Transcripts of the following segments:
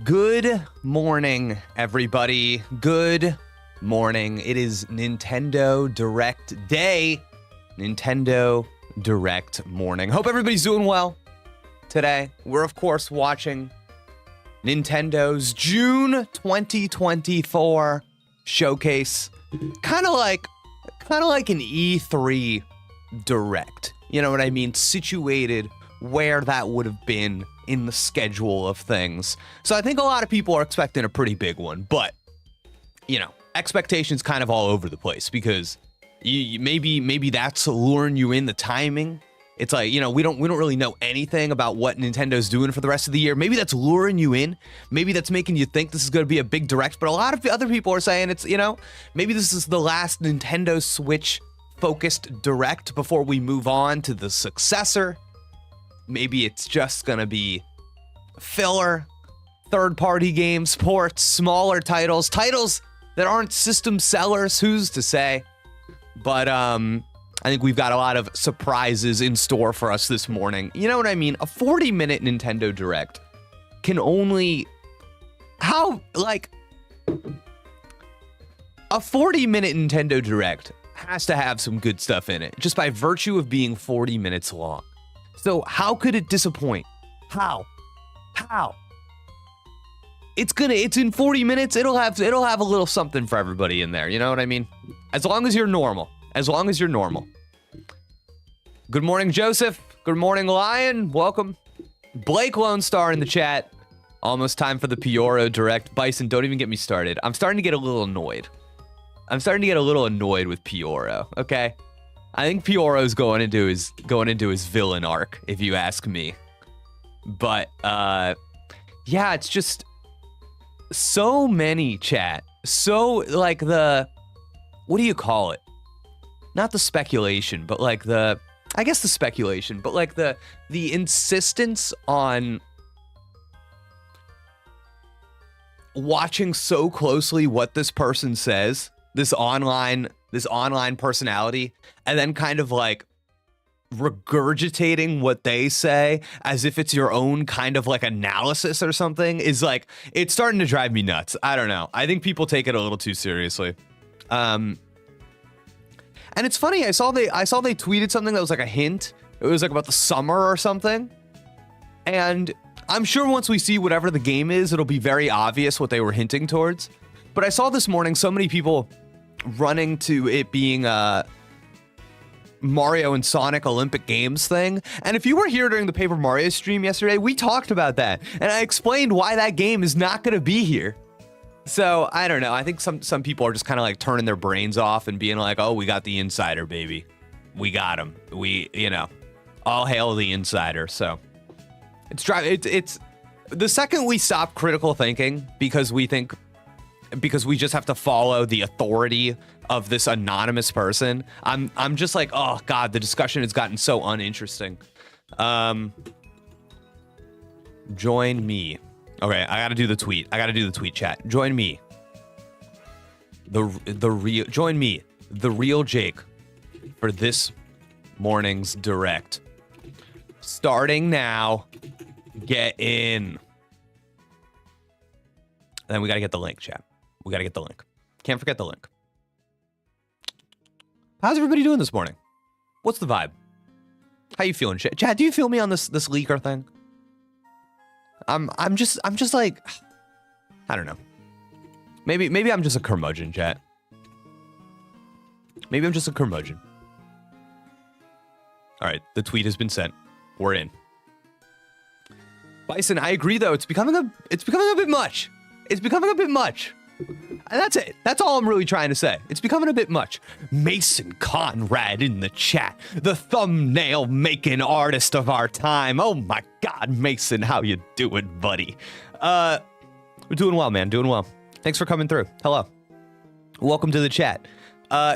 Good morning, everybody. Good morning. It is Nintendo Direct Day. Nintendo Direct morning. Hope everybody's doing well today. We're, of course, watching Nintendo's June 2024 showcase. Kind of like an E3 Direct. You know what I mean? Situated where that would have been in the schedule of things. So I think a lot of people are expecting a pretty big one, but you know, expectations kind of all over the place because maybe that's luring you in the timing. It's like, you know, we don't really know anything about what Nintendo's doing for the rest of the year. Maybe that's luring you in. Maybe that's making you think this is going to be a big Direct, but a lot of other people are saying it's, you know, maybe this is the last Nintendo Switch focused Direct before we move on to the successor. Maybe it's just gonna be filler, third-party games, ports, smaller titles that aren't system sellers, who's to say? But I think we've got a lot of surprises in store for us this morning. You know what I mean? A 40-minute Nintendo Direct can only... a 40-minute Nintendo Direct has to have some good stuff in it, just by virtue of being 40 minutes long. So how could it disappoint? How? It's in 40 minutes. It'll have a little something for everybody in there. You know what I mean? As long as you're normal. Good morning, Joseph. Good morning, Lion. Welcome. Blake Lone Star in the chat. Almost time for the Pioro Direct. Bison, don't even get me started. I'm starting to get a little annoyed. with Pioro, okay? I think Pioro's going into his villain arc, if you ask me. But yeah, it's just so many, chat. So like the, what do you call it? Not the speculation, but like the, I guess the speculation, but like the insistence on watching so closely what this person says, this online personality, and then kind of like regurgitating what they say as if it's your own kind of like analysis or something is like, it's starting to drive me nuts. I don't know. I think people take it a little too seriously. And it's funny, I saw they tweeted something that was like a hint. It was like about the summer or something. And I'm sure once we see whatever the game is, it'll be very obvious what they were hinting towards. But I saw this morning so many people running to it being a Mario and Sonic Olympic Games thing. And if you were here during the Paper Mario stream yesterday, we talked about that. And I explained why that game is not going to be here. So, I don't know. I think some people are just kind of like turning their brains off and being like, oh, we got the insider, baby. We got him. All hail the insider. So, it's the second we stop critical thinking because we just have to follow the authority of this anonymous person, I'm just like, oh god, the discussion has gotten so uninteresting. Join me. Okay, I gotta do the tweet. Chat. Join me. Join me, the real Jake, for this morning's Direct. Starting now. Get in. Then we gotta get the link, chat. We gotta get the link. Can't forget the link. How's everybody doing this morning? What's the vibe? How you feeling, chat? Chad, do you feel me on this leaker thing? I'm just like, I don't know. Maybe I'm just a curmudgeon, chat. Maybe I'm just a curmudgeon. All right, the tweet has been sent. We're in. Bison, I agree though. It's becoming a bit much. And that's it. That's all I'm really trying to say. It's becoming a bit much. Mason Conrad in the chat. The thumbnail making artist of our time. Oh my God, Mason, how you doing, buddy? We're doing well, man. Doing well. Thanks for coming through. Hello. Welcome to the chat.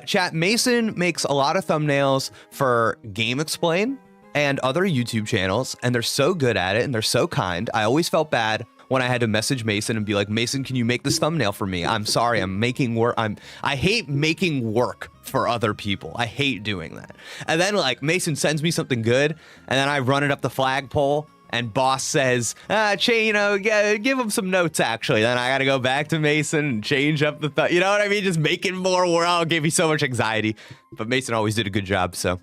Chat, Mason makes a lot of thumbnails for Game Explain and other YouTube channels, and they're so good at it, and they're so kind. I always felt bad when I had to message Mason and be like, Mason, can you make this thumbnail for me? I'm sorry, I'm making work. I hate making work for other people. I hate doing that. And then like Mason sends me something good, and then I run it up the flagpole, and boss says, give him some notes, actually. Then I got to go back to Mason and change up the, you know what I mean? Just make it more where I'll give you so much anxiety. But Mason always did a good job, so.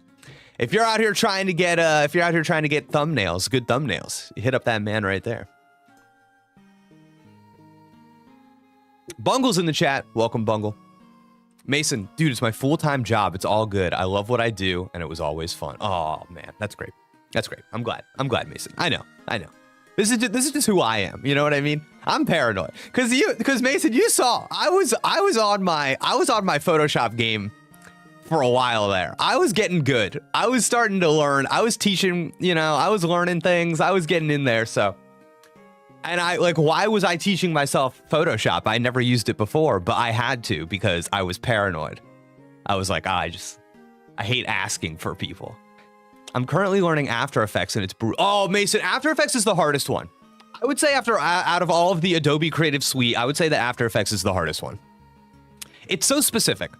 If you're out here trying to get, thumbnails, good thumbnails, you hit up that man right there. Bungle's in the chat. Welcome, Bungle. Mason, dude, it's my full-time job. It's all good. I love what I do, and it was always fun. Oh, man, that's great. That's great. I'm glad, Mason. I know. This is just who I am. You know what I mean? I'm paranoid. Because Mason, you saw, I was on my Photoshop game for a while there. I was getting good. I was starting to learn. I was teaching, I was learning things. I was getting in there, so. And why was I teaching myself Photoshop? I never used it before, but I had to because I was paranoid. I was like, I hate asking for people. I'm currently learning After Effects and it's brutal. Oh, Mason, After Effects is the hardest one. I would say out of all of the Adobe Creative Suite, I would say that After Effects is the hardest one. It's so specific.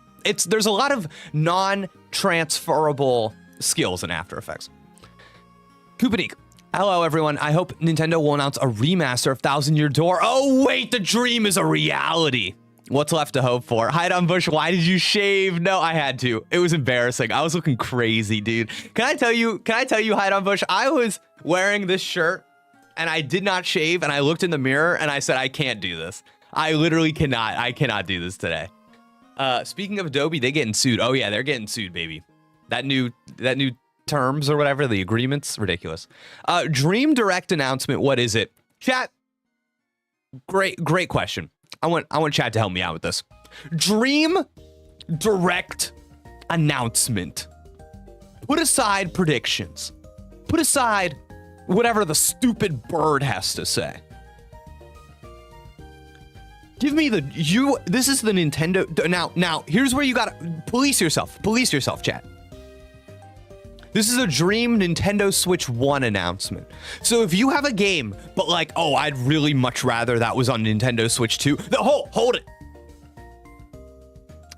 There's a lot of non-transferable skills in After Effects. Kupanik. Hello, everyone. I hope Nintendo will announce a remaster of Thousand Year Door. Oh, wait, the dream is a reality. What's left to hope for? Hide on Bush, why did you shave? No, I had to. It was embarrassing. I was looking crazy, dude. Can I tell you, Hide on Bush? I was wearing this shirt and I did not shave and I looked in the mirror and I said, I can't do this. I literally cannot. I cannot do this today. Speaking of Adobe, they getting sued. Oh yeah, they're getting sued, baby. That new terms or whatever, the agreements, ridiculous. Dream Direct announcement, what is it? Chat, great question. I want chat to help me out with this. Dream Direct announcement. Put aside predictions. Put aside whatever the stupid bird has to say. Give me this is the Nintendo. Now, here's where you gotta police yourself. Police yourself, chat. This is a Dream Nintendo Switch 1 announcement. So if you have a game, but I'd really much rather that was on Nintendo Switch 2. Hold it.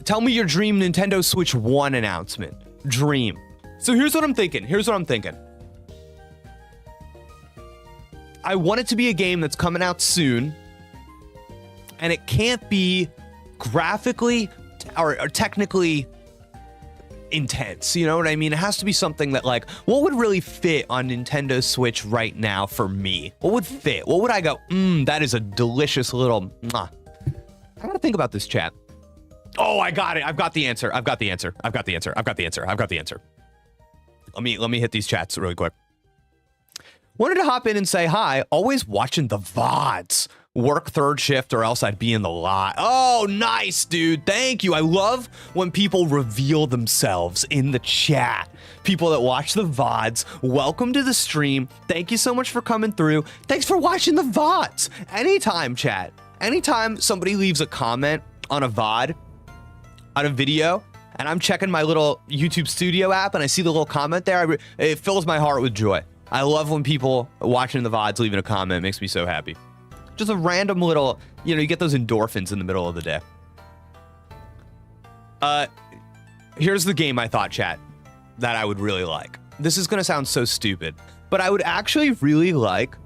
Tell me your Dream Nintendo Switch 1 announcement. Dream. So here's what I'm thinking. I want it to be a game that's coming out soon, and it can't be graphically or technically intense, you know what I mean? It has to be something that what would really fit on Nintendo Switch right now for me? What would fit? What would I go, that is a delicious little mwah. I gotta think about this, chat. Oh, I got it. I've got the answer. Let me hit these chats really quick. Wanted to hop in and say hi. Always watching the VODs. Work third shift or else I'd be in the lot. Oh, nice, dude. Thank you. I love when people reveal themselves in the chat. People that watch the VODs, welcome to the stream. Thank you so much for coming through. Thanks for watching the VODs. Anytime, chat. Anytime somebody leaves a comment on a VOD, on a video, and I'm checking my little YouTube Studio app and I see the little comment there, it fills my heart with joy. I love when people watching the VODs leaving a comment. It makes me so happy. Just a random little, you get those endorphins in the middle of the day. Here's the game I thought, chat, that I would really like. This is going to sound so stupid, but I would actually really like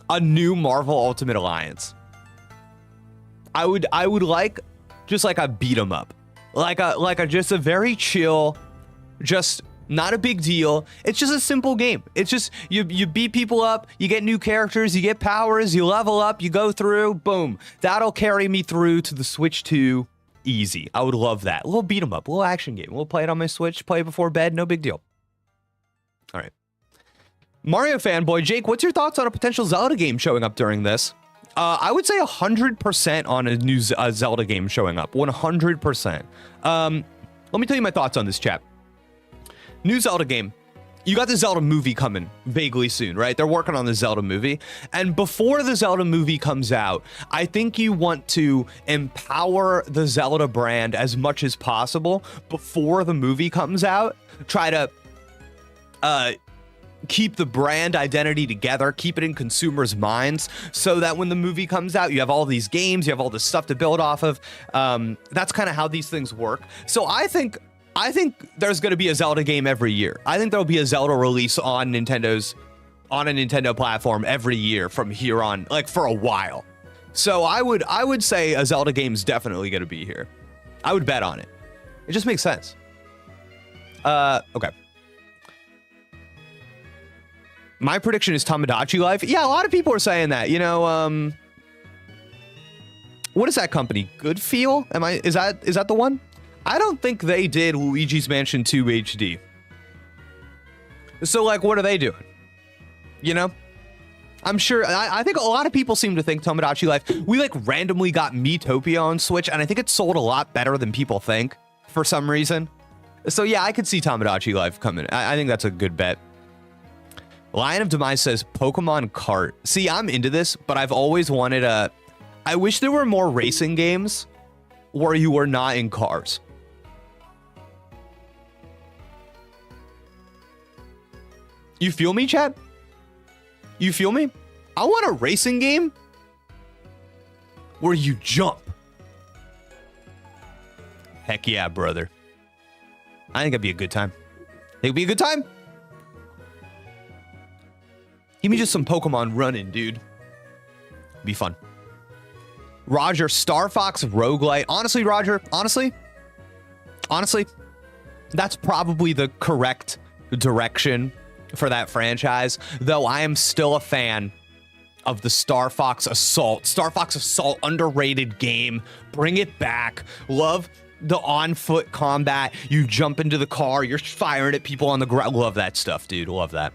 a new Marvel Ultimate Alliance. I would like just a beat 'em up. Just a very chill, just not a big deal. It's just a simple game. It's just you beat people up, you get new characters, you get powers, you level up, you go through, boom. That'll carry me through to the Switch 2 easy. I would love that. A little beat 'em up, a little action game. We'll play it on my Switch, play it before bed, no big deal. All right. Mario fanboy Jake, what's your thoughts on a potential Zelda game showing up during this? I would say 100% on a new Zelda game showing up. 100%. Let me tell you my thoughts on this, chat. New Zelda game. You got the Zelda movie coming vaguely soon, right? They're working on the Zelda movie. And before the Zelda movie comes out, I think you want to empower the Zelda brand as much as possible before the movie comes out. Try to keep the brand identity together, keep it in consumers' minds so that when the movie comes out, you have all these games, you have all this stuff to build off of. That's kind of how these things work. So I think I think there's going to be a Zelda game every year. I think there'll be a Zelda release on a Nintendo platform every year from here on, like for a while. So I would say a Zelda game is definitely going to be here. I would bet on it. It just makes sense. Okay. My prediction is Tamagotchi Life. Yeah, a lot of people are saying that. You know, what is that company? Good Feel? Is that the one? I don't think they did Luigi's Mansion 2 HD. So like, what are they doing? You know? I'm sure, I think a lot of people seem to think Tamagotchi Life, we like randomly got Miitopia on Switch, and I think it sold a lot better than people think for some reason. So yeah, I could see Tamagotchi Life coming. I think that's a good bet. Lion of Demise says Pokemon Kart. See, I'm into this, but I've always wanted I wish there were more racing games where you were not in cars. You feel me, chat? You feel me? I want a racing game where you jump. Heck yeah, brother. I think it'd be a good time. It'd be a good time. Give me just some Pokemon running, dude. Be fun. Roger, Star Fox roguelite. Honestly, Roger, honestly, that's probably the correct direction for that franchise, though I am still a fan of the Star Fox Assault. Star Fox Assault, underrated game. Bring it back. Love the on-foot combat. You jump into the car, you're firing at people on the ground. Love that stuff, dude. Love that.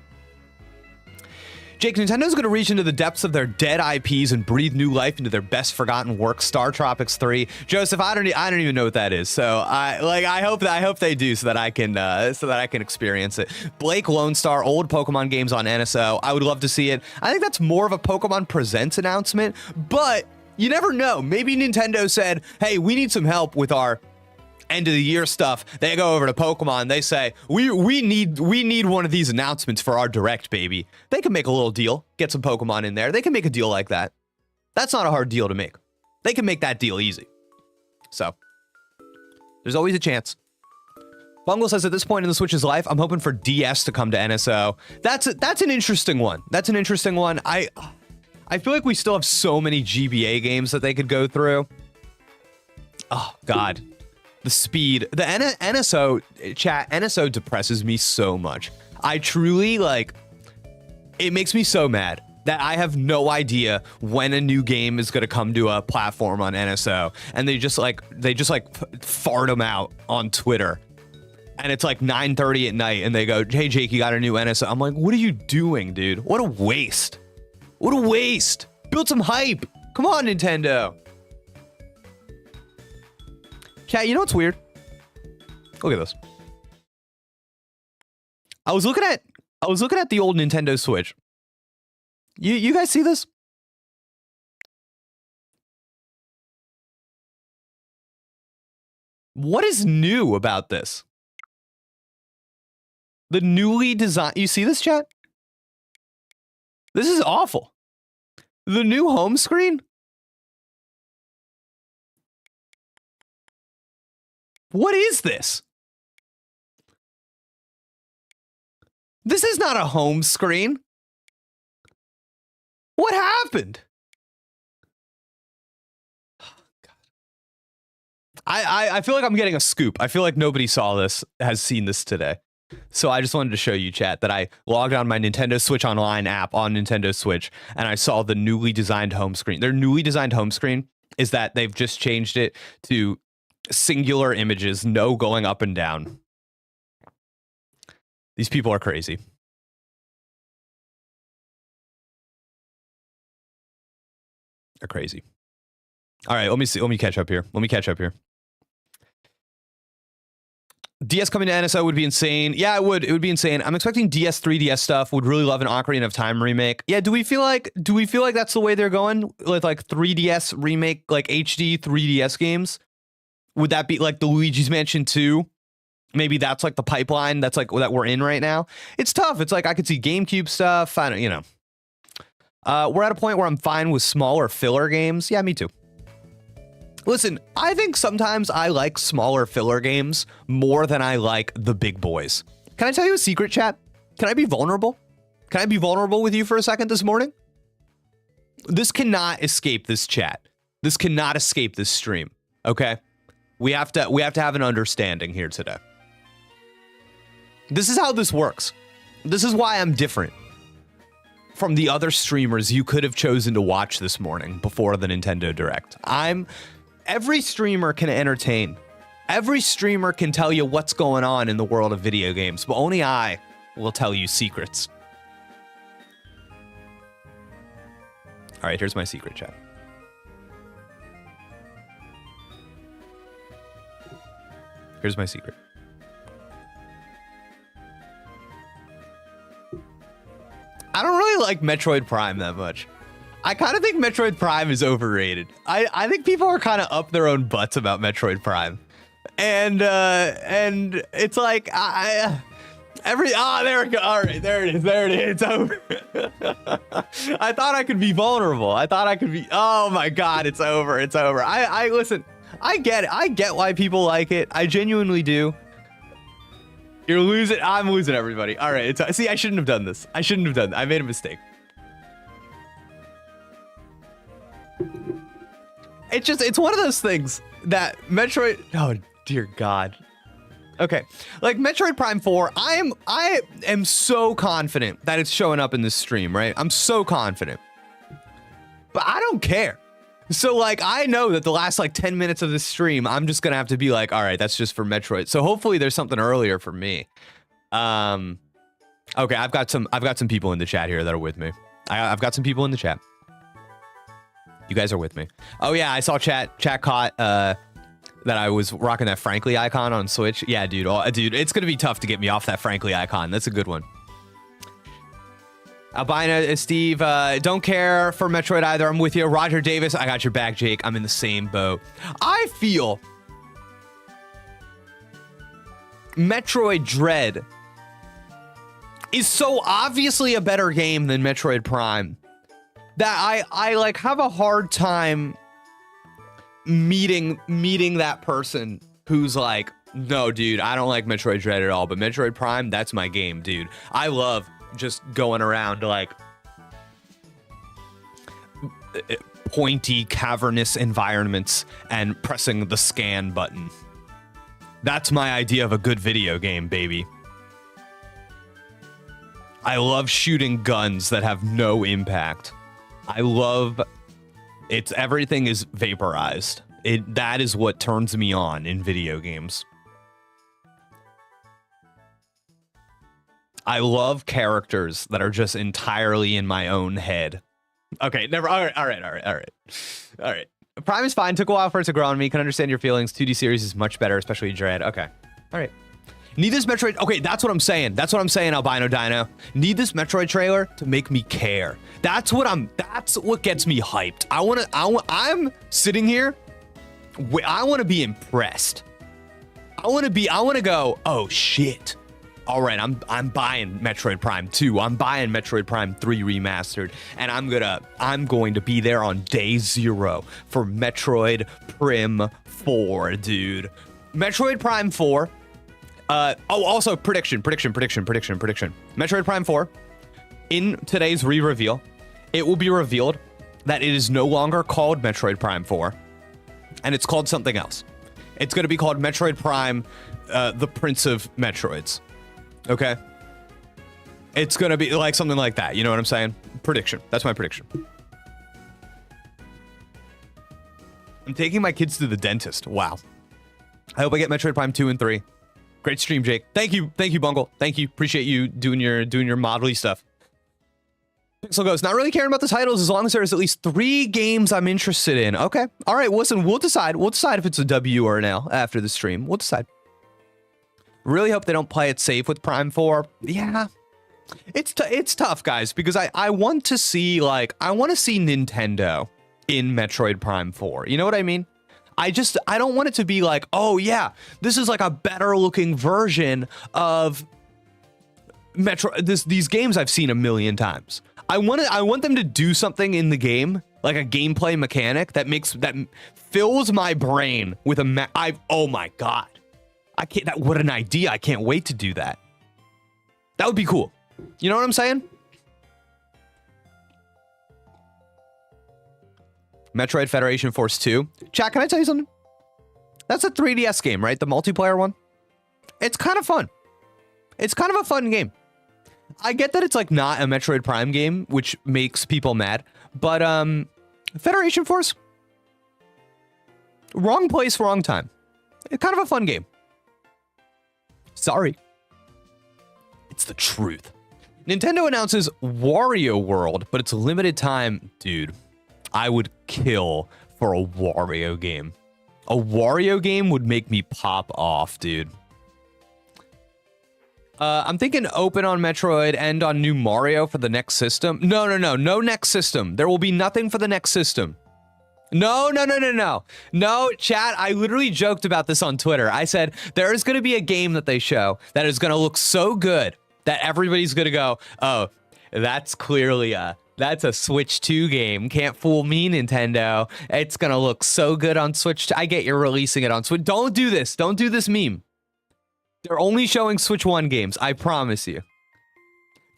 Jake, Nintendo's going to reach into the depths of their dead IPs and breathe new life into their best forgotten work, Star Tropics 3. Joseph, I don't even know what that is. So I hope they do so that I can experience it. Blake Lone Star, old Pokemon games on NSO. I would love to see it. I think that's more of a Pokemon Presents announcement, but you never know. Maybe Nintendo said, "Hey, we need some help with our end of the year stuff." They go over to Pokemon, they say, we need one of these announcements for our direct, baby. They can make a little deal, get some Pokemon in there. They can make a deal like that. That's not a hard deal to make. They can make that deal easy. So there's always a chance. Bungle says, at this point in the Switch's life, I'm hoping for DS to come to NSO. That's an interesting one. That's an interesting one. I feel like we still have so many GBA games that they could go through. Oh God. The speed, the NSO chat, NSO depresses me so much. I truly, like, it makes me so mad that I have no idea when a new game is going to come to a platform on NSO, and they just fart them out on Twitter, and it's like 9:30 at night, and they go, "Hey Jake, you got a new NSO." I'm like, what are you doing, dude? What a waste. What a waste. Build some hype. Come on, Nintendo. Chat, you know what's weird? Look at this. I was looking at the old Nintendo Switch. You guys see this? What is new about this? The newly designed, you see this, chat? This is awful. The new home screen? What is this? This is not a home screen. What happened? Oh, God. I feel like I'm getting a scoop. I feel like nobody saw this, has seen this today. So I just wanted to show you, chat, that I logged on my Nintendo Switch Online app on Nintendo Switch, and I saw the newly designed home screen. Their newly designed home screen is that they've just changed it to singular images, no going up and down. These people are crazy. They're crazy. All right, let me see. Let me catch up here. DS coming to NSO would be insane. Yeah, it would. It would be insane. I'm expecting DS 3DS stuff. Would really love an Ocarina of Time remake. Yeah, do we feel like that's the way they're going with like 3DS remake, like HD 3DS games? Would that be like the Luigi's Mansion 2? Maybe that's like the pipeline that's like that we're in right now. It's tough. It's like I could see GameCube stuff. I don't, you know. We're at a point where I'm fine with smaller filler games. Yeah, me too. Listen, I think sometimes I like smaller filler games more than I like the big boys. Can I tell you a secret, chat? Can I be vulnerable? Can I be vulnerable with you for a second this morning? This cannot escape this chat. This cannot escape this stream. Okay? We have to have an understanding here today. This is how this works. This is why I'm different from the other streamers you could have chosen to watch this morning before the Nintendo Direct. Every streamer can entertain. Every streamer can tell you what's going on in the world of video games, but only I will tell you secrets. All right, here's my secret, chat. Here's my secret. I don't really like Metroid Prime that much. I kind of think Metroid Prime is overrated. I think people are kind of up their own butts about Metroid Prime. And it's like, there we go. All right, there it is. It's over. I thought I could be vulnerable. I thought I could be, oh my God, it's over. Listen, I get it. I get why people like it. I genuinely do. You're losing. I'm losing everybody. All right. See, I shouldn't have done this. I made a mistake. It's one of those things that Metroid. Oh, dear God. Okay. Like Metroid Prime 4, I am so confident that it's showing up in this stream, right? I'm so confident. But I don't care. So like, I know that the last like 10 minutes of this stream, I'm just gonna have to be like, all right, that's just for Metroid. So hopefully there's something earlier for me. Okay, I've got some people in the chat here that are with me. I've got some people in the chat. You guys are with me. Oh yeah, I saw chat caught that I was rocking that Frankly icon on Switch. Yeah, dude, it's gonna be tough to get me off that Frankly icon. That's a good one. Albina, Steve, don't care for Metroid either. I'm with you. Roger Davis, I got your back, Jake. I'm in the same boat. I feel Metroid Dread is so obviously a better game than Metroid Prime that I like have a hard time meeting that person who's like, no, dude, I don't like Metroid Dread at all, but Metroid Prime, that's my game, dude. I love just going around like pointy, cavernous environments and pressing the scan button. That's my idea of a good video game, baby. I love shooting guns that have no impact. I love everything is vaporized. That is what turns me on in video games. I love characters that are just entirely in my own head. Okay, never. All right. Prime is fine. Took a while for it to grow on me. Can understand your feelings. 2D series is much better, especially Dread. Okay. All right. Need this Metroid. Okay, that's what I'm saying. Albino Dino. Need this Metroid trailer to make me care. That's what gets me hyped. I'm sitting here. I want to be impressed. I want to go, oh shit. All right, I'm buying Metroid Prime 2. I'm buying Metroid Prime 3 remastered, and I'm going to be there on day 0 for Metroid Prime 4, dude. Metroid Prime 4. Also prediction. Metroid Prime 4. In today's re-reveal, it will be revealed that it is no longer called Metroid Prime 4, and it's called something else. It's going to be called Metroid Prime, the Prince of Metroids. Okay, it's gonna be like something like that. You know what I'm saying? Prediction. That's my prediction. I'm taking my kids to the dentist. Wow. I hope I get Metroid Prime 2 and 3. Great stream, Jake. Thank you, Bungle. Thank you. Appreciate you doing your modelly stuff. Pixel Ghost, not really caring about the titles as long as there's at least 3 games I'm interested in. Okay. All right. Listen, we'll decide. We'll decide if it's a W or an L after the stream. We'll decide. Really hope they don't play it safe with Prime 4. Yeah, it's tough, guys, because I want to see Nintendo in Metroid Prime 4. You know what I mean? I don't want it to be like, oh yeah, this is like a better looking version of These games I've seen a million times. I want them to do something in the game like a gameplay mechanic that fills my brain with oh my God. I can't, what an idea. I can't wait to do that. That would be cool. You know what I'm saying? Metroid Federation Force 2. Chat, can I tell you something? That's a 3DS game, right? The multiplayer one. It's kind of fun. It's kind of a fun game. I get that it's like not a Metroid Prime game, which makes people mad, but Federation Force, wrong place, wrong time. It's kind of a fun game. Sorry. It's the truth. Nintendo announces Wario World, but it's a limited time. Dude, I would kill for a Wario game. A Wario game would make me pop off, dude. I'm thinking open on Metroid, end on new Mario for the next system. No next system. There will be nothing for the next system. No, chat, I literally joked about this on Twitter. I said, there is going to be a game that they show that is going to look so good that everybody's going to go, oh, that's clearly that's a Switch 2 game. Can't fool me, Nintendo. It's going to look so good on Switch 2. I get you're releasing it on Switch. Don't do this. Don't do this meme. They're only showing Switch 1 games. I promise you.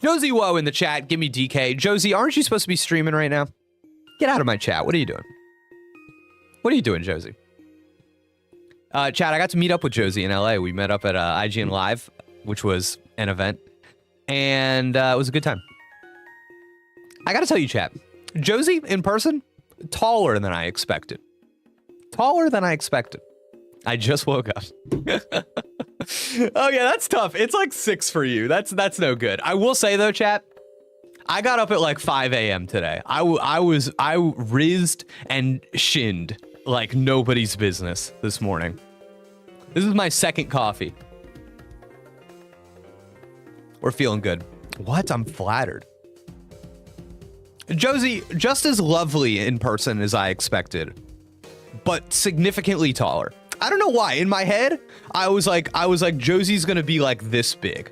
Josie Woe in the chat. Give me DK. Josie, aren't you supposed to be streaming right now? Get out of my chat. What are you doing? What are you doing, Josie? Chat, I got to meet up with Josie in LA. We met up at IGN Live, which was an event. And it was a good time. I got to tell you, chat. Josie, in person, taller than I expected. Taller than I expected. I just woke up. Oh yeah, that's tough. It's like 6 for you. That's no good. I will say though, chat, I got up at like 5 a.m. today. I rizzed and shinned like nobody's business this morning. This is my second coffee. We're feeling good. What? I'm flattered. Josie, just as lovely in person as I expected, but significantly taller. I don't know why. In my head, I was like, Josie's gonna be like this big,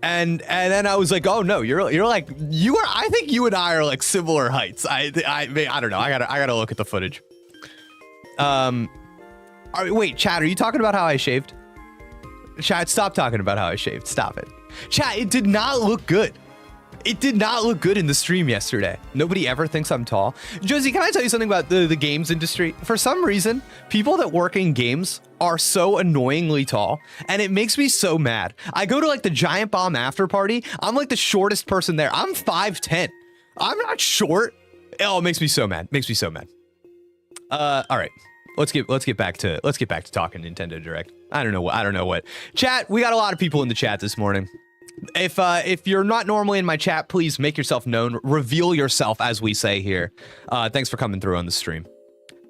and then I was like, oh no, you're like you are. I think you and I are like similar heights. I don't know. I gotta look at the footage. Wait, chat. Are you talking about how I shaved? Chat, stop talking about how I shaved. Stop it. Chat, it did not look good. It did not look good in the stream yesterday. Nobody ever thinks I'm tall. Josie, can I tell you something about the games industry? For some reason, people that work in games are so annoyingly tall, and it makes me so mad. I go to like the Giant Bomb after party. I'm like the shortest person there. I'm 5'10". I'm not short. Oh, it makes me so mad. Makes me so mad. All right. Let's get back to talking Nintendo Direct. I don't know what. Chat, we got a lot of people in the chat this morning. If you're not normally in my chat, please make yourself known. Reveal yourself, as we say here. Thanks for coming through on the stream.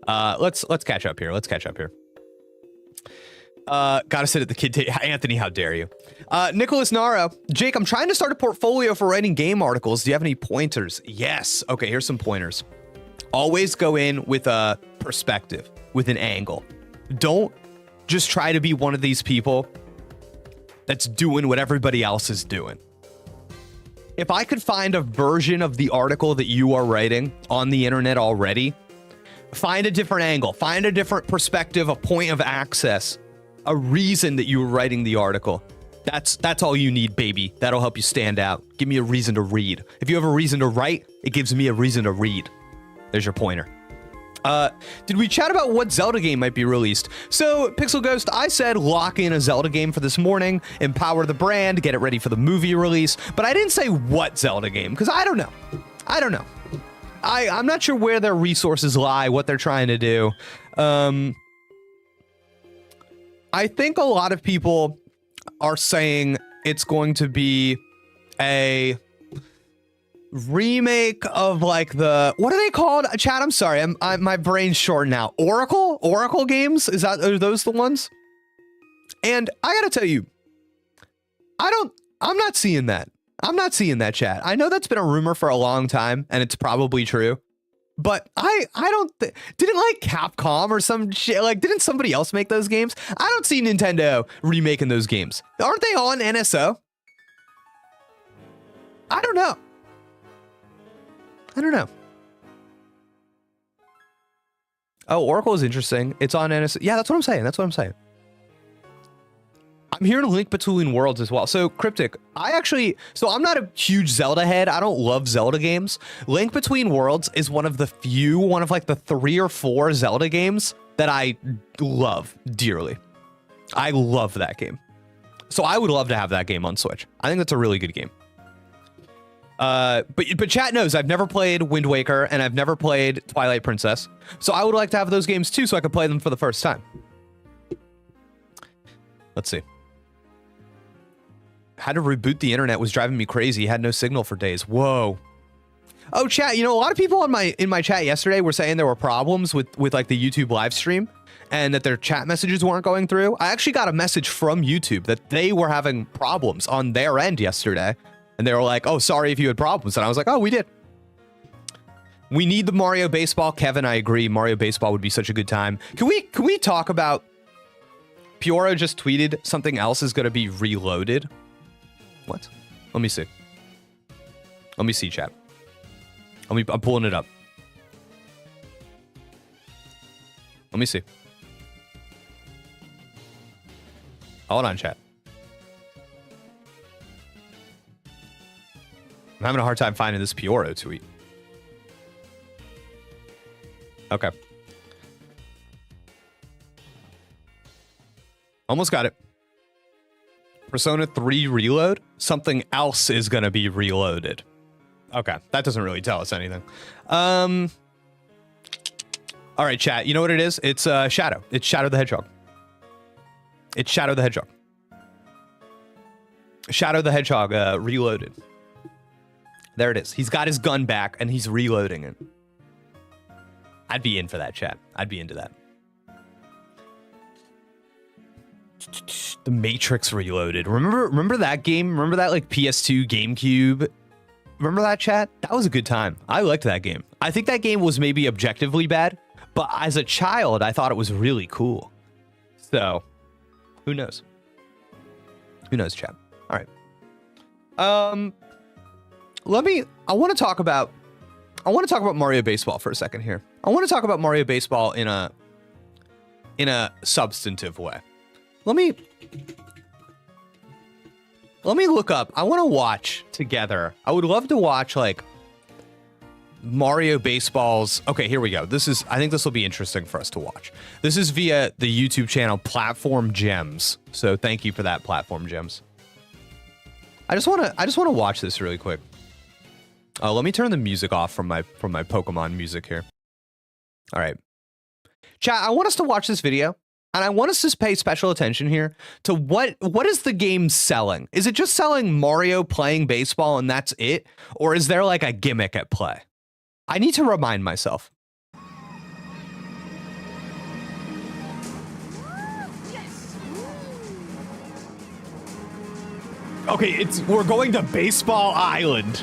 Let's catch up here. Gotta sit at the kid Anthony, how dare you? Nicholas Naro. Jake, I'm trying to start a portfolio for writing game articles. Do you have any pointers? Yes. Okay, here's some pointers. Always go in with a perspective, with an angle. Don't just try to be one of these people that's doing what everybody else is doing. If I could find a version of the article that you are writing on the internet already, find a different angle, find a different perspective, a point of access, a reason that you were writing the article. That's all you need, baby. That'll help you stand out. Give me a reason to read. If you have a reason to write, it gives me a reason to read. There's your pointer. Did we chat about what Zelda game might be released? So, Pixel Ghost, I said lock in a Zelda game for this morning, empower the brand, get it ready for the movie release, but I didn't say what Zelda game, because I don't know. I'm not sure where their resources lie, what they're trying to do. I think a lot of people are saying it's going to be a remake of like the, what are they called? Chat, I'm sorry, my brain's short now. Oracle games? Are those the ones? And I gotta tell you, I'm not seeing that. I'm not seeing that, chat. I know that's been a rumor for a long time, and it's probably true. But I don't didn't like Capcom or some shit, like didn't somebody else make those games? I don't see Nintendo remaking those games. Aren't they on NSO? I don't know. Oh, Oracle is interesting. It's on NS. Yeah, that's what I'm saying. That's what I'm saying. I'm hearing Link Between Worlds as well. So, Cryptic, so I'm not a huge Zelda head. I don't love Zelda games. Link Between Worlds is one of like the 3 or 4 Zelda games that I love dearly. I love that game. So I would love to have that game on Switch. I think that's a really good game. But chat knows I've never played Wind Waker and I've never played Twilight Princess. So I would like to have those games too so I could play them for the first time. Let's see. Had to reboot the internet, was driving me crazy. Had no signal for days. Whoa. Oh, chat, you know, a lot of people in my chat yesterday were saying there were problems with like the YouTube live stream and that their chat messages weren't going through. I actually got a message from YouTube that they were having problems on their end yesterday. And they were like, oh, sorry if you had problems. And I was like, oh, we did. We need the Mario Baseball. Kevin, I agree. Mario Baseball would be such a good time. Can we talk about Pioro just tweeted something else is going to be reloaded? What? Let me see. Let me see, chat. I'm pulling it up. Let me see. Hold on, chat. I'm having a hard time finding this Pioro tweet. Okay. Almost got it. Persona 3 reload? Something else is going to be reloaded. Okay, that doesn't really tell us anything. All right, chat. You know what it is? It's Shadow. It's Shadow the Hedgehog. It's Shadow the Hedgehog. Shadow the Hedgehog reloaded. There it is. He's got his gun back and he's reloading it. I'd be in for that, chat. I'd be into that. The Matrix Reloaded. Remember that game? Remember that like PS2 GameCube? Remember that, chat? That was a good time. I liked that game. I think that game was maybe objectively bad, but as a child, I thought it was really cool. So, who knows? Who knows, chat? All right. I want to talk about Mario Baseball for a second here. I want to talk about Mario Baseball in a substantive way. Let me look up. I want to watch together. I would love to watch like Mario Baseball's. Okay, here we go. I think this will be interesting for us to watch. This is via the YouTube channel Platform Gems. So thank you for that, Platform Gems. I just want to watch this really quick. Let me turn the music off from my Pokemon music here. All right. Chat, I want us to watch this video. And I want us to pay special attention here to what is the game selling? Is it just selling Mario playing baseball and that's it? Or is there like a gimmick at play? I need to remind myself. Okay, we're going to Baseball Island.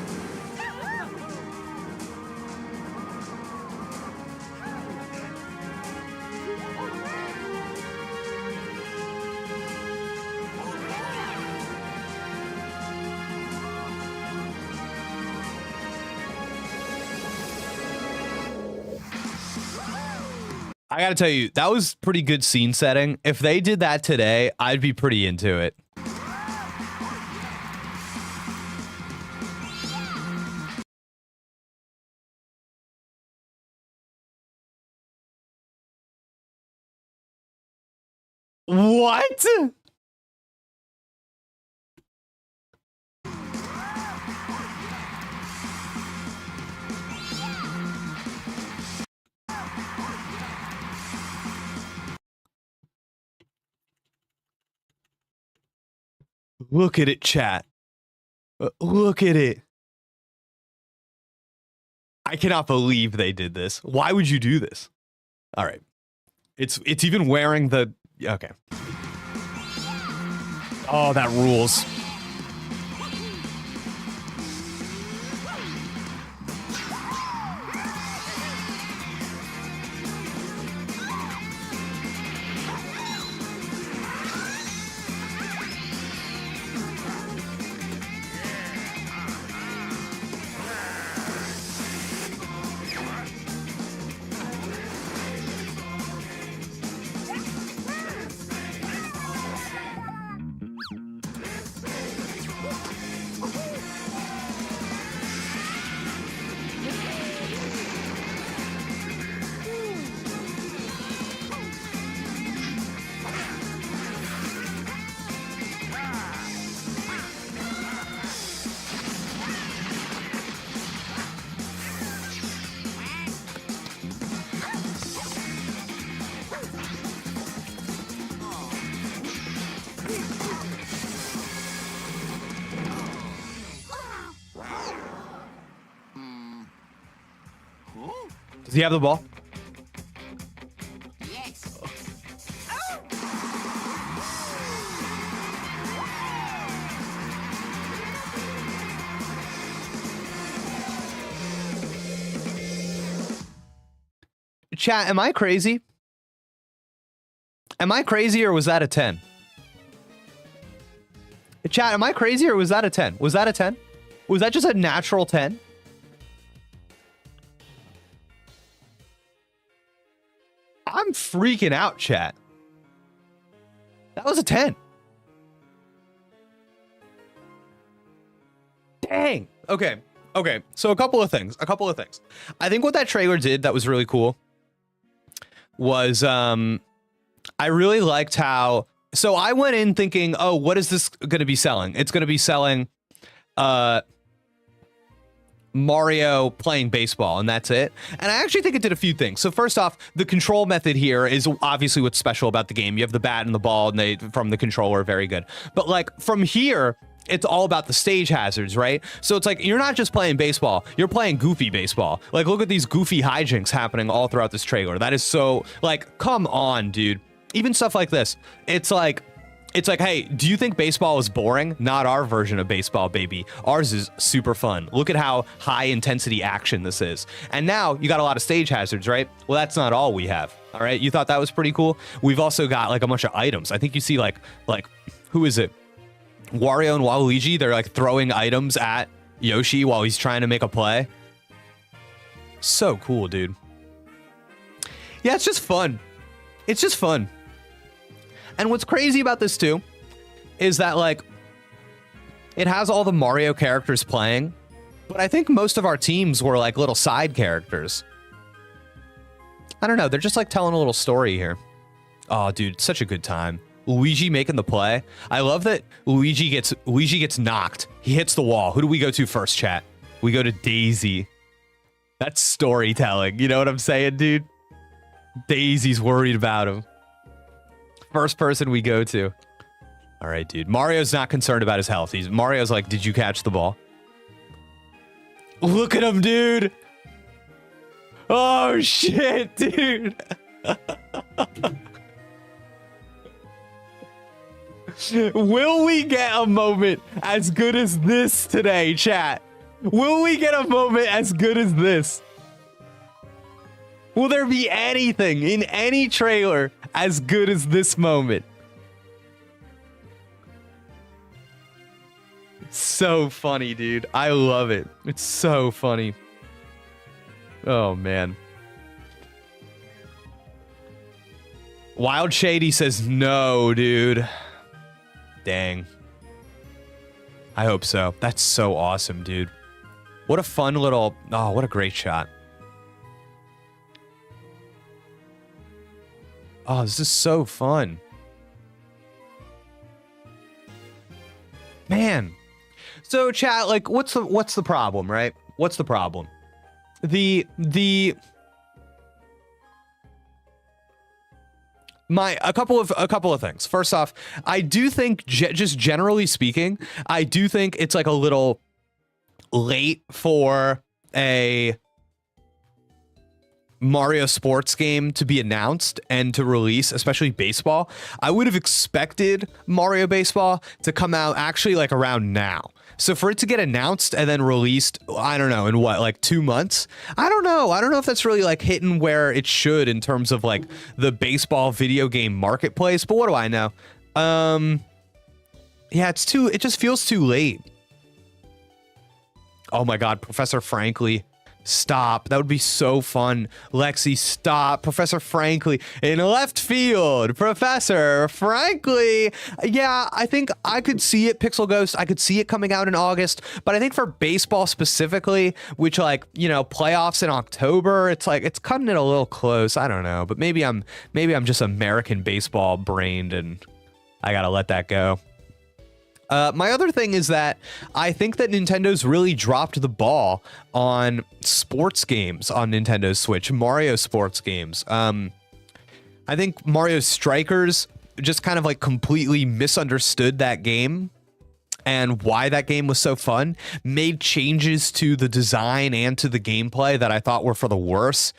I gotta tell you, that was pretty good scene setting. If they did that today, I'd be pretty into it. What? Look at it, chat. Look at it. I cannot believe they did this. Why would you do this? All right. It's even wearing the... Okay. Oh, that rules. Does he have the ball? Yes. Chat, am I crazy? Am I crazy or was that a 10? Chat, am I crazy or was that a 10? Was that a 10? Was that just a natural 10? I'm freaking out, chat. That was a 10. Dang. Okay. Okay. So a couple of things. I think what that trailer did that was really cool was I really liked how, so I went in thinking, oh, what is this going to be selling? It's going to be selling Mario playing baseball, and that's it. And I actually think it did a few things. So first off, the control method here is obviously what's special about the game. You have the bat and the ball, and they from the controller, very good. But like from here, it's all about the stage hazards, right? So it's like, you're not just playing baseball, you're playing goofy baseball. Like, look at these goofy hijinks happening all throughout this trailer. That is so, like, come on, dude. Even stuff like this. It's like, hey, do you think baseball is boring? Not our version of baseball, baby. Ours is super fun. Look at how high intensity action this is. And now you got a lot of stage hazards, right? Well, that's not all we have. All right. You thought that was pretty cool? We've also got like a bunch of items. I think you see like, who is it? Wario and Waluigi, they're like throwing items at Yoshi while he's trying to make a play. So cool, dude. Yeah, it's just fun. It's just fun. And what's crazy about this too is that like it has all the Mario characters playing, but I think most of our teams were like little side characters. I don't know, they're just like telling a little story here. Oh, dude, such a good time. Luigi making the play. I love that Luigi gets knocked. He hits the wall. Who do we go to first, chat? We go to Daisy. That's storytelling. You know what I'm saying, dude? Daisy's worried about him. First person we go to. All right, dude. Mario's not concerned about his health. Mario's like, did you catch the ball? Look at him, dude. Oh, shit, dude. Will we get a moment as good as this today, chat? Will we get a moment as good as this? Will there be anything in any trailer as good as this moment? It's so funny, dude. I love it. It's so funny. Oh, man. Wild Shady says no, dude. Dang. I hope so. That's so awesome, dude. What a fun little... Oh, what a great shot. Oh, this is so fun. Man. So, chat, like, what's the problem, right? What's the problem? A couple of things. First off, I do think, just generally speaking, I do think it's like a little late for a Mario sports game to be announced and to release, especially baseball. I would have expected Mario Baseball to come out actually like around now. So for it to get announced and then released, I don't know, in what, like 2 months? I don't know. I don't know if that's really like hitting where it should in terms of like the baseball video game marketplace, but what do I know? Yeah, it just feels too late. Oh my God, Professor Frankly. Stop. That would be so fun. Lexi, stop. Professor Frankly in left field. Professor Frankly. Yeah, I think I could see it, Pixel Ghost. I could see it coming out in August. But I think for baseball specifically, which like, you know, playoffs in October, it's like, it's cutting it a little close. I don't know. But maybe I'm just American baseball brained and I gotta let that go. My other thing is that I think that Nintendo's really dropped the ball on sports games on Nintendo Switch, Mario sports games. I think Mario Strikers just kind of like completely misunderstood that game and why that game was so fun, made changes to the design and to the gameplay that I thought were for the worse.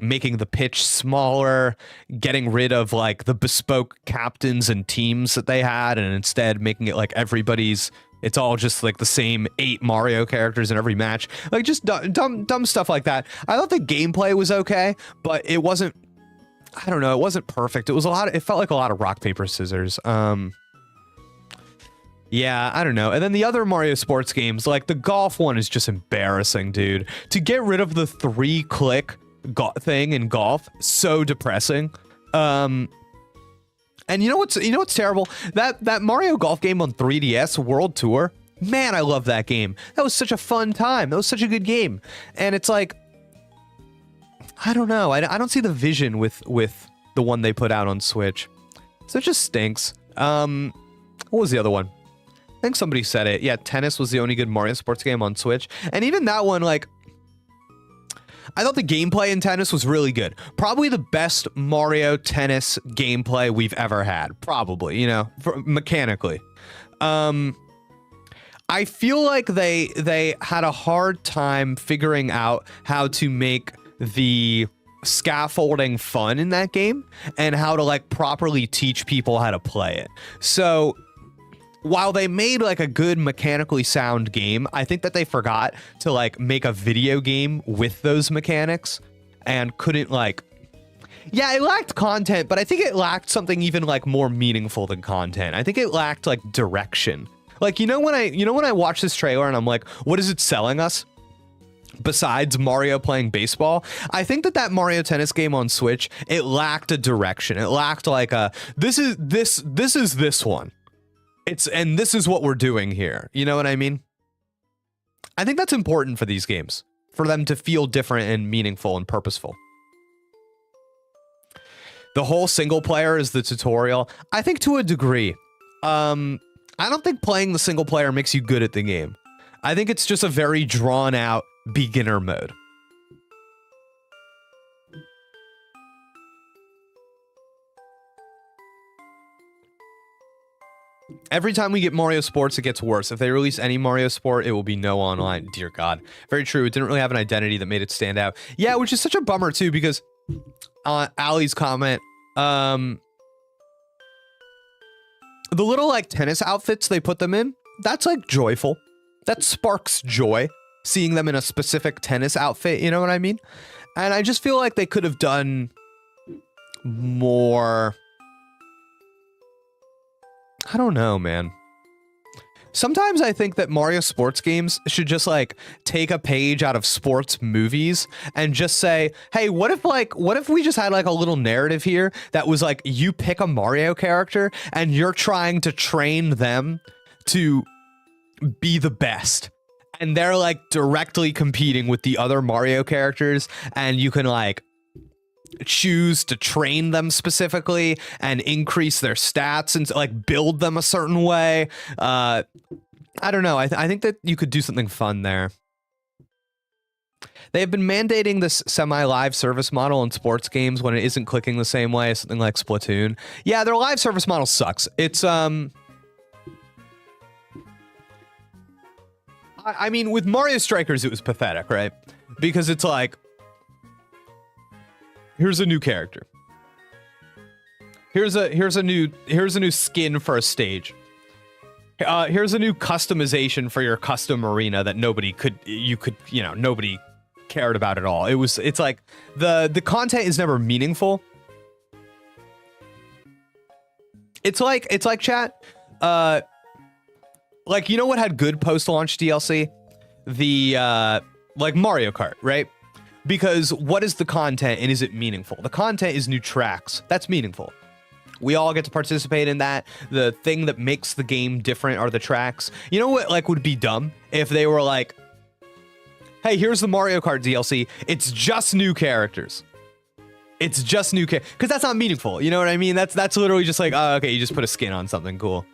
Making the pitch smaller, getting rid of like the bespoke captains and teams that they had, and instead making it like it's all just like the same 8 Mario characters in every match. Like just dumb stuff like that. I thought the gameplay was okay, but it wasn't, I don't know, it wasn't perfect. It felt like a lot of rock, paper, scissors. Yeah, I don't know. And then the other Mario sports games, like the golf one is just embarrassing, dude. To get rid of the 3-click thing in golf, so depressing. And you know what's terrible? That Mario Golf game on 3DS World Tour, man, I love that game. That was such a fun time. That was such a good game. And it's like, I don't know. I don't see the vision with the one they put out on Switch. So it just stinks. What was the other one? I think somebody said it. Yeah, Tennis was the only good Mario sports game on Switch. And even that one, like, I thought the gameplay in Tennis was really good. Probably the best Mario Tennis gameplay we've ever had. Probably, you know, mechanically. I feel like they had a hard time figuring out how to make the scaffolding fun in that game and how to like properly teach people how to play it. So while they made like a good mechanically sound game, I think that they forgot to like make a video game with those mechanics and couldn't like, yeah, it lacked content, but I think it lacked something even like more meaningful than content. I think it lacked like direction. Like, when I watch this trailer and I'm like, what is it selling us? Besides Mario playing baseball, I think that Mario Tennis game on Switch, it lacked a direction. It lacked like this is this one. And this is what we're doing here. You know what I mean? I think that's important for these games, for them to feel different and meaningful and purposeful. The whole single player is the tutorial. I think to a degree. I don't think playing the single player makes you good at the game. I think it's just a very drawn out beginner mode. Every time we get Mario Sports, it gets worse. If they release any Mario Sport, it will be no online. Dear God. Very true. It didn't really have an identity that made it stand out. Yeah, which is such a bummer too, because Ali's comment, the little like tennis outfits they put them in, that's like joyful. That sparks joy, seeing them in a specific tennis outfit, you know what I mean? And I just feel like they could have done more. I don't know, man. Sometimes I think that Mario sports games should just like take a page out of sports movies and just say, hey, what if we just had like a little narrative here that was like, you pick a Mario character and you're trying to train them to be the best. And they're like directly competing with the other Mario characters, and you can like choose to train them specifically and increase their stats and like build them a certain way. I don't know. I think that you could do something fun there. They have been mandating this semi-live service model in sports games when it isn't clicking the same way as something like Splatoon. Yeah, their live service model sucks. It's I mean, with Mario Strikers, it was pathetic, right? Because it's like, here's a new character. Here's a new skin for a stage. Here's a new customization for your custom arena that nobody cared about at all. It's like the content is never meaningful. It's like chat. Like, you know what had good post-launch DLC? The like Mario Kart, right? Because what is the content and is it meaningful? The content is new tracks. That's meaningful. We all get to participate in that. The thing that makes the game different are the tracks. You know what like would be dumb? If they were like, hey, here's the Mario Kart DLC. It's just new characters. It's just new characters. Because that's not meaningful. You know what I mean? That's literally just like, oh, okay, you just put a skin on something cool.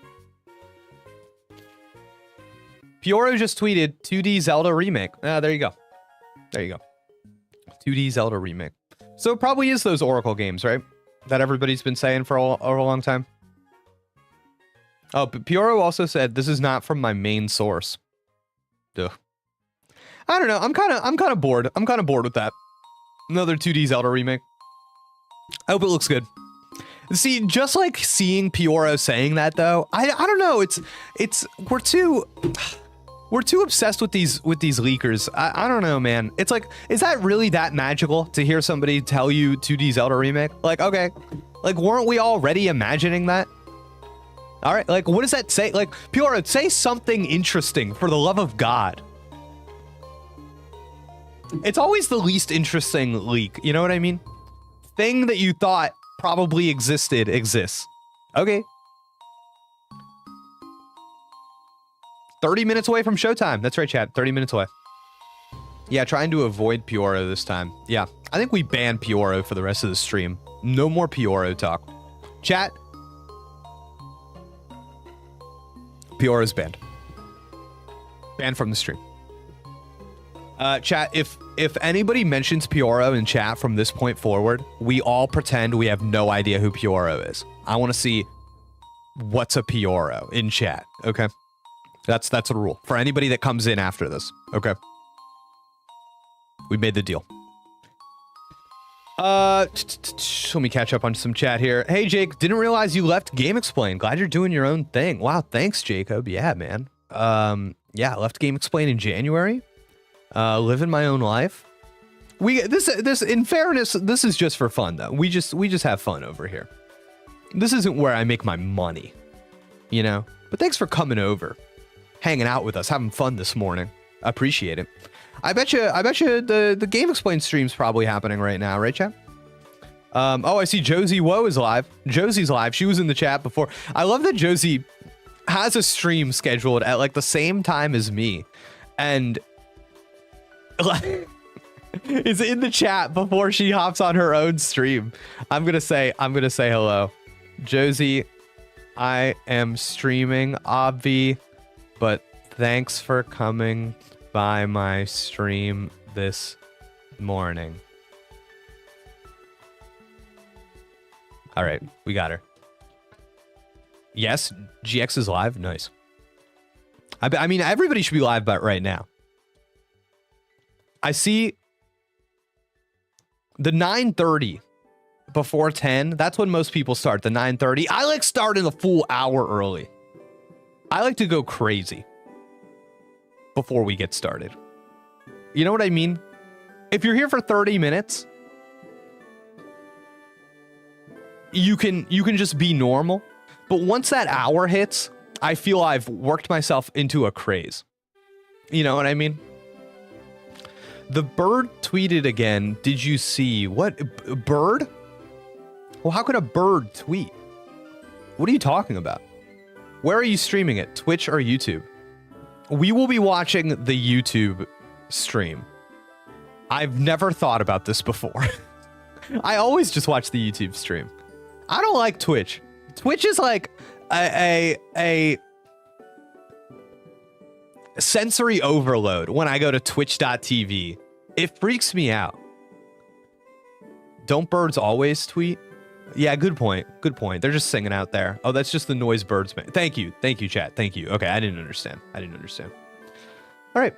Pioro just tweeted 2D Zelda remake. There you go. There you go. 2D Zelda remake. So it probably is those Oracle games, right? That everybody's been saying for a long time. Oh, but Pioro also said this is not from my main source. Ugh. I don't know. I'm kind of bored. I'm kind of bored with that. Another 2D Zelda remake. I hope it looks good. See, just like seeing Pioro saying that though, I don't know. It's we're too obsessed with these leakers. I don't know, man. It's like, is that really that magical to hear somebody tell you 2D Zelda remake? Like, okay, like weren't we already imagining that? All right, like what does that say? Like, Pioro, say something interesting for the love of God. It's always the least interesting leak. You know what I mean? Thing that you thought probably exists. Okay. 30 minutes away from showtime. That's right, chat. 30 minutes away. Yeah, trying to avoid Pioro this time. Yeah, I think we ban Pioro for the rest of the stream. No more Pioro talk. Chat. Pioro's banned. Banned from the stream. Chat, if anybody mentions Pioro in chat from this point forward, we all pretend we have no idea who Pioro is. I want to see what's a Pioro in chat, okay? That's a rule for anybody that comes in after this, okay? We made the deal. Let me catch up on some chat here. Hey, Jake, didn't realize you left Game Explain. Glad you're doing your own thing. Wow, thanks, Jacob. Yeah, man. Yeah, I left Game Explain in January. Living my own life. This in fairness, this is just for fun though. We just have fun over here. This isn't where I make my money, you know? But thanks for coming over, hanging out with us, having fun this morning. I appreciate it. I bet you the Game Explain stream's probably happening right now, right, chat? Oh, I see Josie Woe is live. Josie's live. She was in the chat before. I love that Josie has a stream scheduled at like the same time as me, and is in the chat before she hops on her own stream. I'm gonna say hello, Josie. I am streaming, obvi, but thanks for coming by my stream this morning. All right, we got her. Yes, GX is live. Nice. I mean, everybody should be live but right now. I see the 9:30 before 10. That's when most people start, the 9:30. I like starting a full hour early. I like to go crazy before we get started. You know what I mean? If you're here for 30 minutes, you can just be normal. But once that hour hits, I feel I've worked myself into a craze. You know what I mean? The bird tweeted again. Did you see what bird? Well, how could a bird tweet? What are you talking about? Where are you streaming it? Twitch or YouTube? We will be watching the YouTube stream. I've never thought about this before. I always just watch the YouTube stream. I don't like Twitch. Twitch is like a sensory overload when I go to twitch.tv. It freaks me out. Don't birds always tweet? Yeah, good point. Good point. They're just singing out there. Oh, that's just the noise birds make. Thank you. Thank you, chat. Thank you. Okay, I didn't understand. All right.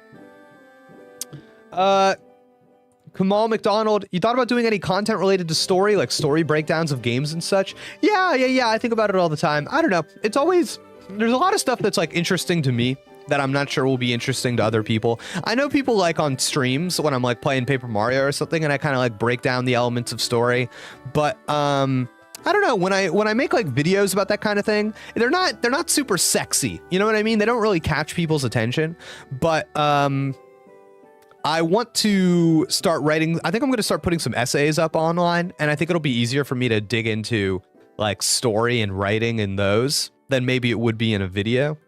Kamal McDonald, you thought about doing any content related to story, like story breakdowns of games and such? Yeah. I think about it all the time. I don't know. It's always, there's a lot of stuff that's like interesting to me that I'm not sure will be interesting to other people. I know people like on streams when I'm like playing Paper Mario or something, and I kind of like break down the elements of story. But I don't know, when I make like videos about that kind of thing, they're not super sexy. You know what I mean? They don't really catch people's attention. But I want to start writing. I think I'm going to start putting some essays up online, and I think it'll be easier for me to dig into like story and writing in those than maybe it would be in a video.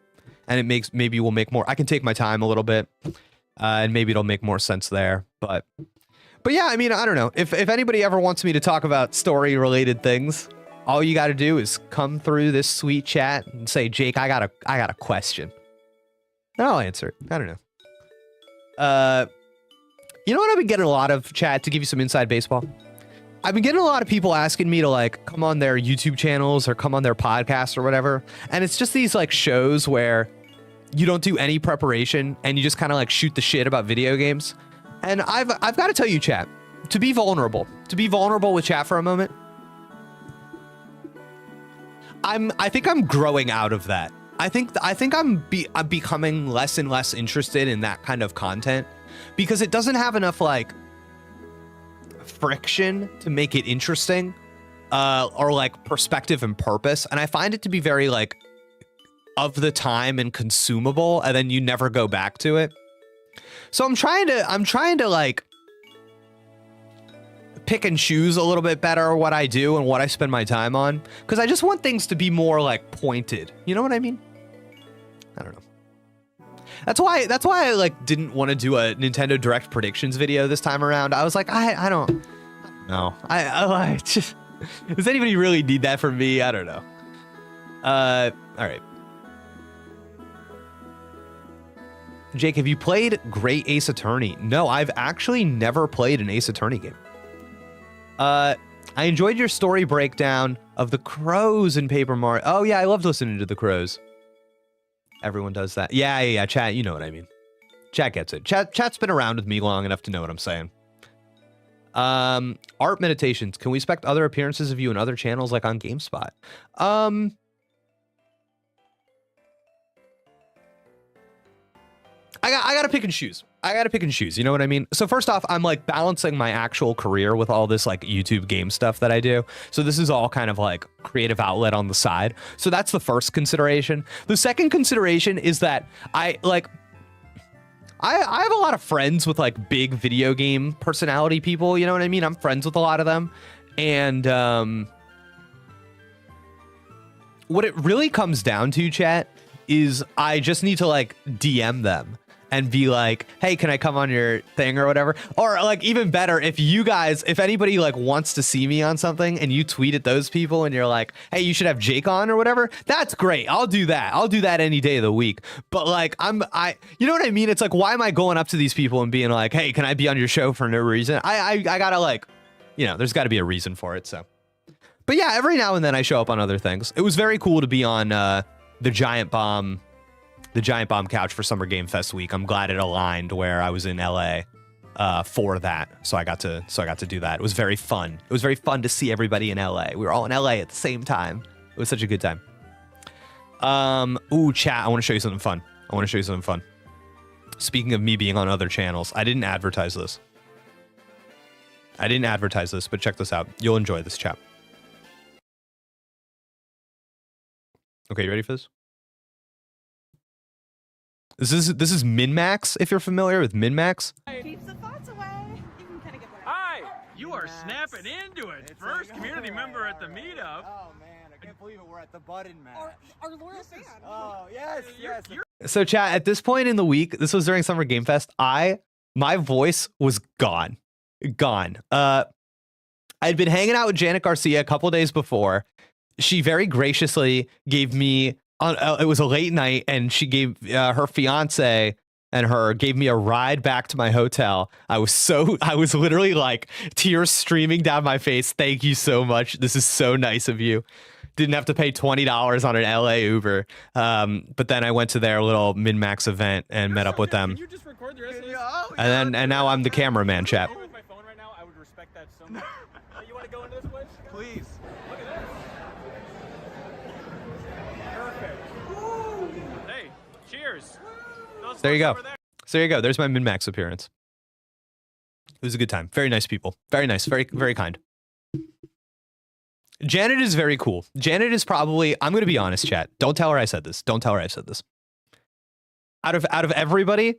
And maybe will make more. I can take my time a little bit, and maybe it'll make more sense there. But yeah, I mean, I don't know. If anybody ever wants me to talk about story related things, all you got to do is come through this sweet chat and say, Jake, I got a question. And I'll answer it. I don't know. You know what I've been getting a lot of, chat, to give you some inside baseball? I've been getting a lot of people asking me to like come on their YouTube channels or come on their podcasts or whatever. And it's just these like shows where you don't do any preparation and you just kind of like shoot the shit about video games. And I've got to tell you, chat, to be vulnerable with chat for a moment. I think I'm growing out of that. I think I'm becoming less and less interested in that kind of content because it doesn't have enough like friction to make it interesting, or like perspective and purpose. And I find it to be very like of the time and consumable, and then you never go back to it. So I'm trying to like pick and choose a little bit better what I do and what I spend my time on, because I just want things to be more like pointed. You know what I mean? I don't know. That's why I like didn't want to do a Nintendo Direct predictions video this time around. I was like, I don't know. I just, does anybody really need that from me? I don't know. All right. Jake, have you played Great Ace Attorney? No, I've actually never played an Ace Attorney game. I enjoyed your story breakdown of the crows in Paper Mario. Oh yeah, I loved listening to the crows. Everyone does that. Yeah, chat, you know what I mean. Chat gets it. Chat's been around with me long enough to know what I'm saying. Art meditations. Can we expect other appearances of you in other channels like on GameSpot? I gotta pick and choose. You know what I mean? So first off, I'm like balancing my actual career with all this like YouTube game stuff that I do. So this is all kind of like creative outlet on the side. So that's the first consideration. The second consideration is that I have a lot of friends with like big video game personality people. You know what I mean? I'm friends with a lot of them. And what it really comes down to, chat, is I just need to like DM them and be like, hey, can I come on your thing or whatever? Or like even better, if anybody like wants to see me on something and you tweet at those people and you're like, hey, you should have Jake on or whatever, that's great. I'll do that. I'll do that any day of the week. But like, you know what I mean? It's like, why am I going up to these people and being like, hey, can I be on your show for no reason? I gotta like, you know, there's gotta be a reason for it. So, but yeah, every now and then I show up on other things. It was very cool to be on the Giant Bomb couch for Summer Game Fest week. I'm glad it aligned where I was in LA for that. So I got to do that. It was very fun. It was very fun to see everybody in LA. We were all in LA at the same time. It was such a good time. Ooh, chat, I want to show you something fun. Speaking of me being on other channels, I didn't advertise this, but check this out. You'll enjoy this, chat. Okay, you ready for this? This is Min-Max, if you're familiar with Min-Max. Keeps the thoughts away. You can kind of get that. Hi, you are snapping into it. It's First like, community oh, member at the meetup. Oh man, I can't believe it. We're at the button match. Our loyal fan. Oh yes, yes. So chat, at this point in the week, this was during Summer Game Fest, my voice was gone. I'd been hanging out with Janet Garcia a couple days before. She very graciously gave me, it was a late night, and she gave her fiance and her gave me a ride back to my hotel. I was literally like tears streaming down my face. Thank you so much. This is so nice of you. Didn't have to pay $20 on an LA Uber. But then I went to their little Min-Max event and met up with them. Can you just record the rest of this? And now I'm the cameraman, chat. With my phone right now, I would respect that so much. You want to go into this place? Please. Look at this. Perfect. Hey, cheers. Those There you go. folks over there. So there you go. There's my Min-Max appearance. It was a good time. Very nice people. Very nice. Very, very kind. Janet is very cool. Janet is probably, I'm going to be honest, chat. Don't tell her I said this. Out of everybody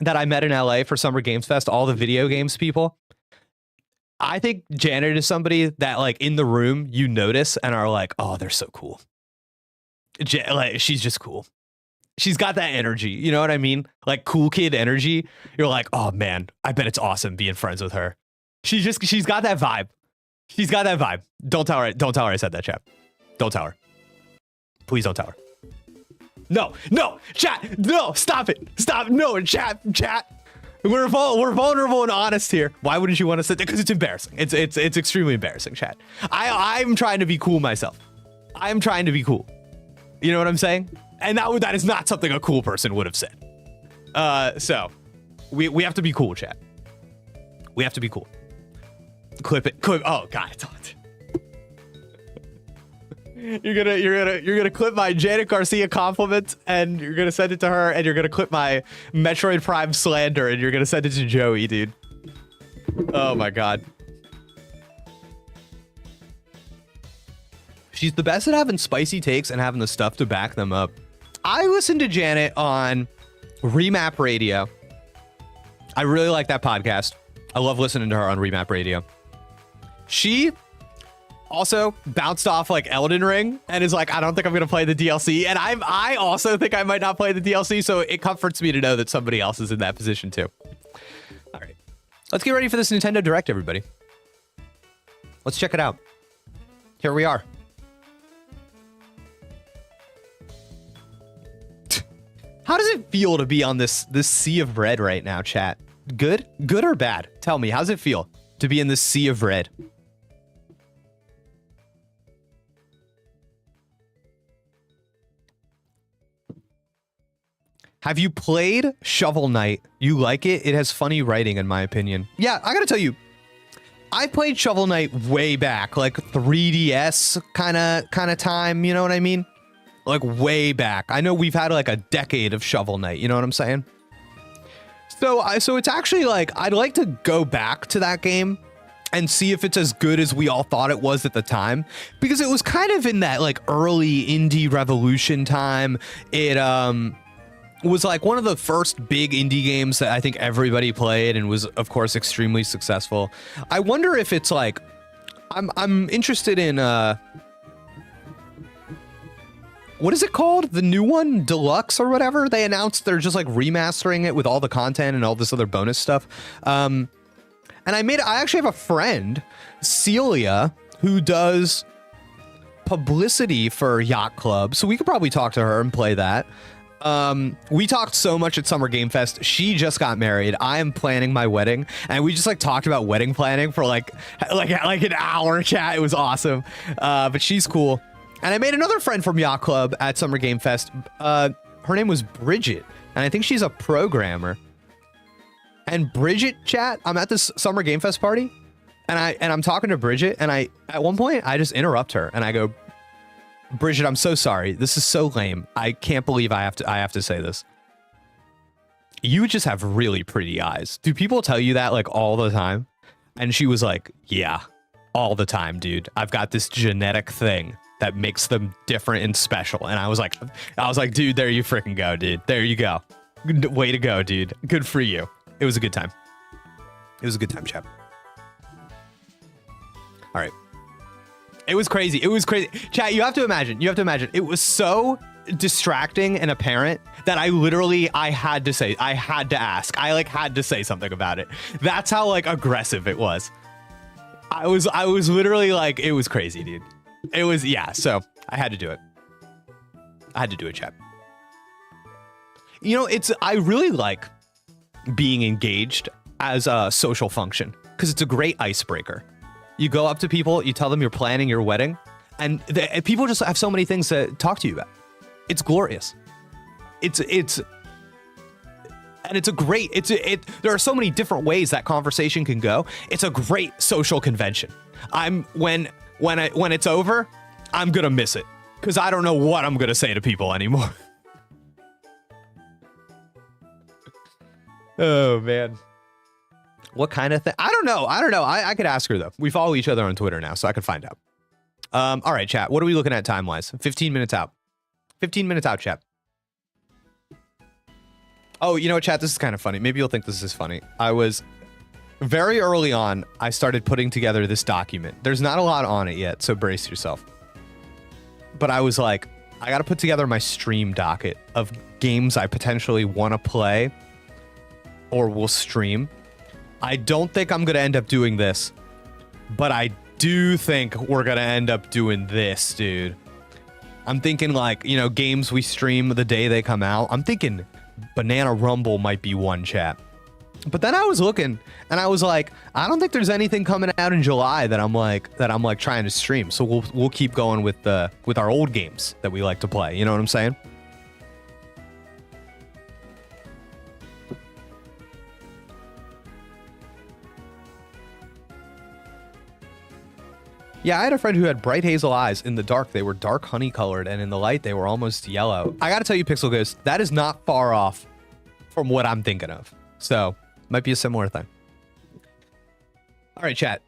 that I met in LA for Summer Games Fest, all the video games people, I think Janet is somebody that like in the room you notice and are like, oh, they're so cool. Like, she's just cool. She's got that energy. You know what I mean? Like cool kid energy. You're like, oh man, I bet it's awesome being friends with her. She's got that vibe. She's got that vibe. Don't tell her I said that, chat. Don't tell her. Please don't tell her. No, chat. No, stop it. Stop. No, chat. We're vulnerable and honest here. Why wouldn't you want to sit there? Because it's embarrassing. It's extremely embarrassing, chat. I'm trying to be cool myself. I'm trying to be cool. You know what I'm saying? And that is not something a cool person would have said. So we have to be cool, chat. We have to be cool. Clip it. Oh God, it's on. You're gonna clip my Janet Garcia compliment, and you're gonna send it to her, and you're gonna clip my Metroid Prime slander, and you're gonna send it to Joey, dude. Oh my God. She's the best at having spicy takes and having the stuff to back them up. I listened to Janet on Remap Radio. I really like that podcast. I love listening to her on Remap Radio. She also bounced off like Elden Ring and is like, I don't think I'm gonna play the DLC. And I also think I might not play the DLC, so it comforts me to know that somebody else is in that position too. All right, let's get ready for this Nintendo Direct, everybody. Let's check it out. Here we are. How does it feel to be on this sea of red right now, chat? Good? Good or bad? Tell me, how's it feel to be in this sea of red? Have you played Shovel Knight? You like it? It has funny writing, in my opinion. Yeah, I gotta tell you, I played Shovel Knight way back, like 3DS kind of time, you know what I mean? Like way back. I know we've had like a decade of Shovel Knight, you know what I'm saying? So it's actually like, I'd like to go back to that game and see if it's as good as we all thought it was at the time, because it was kind of in that like early indie revolution time. It was like one of the first big indie games that I think everybody played and was of course extremely successful. I wonder if it's like, I'm interested in what is it called? The new one, Deluxe or whatever? They announced they're just like remastering it with all the content and all this other bonus stuff. And I actually have a friend, Celia, who does publicity for Yacht Club. So we could probably talk to her and play that. We talked so much at Summer Game Fest. She just got married. I am planning my wedding, and we just like talked about wedding planning for like an hour chat. It was awesome. But she's cool. And I made another friend from Yacht Club at Summer Game Fest. Her name was Bridget, and I think she's a programmer. And Bridget, chat, I'm at this Summer Game Fest party, and I'm talking to Bridget, and at one point I just interrupt her and I go, Bridget, I'm so sorry. This is so lame. I can't believe I have to say this. You just have really pretty eyes. Do people tell you that like all the time? And she was like, yeah, all the time, dude. I've got this genetic thing that makes them different and special. And I was like, dude, there you freaking go, dude. There you go. Way to go, dude. Good for you. It was a good time. It was a good time, chap. All right. It was crazy. It was crazy. Chat, you have to imagine. It was so distracting and apparent that I had to ask. I like had to say something about it. That's how like aggressive it was. I was literally like, it was crazy, dude. It was, yeah, so I had to do it. I had to do it, chat. You know, I really like being engaged as a social function because it's a great icebreaker. You go up to people, you tell them you're planning your wedding, and people just have so many things to talk to you about. It's glorious. There are so many different ways that conversation can go. It's a great social convention. When it's over, I'm gonna miss it because I don't know what I'm gonna say to people anymore. Oh man. What kind of thing? I don't know. I could ask her though. We follow each other on Twitter now, so I could find out. All right, chat. What are we looking at time-wise? 15 minutes out. 15 minutes out, chat. Oh, you know what, chat? This is kind of funny. Maybe you'll think this is funny. I was very early on, I started putting together this document. There's not a lot on it yet, so brace yourself. But I was like, I got to put together my stream docket of games I potentially want to play or will stream. I don't think I'm going to end up doing this, but I do think we're going to end up doing this, dude. I'm thinking like, you know, games we stream the day they come out. I'm thinking Banana Rumble might be one, chat. But then I was looking and I was like, I don't think there's anything coming out in July that I'm like trying to stream. So we'll keep going with our old games that we like to play. You know what I'm saying? Yeah, I had a friend who had bright hazel eyes. In the dark, they were dark honey colored, and in the light, they were almost yellow. I gotta tell you, Pixel Ghost, that is not far off from what I'm thinking of. So, might be a similar thing. All right, chat.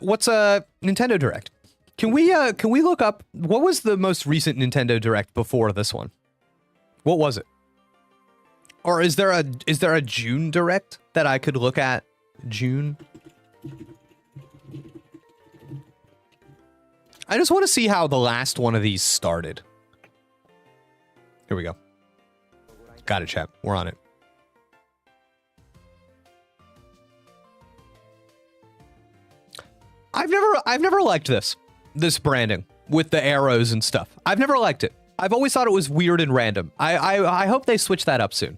What's a Nintendo Direct? Can we look up what was the most recent Nintendo Direct before this one? What was it? Or is there a June Direct that I could look at? June. I just want to see how the last one of these started. Here we go. Got it, chat. We're on it. I've never liked this branding with the arrows and stuff. I've never liked it. I've always thought it was weird and random. I hope they switch that up soon.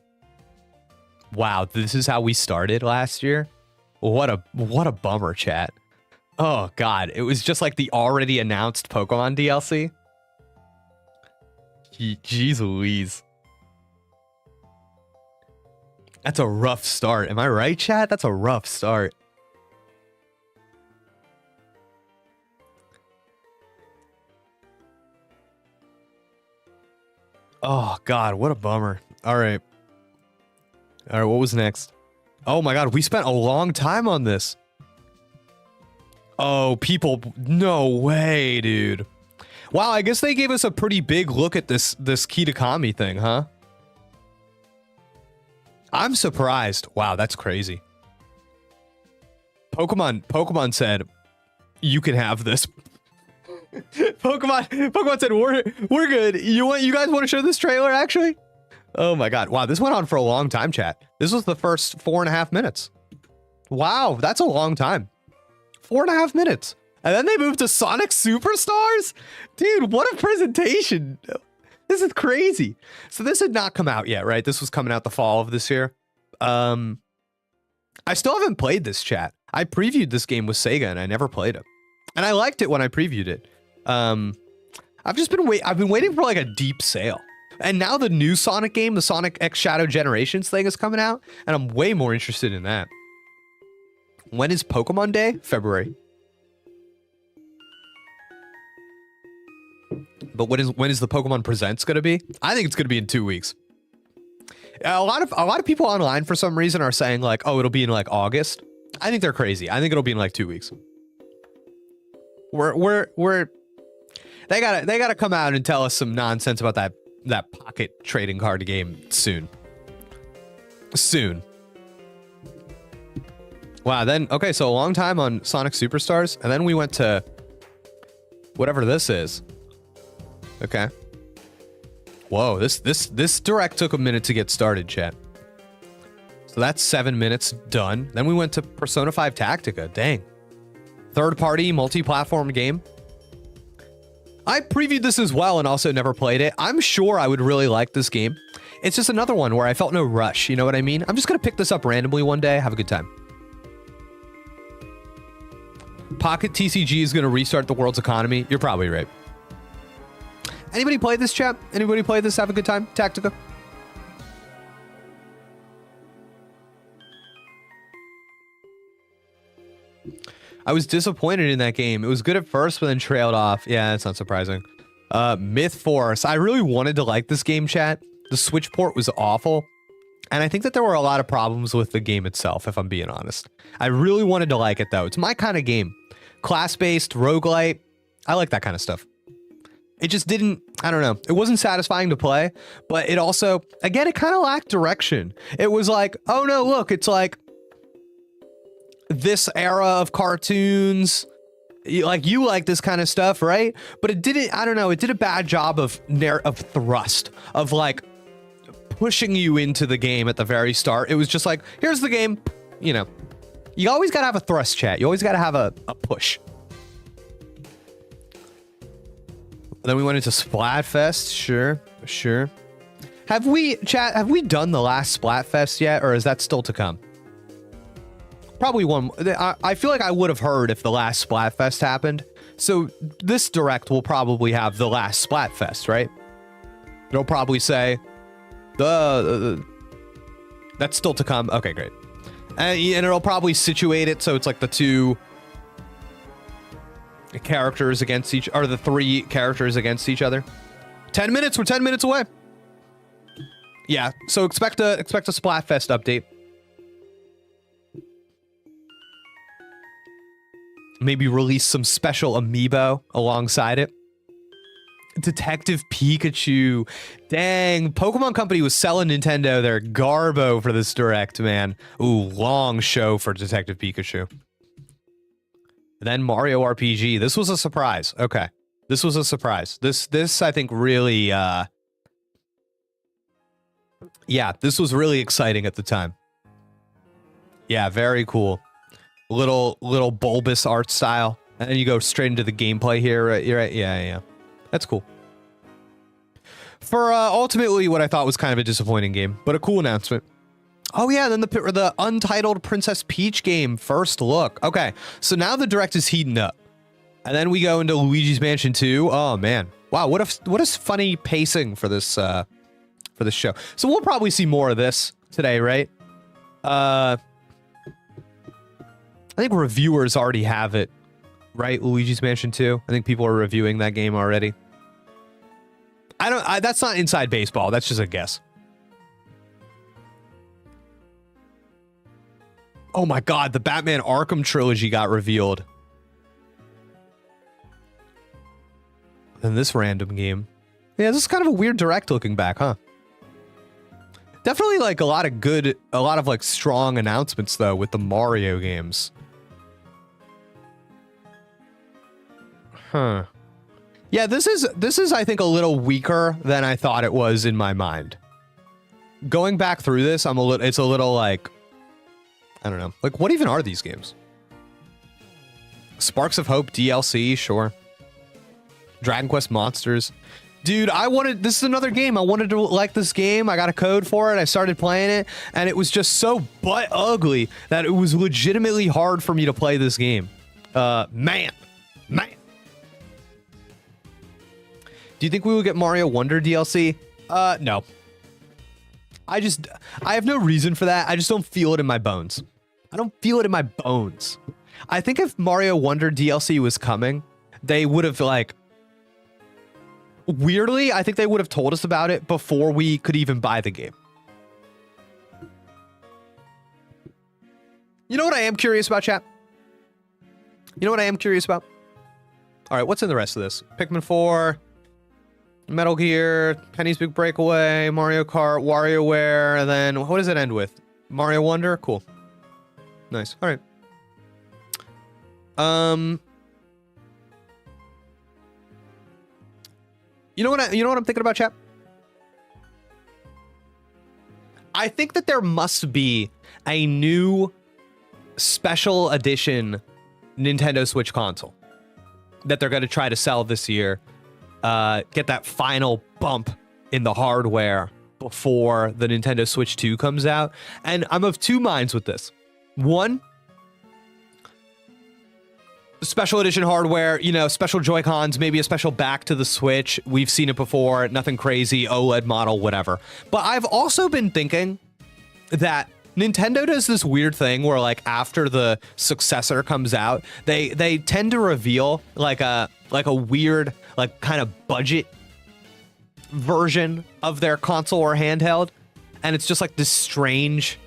Wow, this is how we started last year. What a bummer, chat. Oh god, it was just like the already announced Pokemon DLC. Jeez Louise. That's a rough start. Am I right, chat? That's a rough start. Oh god, what a bummer. All right, what was next? Oh my god, we spent a long time on this. Oh, people, no way, dude. Wow, I guess they gave us a pretty big look at this Kitakami thing, huh? I'm surprised. Wow, that's crazy. Pokemon said, you can have this. Pokemon said, we're good. You guys want to show this trailer, actually? Oh my god. Wow, this went on for a long time, chat. This was the first 4.5 minutes. Wow, that's a long time. 4.5 minutes. And then they moved to Sonic Superstars? Dude, what a presentation. This is crazy. So this had not come out yet, right? This was coming out the fall of this year. I still haven't played this, chat. I previewed this game with Sega and I never played it. And I liked it when I previewed it. I've been waiting for like a deep sale. And now the new Sonic game, the Sonic X Shadow Generations thing is coming out, and I'm way more interested in that. When is Pokemon Day? February. But when is the Pokemon Presents gonna be? I think it's gonna be in 2 weeks. A lot of people online for some reason are saying like, oh, it'll be in like August. I think they're crazy. I think it'll be in like 2 weeks. They gotta come out and tell us some nonsense about that pocket trading card game soon. Soon. Wow, then, okay, so a long time on Sonic Superstars, and then we went to whatever this is. Okay. Whoa, this direct took a minute to get started, chat. So that's 7 minutes done. Then we went to Persona 5 Tactica. Dang. Third-party, multi-platform game. I previewed this as well and also never played it. I'm sure I would really like this game. It's just another one where I felt no rush, you know what I mean? I'm just gonna pick this up randomly one day, have a good time. Pocket TCG is gonna restart the world's economy. You're probably right. Anybody play this, chat? Anybody play this? Have a good time? Tactica? I was disappointed in that game. It was good at first, but then trailed off. Yeah, that's not surprising. Myth Force. I really wanted to like this game, chat. The Switch port was awful. And I think that there were a lot of problems with the game itself, if I'm being honest. I really wanted to like it, though. It's my kind of game. Class-based, roguelite. I like that kind of stuff. It just didn't, I don't know. It wasn't satisfying to play, but it also, again, it kind of lacked direction. It was like, oh no, look, it's like this era of cartoons. You like this kind of stuff, right? But it didn't, I don't know, it did a bad job of thrust, of like pushing you into the game at the very start. It was just like, here's the game, you know. You always gotta have a thrust, chat. You always gotta have a push. Then we went into Splatfest. Sure. Have we done the last Splatfest yet, or is that still to come? Probably one. I feel like I would have heard if the last Splatfest happened. So this Direct will probably have the last Splatfest, right? It'll probably say that's still to come. Okay, great. And it'll probably situate it so it's like the two characters against each, or the three characters against each other. 10 minutes. We're 10 minutes away. Yeah. So expect a Splatfest update. Maybe release some special amiibo alongside it. Detective Pikachu. Dang, Pokemon Company was selling Nintendo their garbo for this Direct, man. Ooh, long show for Detective Pikachu. Then Mario RPG. This was a surprise. Okay. This was a surprise. This I think really yeah, this was really exciting at the time. Yeah, very cool. Little bulbous art style. And then you go straight into the gameplay here, right? You're right. Yeah. That's cool. For ultimately what I thought was kind of a disappointing game, but a cool announcement. Oh yeah, then the Untitled Princess Peach game first look. Okay, so now the Direct is heating up. And then we go into Luigi's Mansion 2. Oh man. Wow, what a funny pacing for this show. So we'll probably see more of this today, right? I think reviewers already have it, right? Luigi's Mansion 2. I think people are reviewing that game already. That's not inside baseball. That's just a guess. Oh my God, the Batman Arkham trilogy got revealed. And this random game. Yeah, this is kind of a weird Direct looking back, huh? Definitely like a lot of like strong announcements though with the Mario games. Huh. Yeah, this is I think a little weaker than I thought it was in my mind. Going back through this, it's a little like, I don't know. Like, what even are these games? Sparks of Hope DLC, sure. Dragon Quest Monsters. Dude, this is another game. I wanted to like this game. I got a code for it. I started playing it, and it was just so butt ugly that it was legitimately hard for me to play this game. Man. Do you think we will get Mario Wonder DLC? No. I have no reason for that. I just don't feel it in my bones. I don't feel it in my bones. I think if Mario Wonder DLC was coming, they would have like, weirdly, I think they would have told us about it before we could even buy the game. You know what I am curious about, chat? You know what I am curious about? All right, what's in the rest of this? Pikmin 4, Metal Gear, Penny's Big Breakaway, Mario Kart, WarioWare, and then what does it end with? Mario Wonder? Cool. Nice. All right. You know what I'm thinking about, chat? I think that there must be a new special edition Nintendo Switch console that they're going to try to sell this year. Get that final bump in the hardware before the Nintendo Switch 2 comes out. And I'm of two minds with this. One, special edition hardware, you know, special Joy-Cons, maybe a special back to the Switch. We've seen it before, nothing crazy, OLED model, whatever. But I've also been thinking that Nintendo does this weird thing where, like, after the successor comes out, they tend to reveal like a weird, like, kind of budget version of their console or handheld, and it's just like this strange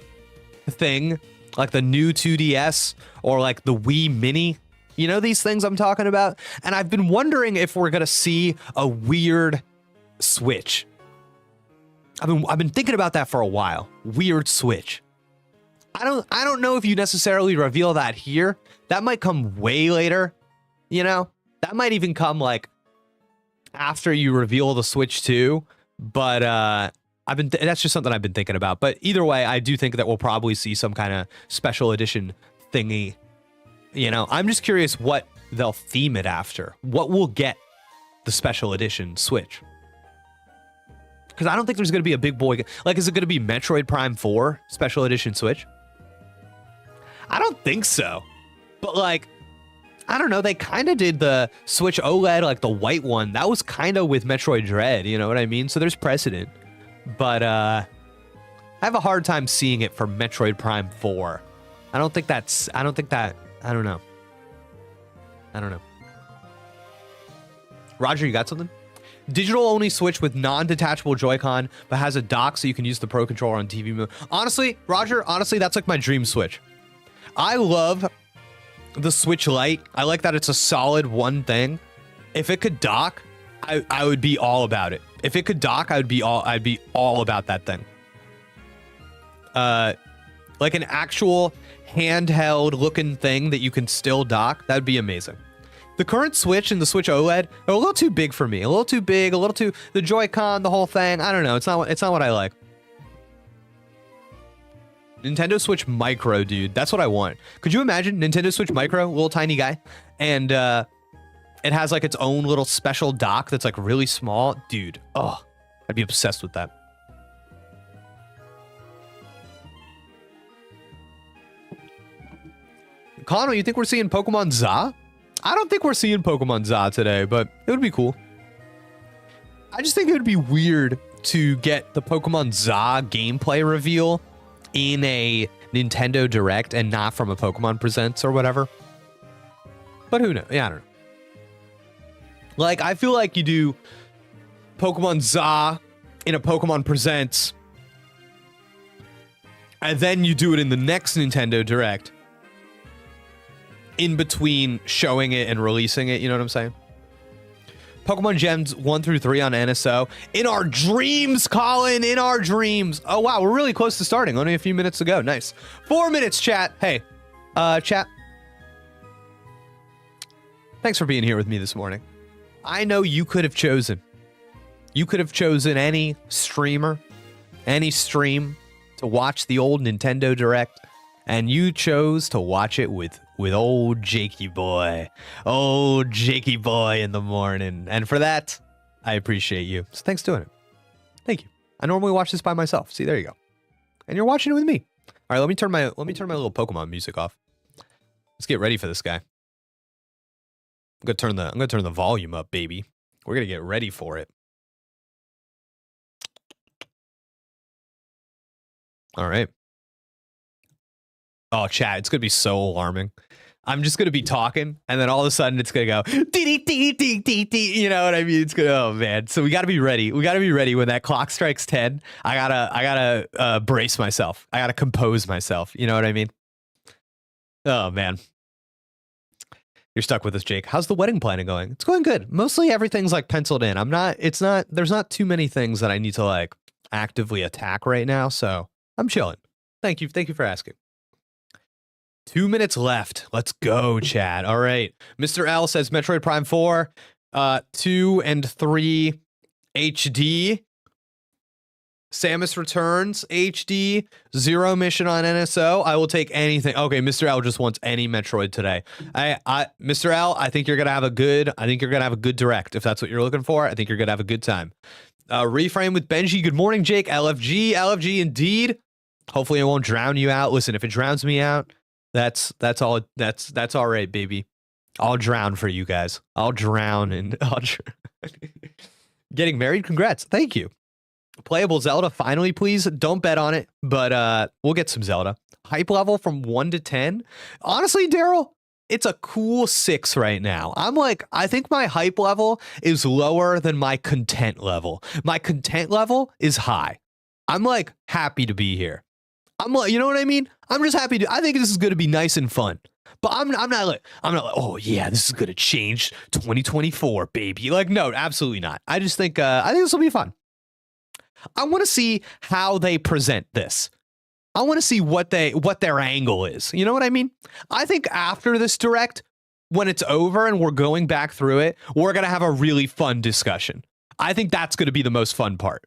thing, like the new 2DS or like the Wii Mini. You know these things I'm talking about? And I've been wondering if we're gonna see a weird Switch. I've been thinking about that for a while. Weird Switch. I don't know if you necessarily reveal that here. That might come way later. You know? That might even come like after you reveal the Switch 2. But that's just something I've been thinking about. But either way, I do think that we'll probably see some kind of special edition thingy. You know, I'm just curious what they'll theme it after. What will get the special edition Switch? Because I don't think there's going to be a big boy. Like, is it going to be Metroid Prime 4 special edition Switch? I don't think so. But like, I don't know. They kind of did the Switch OLED, like the white one. That was kind of with Metroid Dread. You know what I mean? So there's precedent. But I have a hard time seeing it for Metroid Prime 4. I don't think that. I don't know. Roger, you got something? Digital only Switch with non-detachable Joy-Con, but has a dock so you can use the Pro Controller on TV mode. Honestly, Roger, that's like my dream Switch. I love the Switch Lite. I like that it's a solid one thing. If it could dock, I would be all about it. If it could dock, I'd be all about that thing. Like an actual handheld looking thing that you can still dock, that'd be amazing. The current Switch and the Switch OLED are a little too big for me. A little too big, the Joy-Con, the whole thing. I don't know. It's not what I like. Nintendo Switch Micro, dude. That's what I want. Could you imagine Nintendo Switch Micro, little tiny guy, and it has like its own little special dock that's like really small, dude. Oh, I'd be obsessed with that. Connor, you think we're seeing Pokemon Za? I don't think we're seeing Pokemon Za today, but it would be cool. I just think it would be weird to get the Pokemon Za gameplay reveal in a Nintendo Direct and not from a Pokemon Presents or whatever. But who knows? Yeah, I don't know. Like, I feel like you do Pokemon Za in a Pokemon Presents, and then you do it in the next Nintendo Direct, in between showing it and releasing it, you know what I'm saying? Pokemon Gems 1 through 3 on NSO. In our dreams, Colin, in our dreams. Oh, wow, we're really close to starting. Only a few minutes to go. Nice. 4 minutes, chat. Hey, chat. Thanks for being here with me this morning. I know you could have chosen. You could have chosen any streamer, any stream to watch the old Nintendo Direct, and you chose to watch it with old Jakey boy. Old Jakey boy in the morning. And for that, I appreciate you. So thanks for doing it. Thank you. I normally watch this by myself. See, there you go. And you're watching it with me. All right, let me turn my little Pokemon music off. Let's get ready for this guy. I'm gonna turn the volume up, baby. We're gonna get ready for it. All right. Oh, chat, it's gonna be so alarming. I'm just gonna be talking, and then all of a sudden it's gonna go dee dee dee dee dee. You know what I mean? It's gonna, oh man. So we gotta be ready. We gotta be ready when that clock strikes 10. I gotta brace myself. I gotta compose myself. You know what I mean? Oh man. You're stuck with us, Jake. How's the wedding planning going? It's going good. Mostly everything's like penciled in. There's not too many things that I need to like actively attack right now, so I'm chilling. Thank you for asking. 2 minutes left. Let's go, chat. All right. Mr. L says Metroid Prime 4, 2 and 3 HD. Samus Returns HD. Zero Mission on NSO. I will take anything. Okay, Mr. L just wants any Metroid today. Mr. L, I think you're gonna have a good direct. If that's what you're looking for, I think you're gonna have a good time. Reframe with Benji. Good morning, Jake. LFG indeed. Hopefully it won't drown you out. Listen, if it drowns me out, that's all right, baby. I'll drown for you guys. I'll drown and getting married. Congrats. Thank you. Playable Zelda, finally, please. Don't bet on it, but we'll get some Zelda. Hype level from 1 to 10. Honestly, Daryl, it's a cool 6 right now. I think my hype level is lower than my content level. My content level is high. I'm like happy to be here. I'm like, you know what I mean? I'm just happy I think this is going to be nice and fun. But I'm not like, oh yeah, this is going to change 2024, baby. Like, no, absolutely not. I just think, I think this will be fun. I want to see how they present this. I want to see what their angle is. You know what I mean? I think after this direct, when it's over and we're going back through it, we're going to have a really fun discussion. I think that's going to be the most fun part.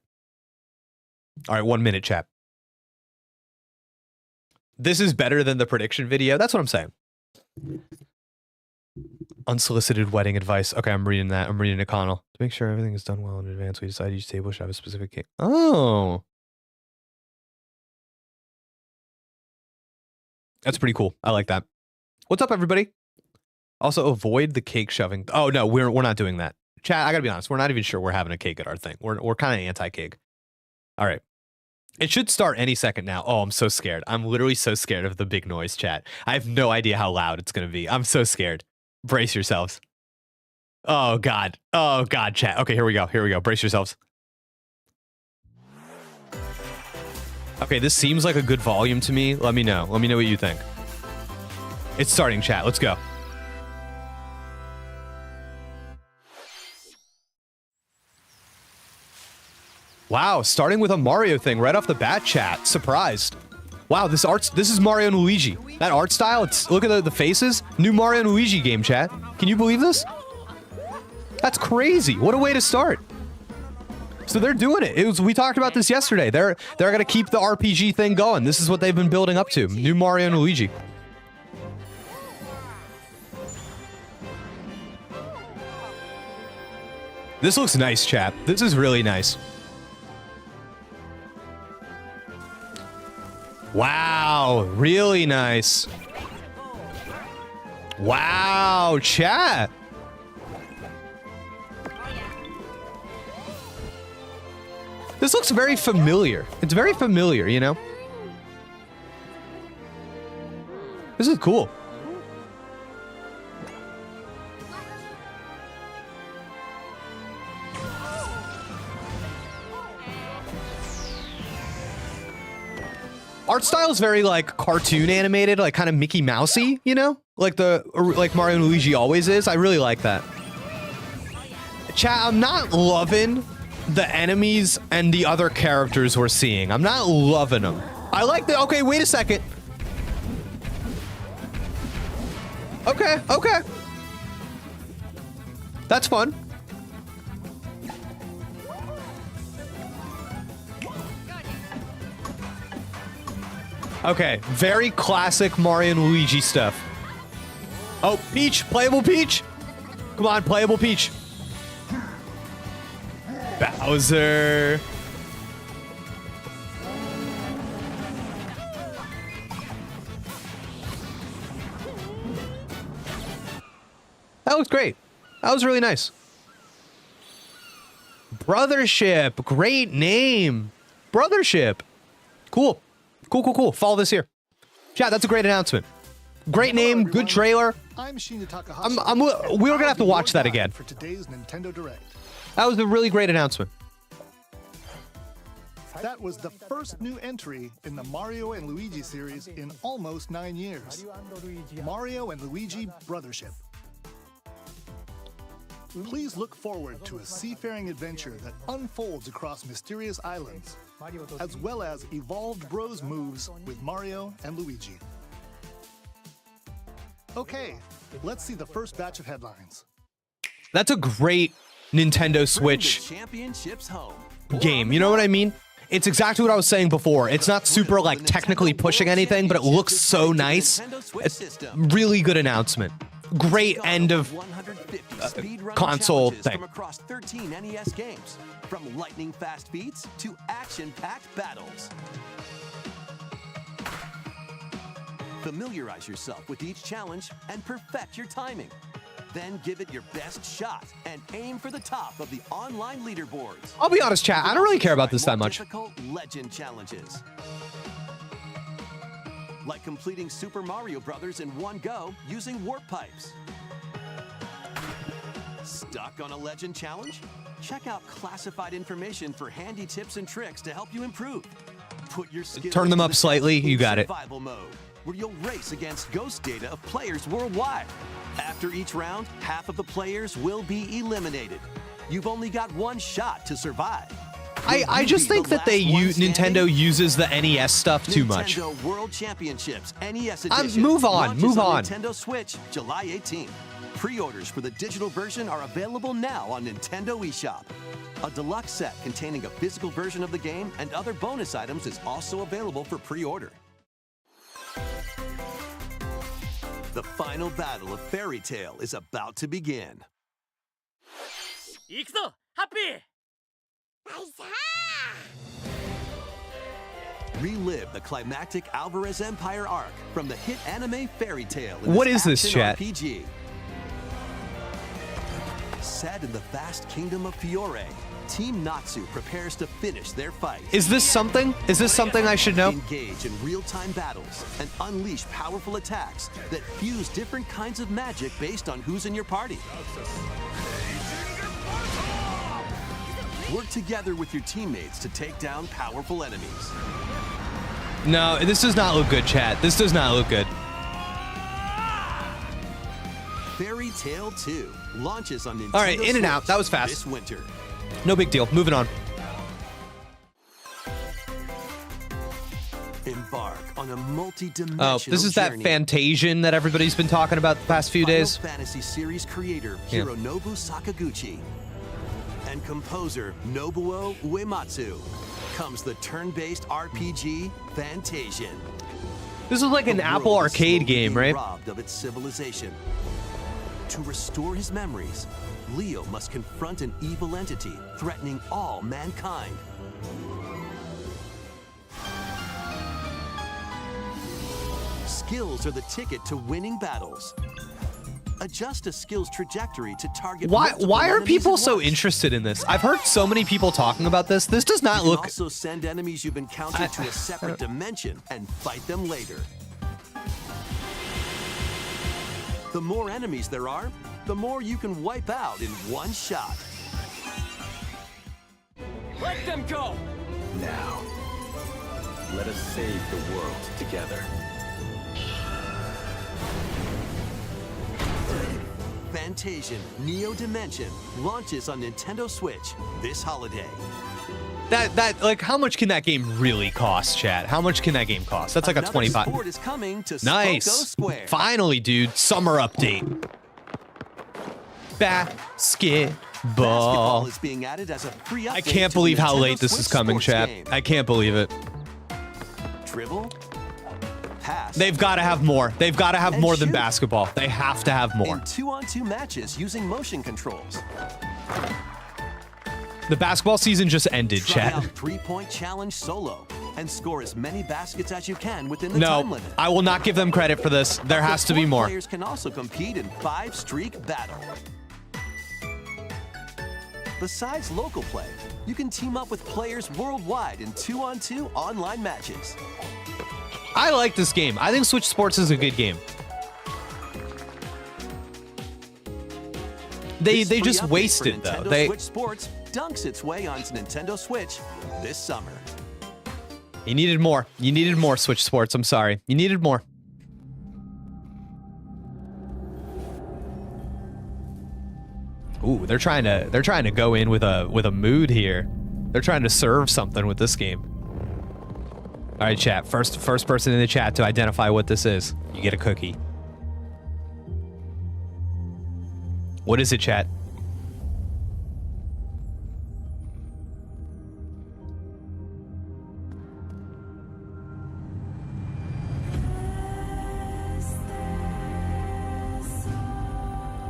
All right, 1 minute, chat. This is better than the prediction video. That's what I'm saying. Unsolicited wedding advice. Okay, I'm reading that. I'm reading it, Connell. To make sure everything is done well in advance, we decide each table should have a specific cake. Oh. That's pretty cool. I like that. What's up, everybody? Also, avoid the cake shoving. Oh no, we're not doing that. Chat, I gotta be honest. We're not even sure we're having a cake at our thing. We're kind of anti-cake. All right. It should start any second now. Oh, I'm so scared. I'm literally so scared of the big noise, chat. I have no idea how loud it's gonna be. I'm so scared. Brace yourselves. Oh God. Oh God, chat. Okay, here we go. Here we go. Brace yourselves. Okay, this seems like a good volume to me. Let me know. Let me know what you think. It's starting, chat. Let's go. Wow, starting with a Mario thing right off the bat, chat. Surprised. Wow, this is Mario and Luigi. That art style, look at the faces. New Mario and Luigi game, chat. Can you believe this? That's crazy. What a way to start. So they're doing it. We talked about this yesterday. They're gonna keep the RPG thing going. This is what they've been building up to. New Mario and Luigi. This looks nice, chat. This is really nice. Wow, really nice. Wow, chat. This looks very familiar. It's very familiar, you know? This is cool. Art style is very like cartoon animated, like kind of Mickey Mousey, you know? Like Mario and Luigi always is. I really like that. Chat, I'm not loving the enemies and the other characters we're seeing. I'm not loving them. I like the, okay, wait a second. Okay, okay. That's fun. Okay, very classic Mario and Luigi stuff. Oh, Peach, playable Peach. Come on, playable Peach. Bowser. That was great. That was really nice. Brothership, great name. Brothership. Cool. Cool, cool, cool. Follow this here. Chat, that's a great announcement. Great name, good trailer. I'm Shinya Takahashi. We were gonna have to watch that again. For today's Nintendo Direct. That was a really great announcement. That was the first new entry in the Mario and Luigi series in almost 9 years. Mario and Luigi Brothership. Please look forward to a seafaring adventure that unfolds across mysterious islands, as well as evolved Bros moves with Mario and Luigi. Okay, let's see the first batch of headlines. That's a great Nintendo Switch game. You know what I mean? It's exactly what I was saying before. It's not super like technically pushing anything, but it looks so nice. It's really good announcement. Great end of console thing. From across 13 NES games, from lightning fast beats to action-packed battles. Familiarize yourself with each challenge and perfect your timing. Then give it your best shot and aim for the top of the online leaderboards. I'll be honest, chat. I don't really care about this that much. Difficult legend challenges. Like completing Super Mario Brothers in one go using warp pipes. Stuck on a legend challenge? Check out classified information for handy tips and tricks to help you improve. Put your skills Turn them to up the slightly. test in You got it. survival mode, where you'll race against ghost data of players worldwide. After each round, half of the players will be eliminated. You've only got one shot to survive. I just think that Nintendo uses the NES stuff too much. Nintendo World Championships NES Edition. Move on, launches move on. Nintendo Switch, July 18th. Pre-orders for the digital version are available now on Nintendo eShop. A deluxe set containing a physical version of the game and other bonus items is also available for pre-order. The final battle of Fairy Tail is about to begin. 行くぞハッピー Relive the climactic Alvarez Empire arc from the hit anime Fairy Tail. What is this, action chat? RPG. Set in the vast kingdom of Fiore, Team Natsu prepares to finish their fight. Is this something? Is this something I should know? Engage in real-time battles and unleash powerful attacks that fuse different kinds of magic based on who's in your party. Work together with your teammates to take down powerful enemies. No, this does not look good, chat. This does not look good. Fairy Tail 2 launches on Nintendo All right, in and out. Switch That was fast. this winter. No big deal. Moving on. Embark on a multi-dimensional Oh, this is that journey. Fantasian that everybody's been talking about the past few Final days. Fantasy series creator Yeah. Hironobu Sakaguchi and composer Nobuo Uematsu comes the turn-based RPG Fantasian. This is like an The Apple world is Arcade slowly game, being right? robbed of its civilization. To restore his memories, Leo must confront an evil entity threatening all mankind. Skills are the ticket to winning battles. Adjust a skill's trajectory to target. Why multiple are enemies people at so once. interested in this? I've heard so many people talking about this. This does You not can look... also send enemies you've encountered to a separate dimension and fight them later. The more enemies there are, the more you can wipe out in one shot. Let them go! Now, let us save the world together. Fantasian Neo Dimension launches on Nintendo Switch this holiday. That like, how much can that game really cost, chat? How much can that game cost? That's like a Another 25. sport is coming to Nice. Spoko Square. Finally, dude. Summer update. Basketball Basketball. is being added as a free update I can't to believe how Nintendo late this Switch is coming, sports chat. game. I can't believe it. Dribble, pass. They've got to have more. They've got to have And more than shoot. basketball. They have to have more. in 2-on-2 matches using motion controls. The basketball season just ended, Try chat. out 3-point challenge solo and score as many baskets as you can within the time No, limit. I will not give them credit for this. There has to be Four more. Players can also compete in 5-streak battle. Besides local play, you can team up with players worldwide in 2-on-2 online matches. I like this game. I think Switch Sports is a good game. They This free just update wasted for though. Nintendo They Switch Sports dunks its way onto Nintendo Switch this summer. You needed more. You needed more Switch Sports. I'm sorry. You needed more. Ooh, they're trying to go in with a mood here. They're trying to serve something with this game. All right, chat. First person in the chat to identify what this is, you get a cookie. What is it, chat?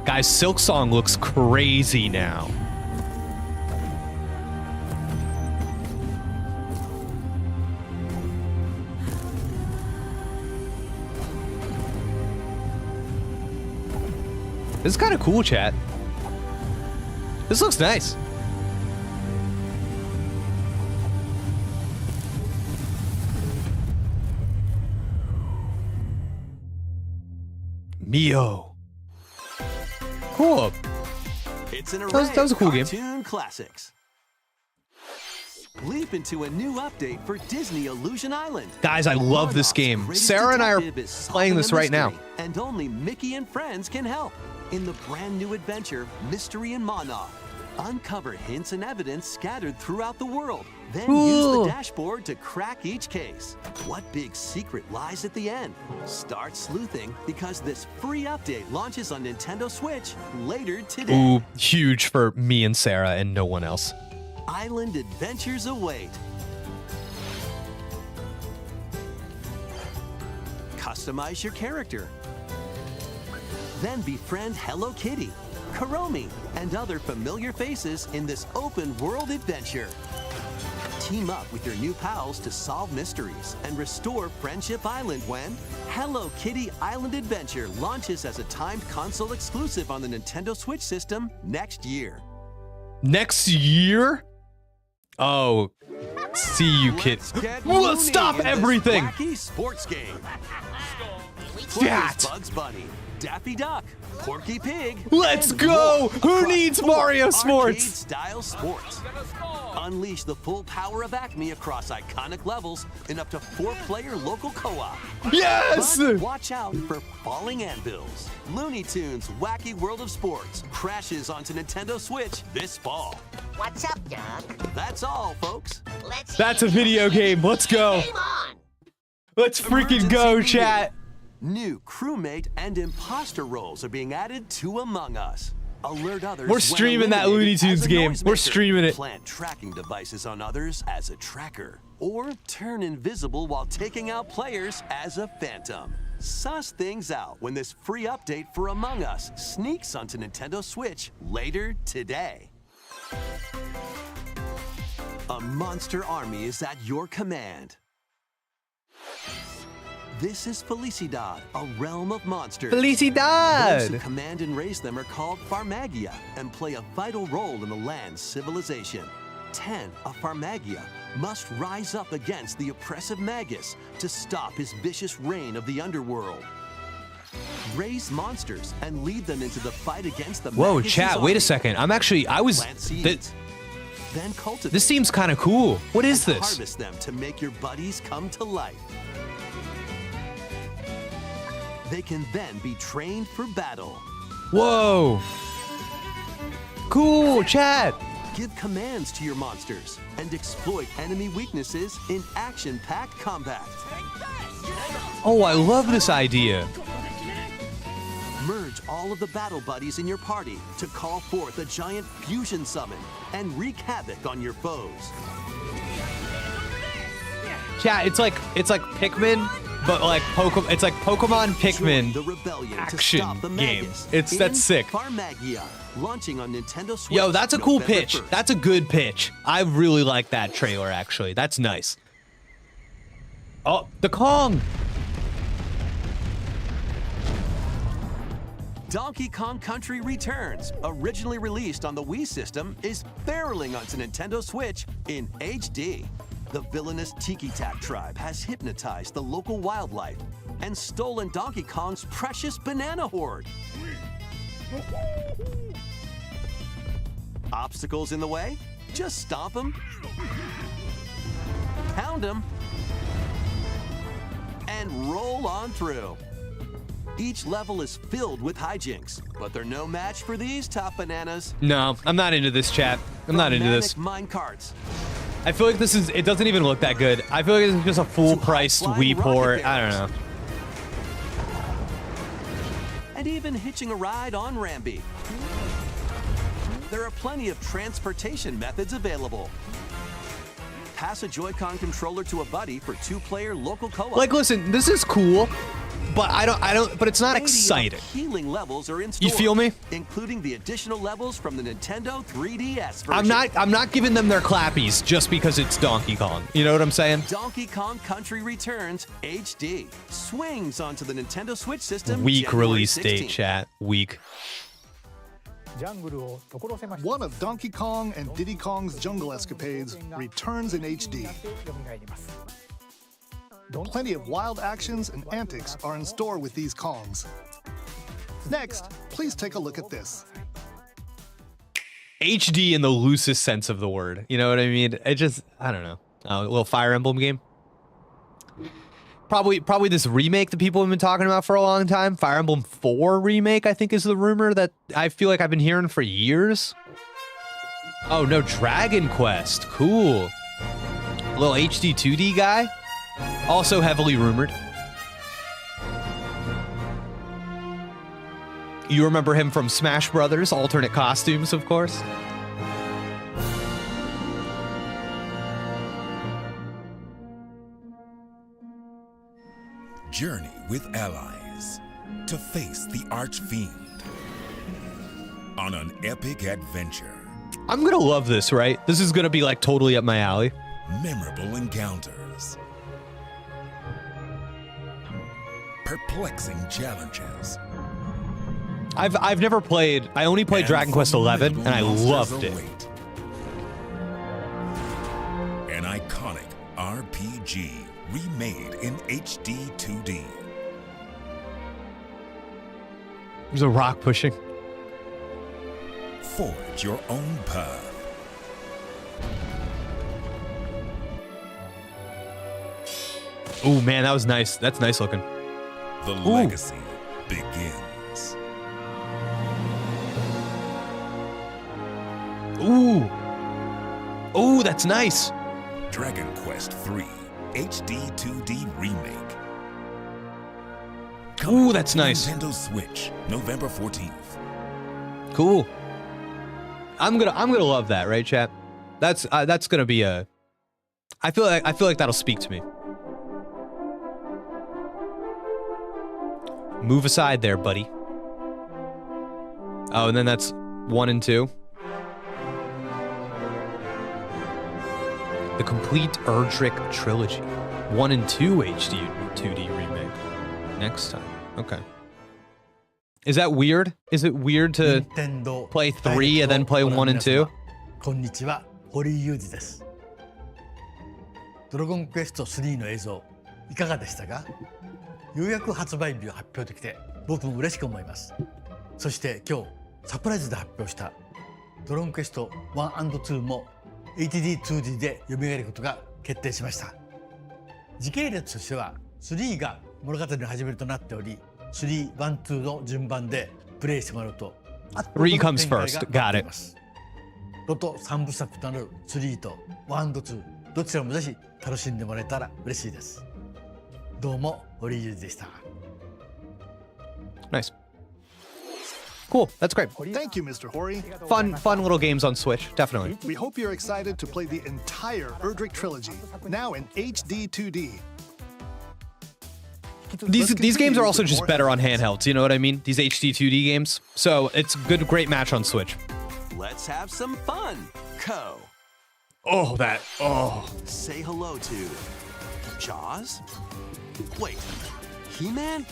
Guys, Silk Song looks crazy now. This is kind of cool, chat. This looks nice. Mio. Cool. It's an array That was a cool game. of cartoon classics. Leap into a new update for Disney Illusion Island. Guys, I love this Monarch's game. greatest Sarah and I are detective is playing solving this a right now. mystery, and only Mickey and friends can help. In the brand new adventure, Mystery in Monarch. Uncover hints and evidence scattered throughout the world. Then use Cool. the dashboard to crack each case. What big secret lies at the end? Start sleuthing because this free update launches on Nintendo Switch later today. Ooh, huge for me and Sarah and no one else. Island adventures await. Customize your character. Then befriend Hello Kitty, Kuromi, and other familiar faces in this open world adventure. Team up with your new pals to solve mysteries and restore Friendship Island when Hello Kitty Island Adventure launches as a timed console exclusive on the Nintendo Switch system next year. Next year? Oh, see you, kid. Let's stop everything. Wacky sports game. That. Bugs Bunny, Daffy Duck, Porky Pig. Let's and go. more Who across needs 4 Mario sports? Arcade-style sports. Unleash the full power of Acme across iconic levels in up to 4-player local co-op. Yes. But watch out for falling anvils. Looney Tunes Wacky World of Sports crashes onto Nintendo Switch this fall. What's up, Doug? That's all, folks. That's a video game. Let's go. Game on! Let's freaking go, Emergency chat. New crewmate and imposter roles are being added to Among Us. Alert others. We're when streaming that eliminated Looney Tunes as a game. We're noisemaker. streaming it. Plant tracking devices on others as a tracker, or turn invisible while taking out players as a phantom. Suss things out when this free update for Among Us sneaks onto Nintendo Switch later today. A monster army is at your command. This is Felicidad, a realm of monsters. Those who Felicidad. command and raise them are called Farmagia and play a vital role in the land's civilization. 10 of Farmagia must rise up against the oppressive Magus to stop his vicious reign of the underworld. Raise monsters and lead them into the fight against the Whoa, Magus' chat. Wait army. a second. Plant seeds. Then cultivate. This seems kind of cool. What is and this? Harvest them to make your buddies come to life. They can then be trained for battle. Whoa. Cool, chat. Give commands to your monsters and exploit enemy weaknesses in action-packed combat. Oh, I love this idea. Merge all of the battle buddies in your party to call forth a giant fusion summon and wreak havoc on your foes. Chat, it's like Pikmin, but like Pokemon. It's like Pokemon Join the Pikmin rebellion action to stop the game. Magus. That's sick. Farmagia, launching on Nintendo Switch. Yo, that's a cool November pitch. 1st. That's a good pitch. I really like that trailer, actually. That's nice. Oh, the Kong. Donkey Kong Country Returns, originally released on the Wii system, is barreling onto Nintendo Switch in HD. The villainous Tiki Tak tribe has hypnotized the local wildlife and stolen Donkey Kong's precious banana hoard. Obstacles in the way? Just stomp them, pound them, and roll on through. Each level is filled with hijinks, but they're no match for these top bananas. No, I'm not into this, chat. I'm not into this. Mine carts. I feel like it doesn't even look that good. I feel like it's just a full-priced high-flying Wii port. rocket I don't bearers. know. And even hitching a ride on Rambi. There are plenty of transportation methods available. Pass a Joy-Con controller to a buddy for 2-player local co-op. Like, listen, this is cool, but but it's not 80 exciting. appealing levels are in store. You feel me? Including the additional levels from the Nintendo 3DS version. I'm not giving them their clappies just because it's Donkey Kong. You know what I'm saying? Donkey Kong Country Returns HD swings onto the Nintendo Switch system. Weak January release date, 16th. chat. Weak. One of Donkey Kong and Diddy Kong's jungle escapades returns in HD. Plenty of wild actions and antics are in store with these Kongs. Next, please take a look at this. HD in the loosest sense of the word. You know what I mean? It just, I don't know. A little Fire Emblem game. Probably this remake that people have been talking about for a long time. Fire Emblem 4 remake, I think, is the rumor that I feel like I've been hearing for years. Oh, no, Dragon Quest. Cool. A little HD 2D guy. Also heavily rumored. You remember him from Smash Brothers, alternate costumes, of course. Journey with allies to face the Archfiend on an epic adventure. I'm gonna love this, right? This is gonna be like totally up my alley. memorable encounters, perplexing challenges. I've never played. I only played Dragon Quest XI, and I loved it. An iconic RPG remade in HD 2D. There's a rock pushing. Forge your own path. Ooh, man, that was nice. That's nice looking. The legacy begins. Ooh. Ooh, that's nice. Dragon Quest III HD 2D remake. Ooh, that's nice. Nintendo Switch, November 14th. Cool. I'm gonna love that, right, chat? That's gonna be a. I feel like that'll speak to me. Move aside there, buddy. Oh, and then that's 1 and 2. The complete Erdrick trilogy. 1 and 2 HD 2D remake. Next time. Okay. Is that weird? Is it weird to play 3 and then play 1 and 2? こんにちは、堀井雄二です。ドラゴンクエスト3の映像、いかがでしたか？ようやく発売日を発表できて、僕も嬉しく思います。そして今日、サプライズで発表したドラゴンクエスト1 & 2も HD2D で蘇ることが決定しました。時系列としては3が物語の始まりとなっており、3、1、2の順番でプレイしてもらうと、3 comes first. Got it. ロト3部作となる3と1&2、どちらもぜひ楽しんでもらえたら嬉しいです。どうも、堀井雄二でした。Nice. Cool. That's great. Thank you, Mr. Hori. Fun little games on Switch. Definitely. We hope you're excited to play the entire Erdrick trilogy, now in HD 2D. These games are also just better on handhelds. You know what I mean? These HD 2D games. So it's great match on Switch. Let's have some fun, Co. Oh, that. Oh. Say hello to Jaws? Wait, He-Man?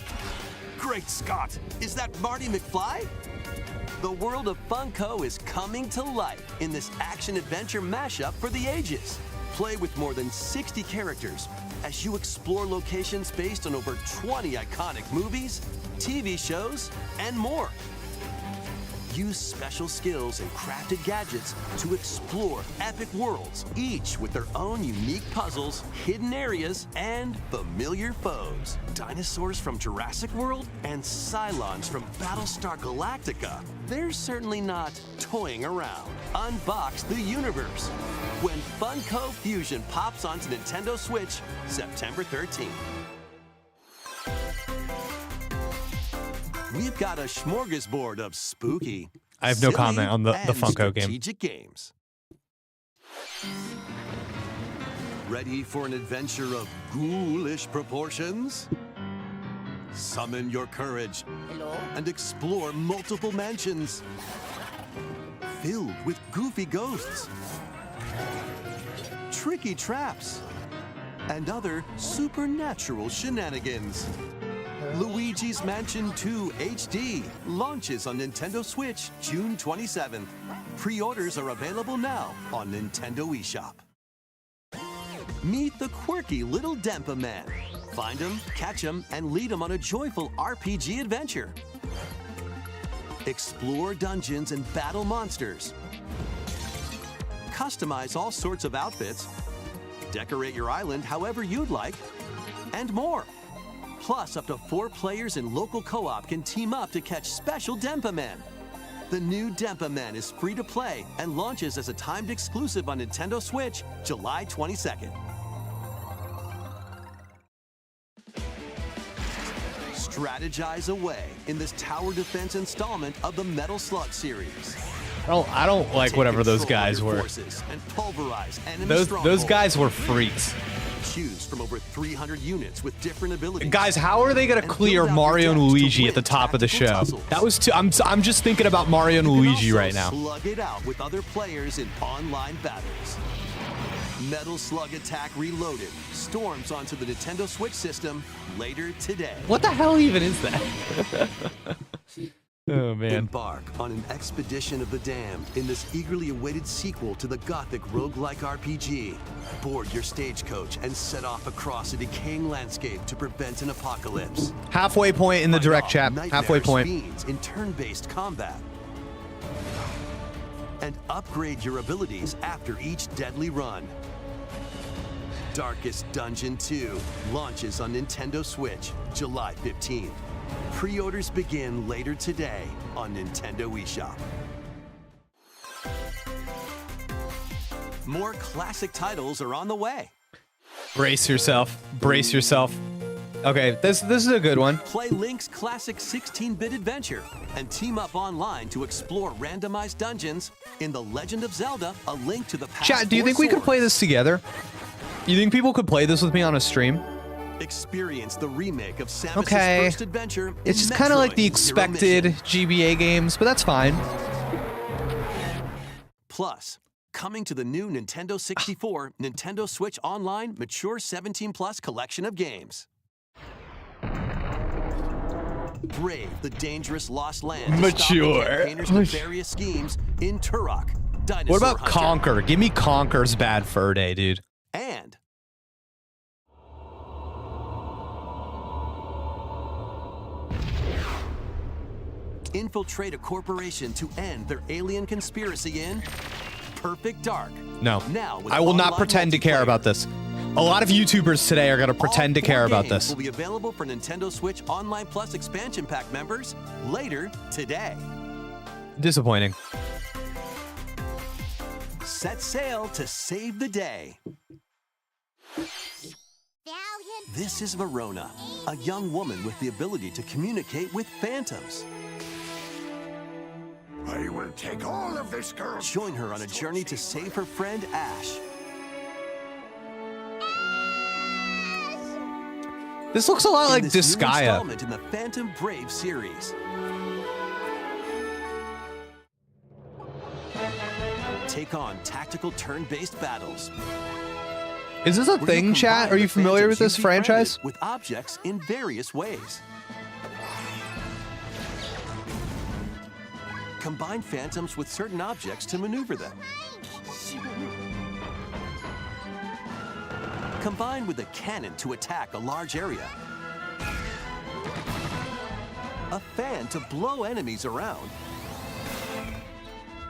Great Scott! Is that Marty McFly? The world of Funko is coming to life in this action-adventure mashup for the ages. Play with more than 60 characters as you explore locations based on over 20 iconic movies, TV shows, and more. Use special skills and crafted gadgets to explore epic worlds, each with their own unique puzzles, hidden areas, and familiar foes. Dinosaurs from Jurassic World and Cylons from Battlestar Galactica. They're certainly not toying around. Unbox the universe when Funko Fusion pops onto Nintendo Switch September 13th. We've got a smorgasbord of spooky, I have no comment on the Funko game. Strategic games. Ready for an adventure of ghoulish proportions? Summon your courage and explore multiple mansions filled with goofy ghosts, tricky traps, and other supernatural shenanigans. Luigi's Mansion 2 HD launches on Nintendo Switch June 27th. Pre-orders are available now on Nintendo eShop. Meet the quirky little Dempa Man. Find him, catch him, and lead him on a joyful RPG adventure. Explore dungeons and battle monsters. Customize all sorts of outfits. Decorate your island however you'd like. And more. Plus, up to 4 players in local co-op can team up to catch special Dempa Man. The new Dempa Man is free to play and launches as a timed exclusive on Nintendo Switch July 22nd. Strategize away in this tower defense installment of the Metal Slug series. I don't like whatever those guys were. And pulverize enemy those guys were freaks. Choose from over 300 units with different abilities. Guys, how are they gonna clear Mario and Luigi at the top of the show? That was too. I'm just thinking about Mario and Luigi right now. Slug it out with other players in online battles. Metal Slug Attack Reloaded storms onto the Nintendo Switch system later today. What the hell even is that? Oh, man. Embark on an expedition of the damned in this eagerly awaited sequel to the gothic roguelike RPG. Board your stagecoach and set off across a decaying landscape to prevent an apocalypse. Halfway point in the direct chat. Halfway point. Fiends in turn-based combat. And upgrade your abilities after each deadly run. Darkest Dungeon 2 launches on Nintendo Switch July 15th. Pre-orders begin later today on Nintendo eShop. More classic titles are on the way. Brace yourself. Brace yourself. Okay, this is a good one. Play Link's classic 16-bit adventure and team up online to explore randomized dungeons in The Legend of Zelda: A Link to the Past. Chat, do you think we could play this together? You think people could play this with me on a stream? Experience the remake of Samus's Okay. first adventure. It's in just kind of like the Metroid Zero expected Mission. GBA games, but that's fine. Plus, coming to the new Nintendo 64, Nintendo Switch Online Mature 17+ collection of games. Brave the dangerous lost land. to stop the Mature. campaigners' nefarious schemes in Turok. Dinosaur What about Hunter. Conquer? Give me Conquer's Bad Fur Day, dude. And infiltrate a corporation to end their alien conspiracy in Perfect Dark. No. Now with I will not online pretend to care multiplayer. about this. A lot of YouTubers today are going to pretend to All care 4 about games this. will be available for Nintendo Switch Online Plus expansion pack members later today. Disappointing. Set sail to save the day. This is Verona, a young woman with the ability to communicate with phantoms. I will take all of this girl. Join her on a journey to save her friend Ash. This looks a lot like in this new Disgaea. installment in the Phantom Brave series. Take on tactical turn-based battles. Is this a where you thing, chat? combine Are you the familiar with phantoms this you befriended franchise? with objects in various ways. Combine phantoms with certain objects to maneuver them. Combine with a cannon to attack a large area. A fan to blow enemies around.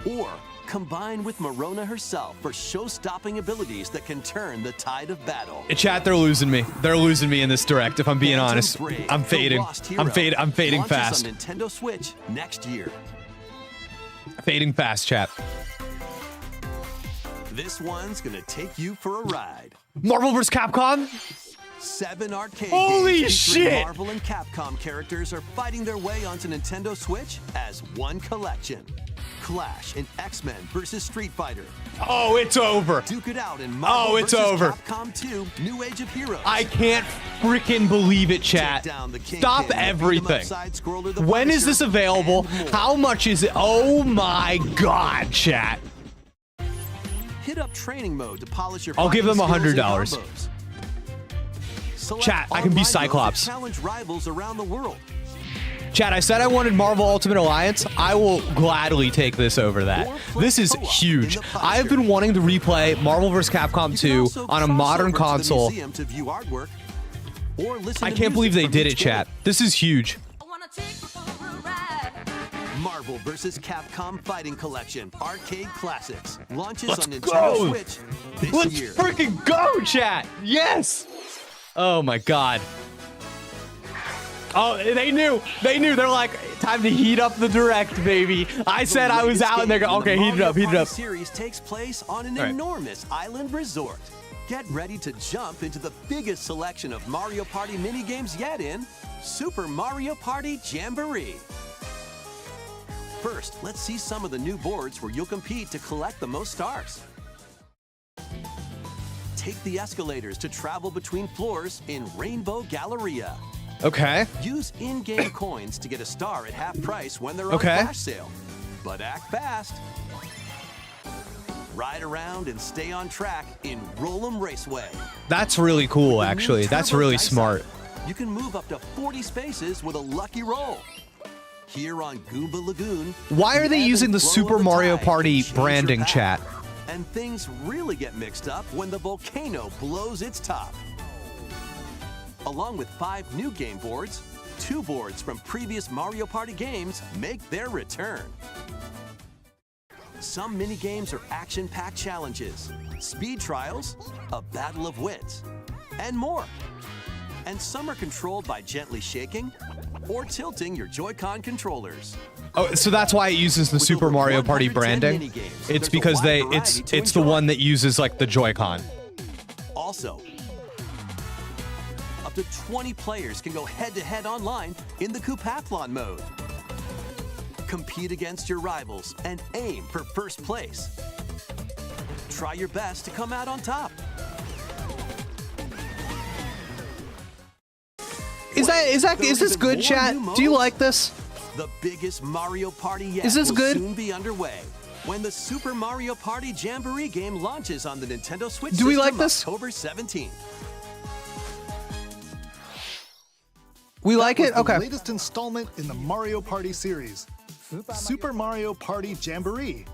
Or combine with Marona herself for show-stopping abilities that can turn the tide of battle. Chat, they're losing me. They're losing me in this direct, if I'm being Phantom honest. Brave, I'm the fading. Lost Hero, I'm fading launches fast. on Nintendo Switch next year. Fading fast, chat. This one's gonna take you for a ride. Marvel vs. Capcom? 7 arcade Holy games featuring shit! Marvel and Capcom characters are fighting their way onto Nintendo Switch as one collection. Clash in X-Men vs. Street Fighter. Oh, it's over. Duke it out in Marvel Oh, it's vs. over. Capcom 2 New Age of Heroes. I can't freaking believe it, Take chat. down the Kingpin, Stop the everything. beat-em-up side-scroller, the When is Punisher, this available? and more. How much is it? Oh my god, chat. Hit up training mode to polish your I'll give them fighting skills and $100. combos. Select Chat, I can be online mode to Cyclops. Challenge rivals around the world. Chat, I said I wanted Marvel Ultimate Alliance. I will gladly take this over that. This is huge. I have been wanting to replay Marvel vs. Capcom You can 2 also on a cross modern over to the console. museum to view artwork or listen I to can't believe music they from did each it, chat. game. This is huge. Marvel vs. Capcom Fighting Collection Arcade Classics launches Let's on Nintendo go! Switch this Let's year. freaking go, chat. Yes. Oh my god. Oh, they knew. They knew. They're like, time to heat up the direct, baby. I said I was out, and they're going, okay, heat it up, heat it The up. series takes place on an All right. enormous island resort. Get ready to jump into the biggest selection of Mario Party minigames yet in Super Mario Party Jamboree. First, let's see some of the new boards where you'll compete to collect the most stars. Take the escalators to travel between floors in Rainbow Galleria. Okay. Use in-game coins to get a star at half price when they're on Okay. flash sale. But act fast. Ride around and stay on track in Roll'em Raceway. That's really cool, With the new actually. That's turbo really dice smart. up, you can move up to 40 spaces with a lucky roll. Here on Goomba Lagoon, Why are the they ebb using and the flow Super of the Mario tide can Party change your branding, path. chat? And things really get mixed up when the volcano blows its top. Along with 5 new game boards, 2 boards from previous Mario Party games make their return. Some mini-games are action-packed challenges, speed trials, a battle of wits, and more. And some are controlled by gently shaking or tilting your Joy-Con controllers. Oh, so that's why it uses the With Super over Mario Party 110 branding. mini-games, It's there's a because wide variety to it's the enjoy. one that uses like the Joy-Con. Also, up to 20 players can go head-to-head online in the Coupathlon mode. Compete against your rivals and aim for first place. Try your best to come out on top. Is this good, chat? Do you like this? The biggest Mario Party yet Is this will good? soon be underway when the Super Mario Party Jamboree game launches on the Nintendo Switch Do we system like this? October 17th. We like Was it? the Okay. latest installment in the Mario Party series, Super Mario Party Jamboree,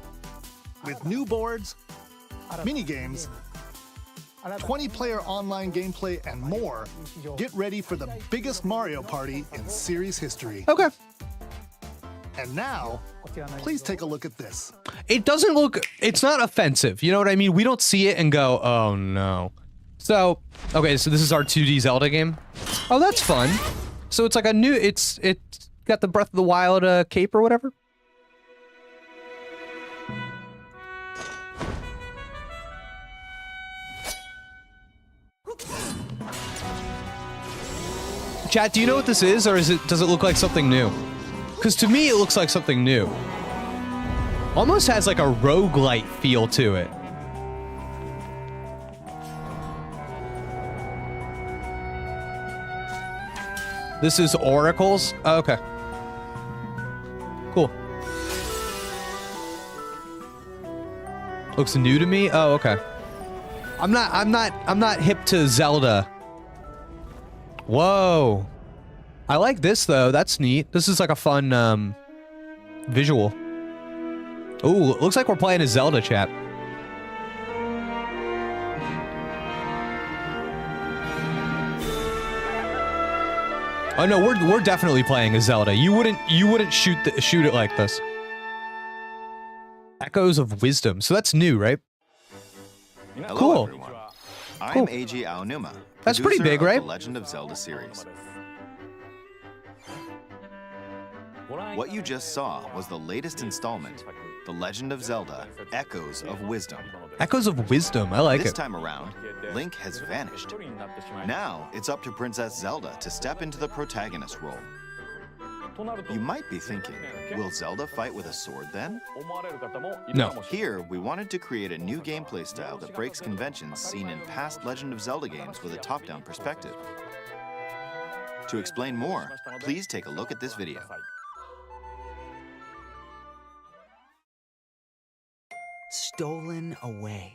with new boards, mini-games, 20-player online gameplay, and more. Get ready for the biggest Mario Party in series history. Okay. And now, please take a look at this. It doesn't look, it's not offensive. You know what I mean? We don't see it and go, oh no. So, okay, so this is our 2D Zelda game. Oh, that's fun. So it's like a new, it's got the Breath of the Wild cape or whatever. Chat, do you know what this is, or does it look like something new? Because to me, it looks like something new. Almost has like a roguelite feel to it. This is Oracles? Oh, okay. Cool. Looks new to me? Oh, okay. I'm not hip to Zelda. Whoa. I like this though. That's neat. This is like a fun visual. Ooh, it looks like we're playing a Zelda, chat. Oh no, we're definitely playing a Zelda. You wouldn't shoot it like this. Echoes of Wisdom. So that's new, right? Hello, Cool. everyone. I'm Cool. Eiji Aonuma. That's pretty producer big, of right? The Legend of Zelda series. What you just saw was the latest installment, The Legend of Zelda: Echoes of Wisdom. Echoes of Wisdom. I like This it. time around, Link has vanished. Now it's up to Princess Zelda to step into the protagonist role. You might be thinking, will Zelda fight with a sword then? No. Here, we wanted to create a new gameplay style that breaks conventions seen in past Legend of Zelda games with a top-down perspective. To explain more, please take a look at this video. Stolen away.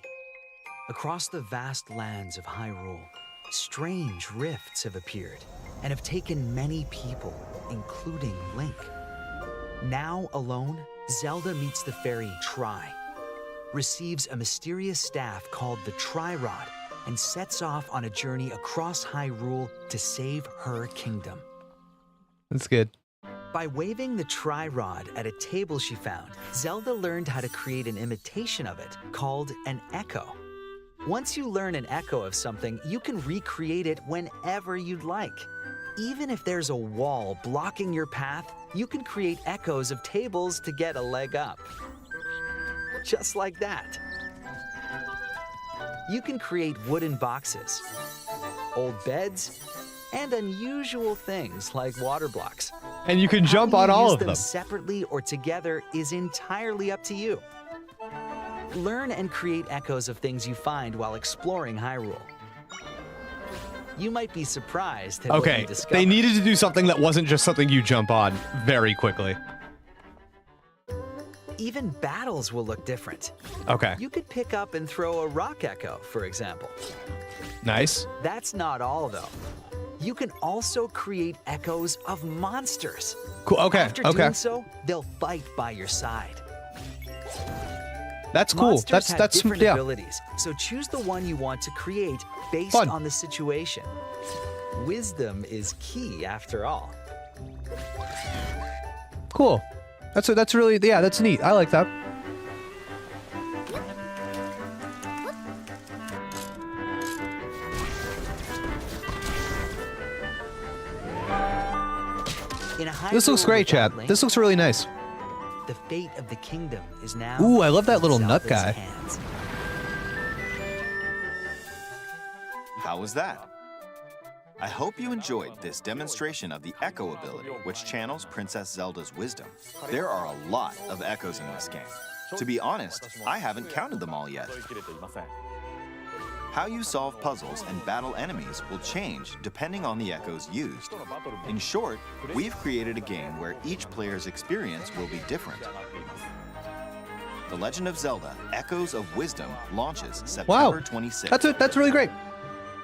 Across the vast lands of Hyrule, strange rifts have appeared and have taken many people, including Link. Now alone, Zelda meets the fairy Tri, receives a mysterious staff called the Tri-Rod, and sets off on a journey across Hyrule to save her kingdom. That's good. By waving the Tri-Rod at a table she found, Zelda learned how to create an imitation of it called an echo. Once you learn an echo of something, you can recreate it whenever you'd like. Even if there's a wall blocking your path, you can create echoes of tables to get a leg up. Just like that. You can create wooden boxes, old beds, and unusual things like water blocks. And you can jump on all of them. Separately or together is entirely up to you. Learn and create echoes of things you find while exploring Hyrule. You might be surprised at what Okay, you discover. they needed to do something that wasn't just something you jump on very quickly. Even battles will look different. Okay. You could pick up and throw a rock echo, for example. Nice. That's not all, though. You can also create echoes of monsters. Cool. Okay. After doing so, they'll fight by your side. That's cool. Monsters have That's different yeah. abilities, so choose the one you want to create based Fun. on the situation. Wisdom is key, after all. Cool. That's really, yeah, that's neat. I like that. In a This looks Hyrule great, without chat. Link, This looks really nice. the fate of the kingdom is now Ooh, I love that in little nut Zelda's guy. hands. How was that? I hope you enjoyed this demonstration of the Echo ability, which channels Princess Zelda's wisdom. There are a lot of echoes in this game. To be honest, I haven't counted them all yet. How you solve puzzles and battle enemies will change depending on the echoes used. In short, we've created a game where each player's experience will be different. The Legend of Zelda Echoes of Wisdom launches September 26th. That's really great.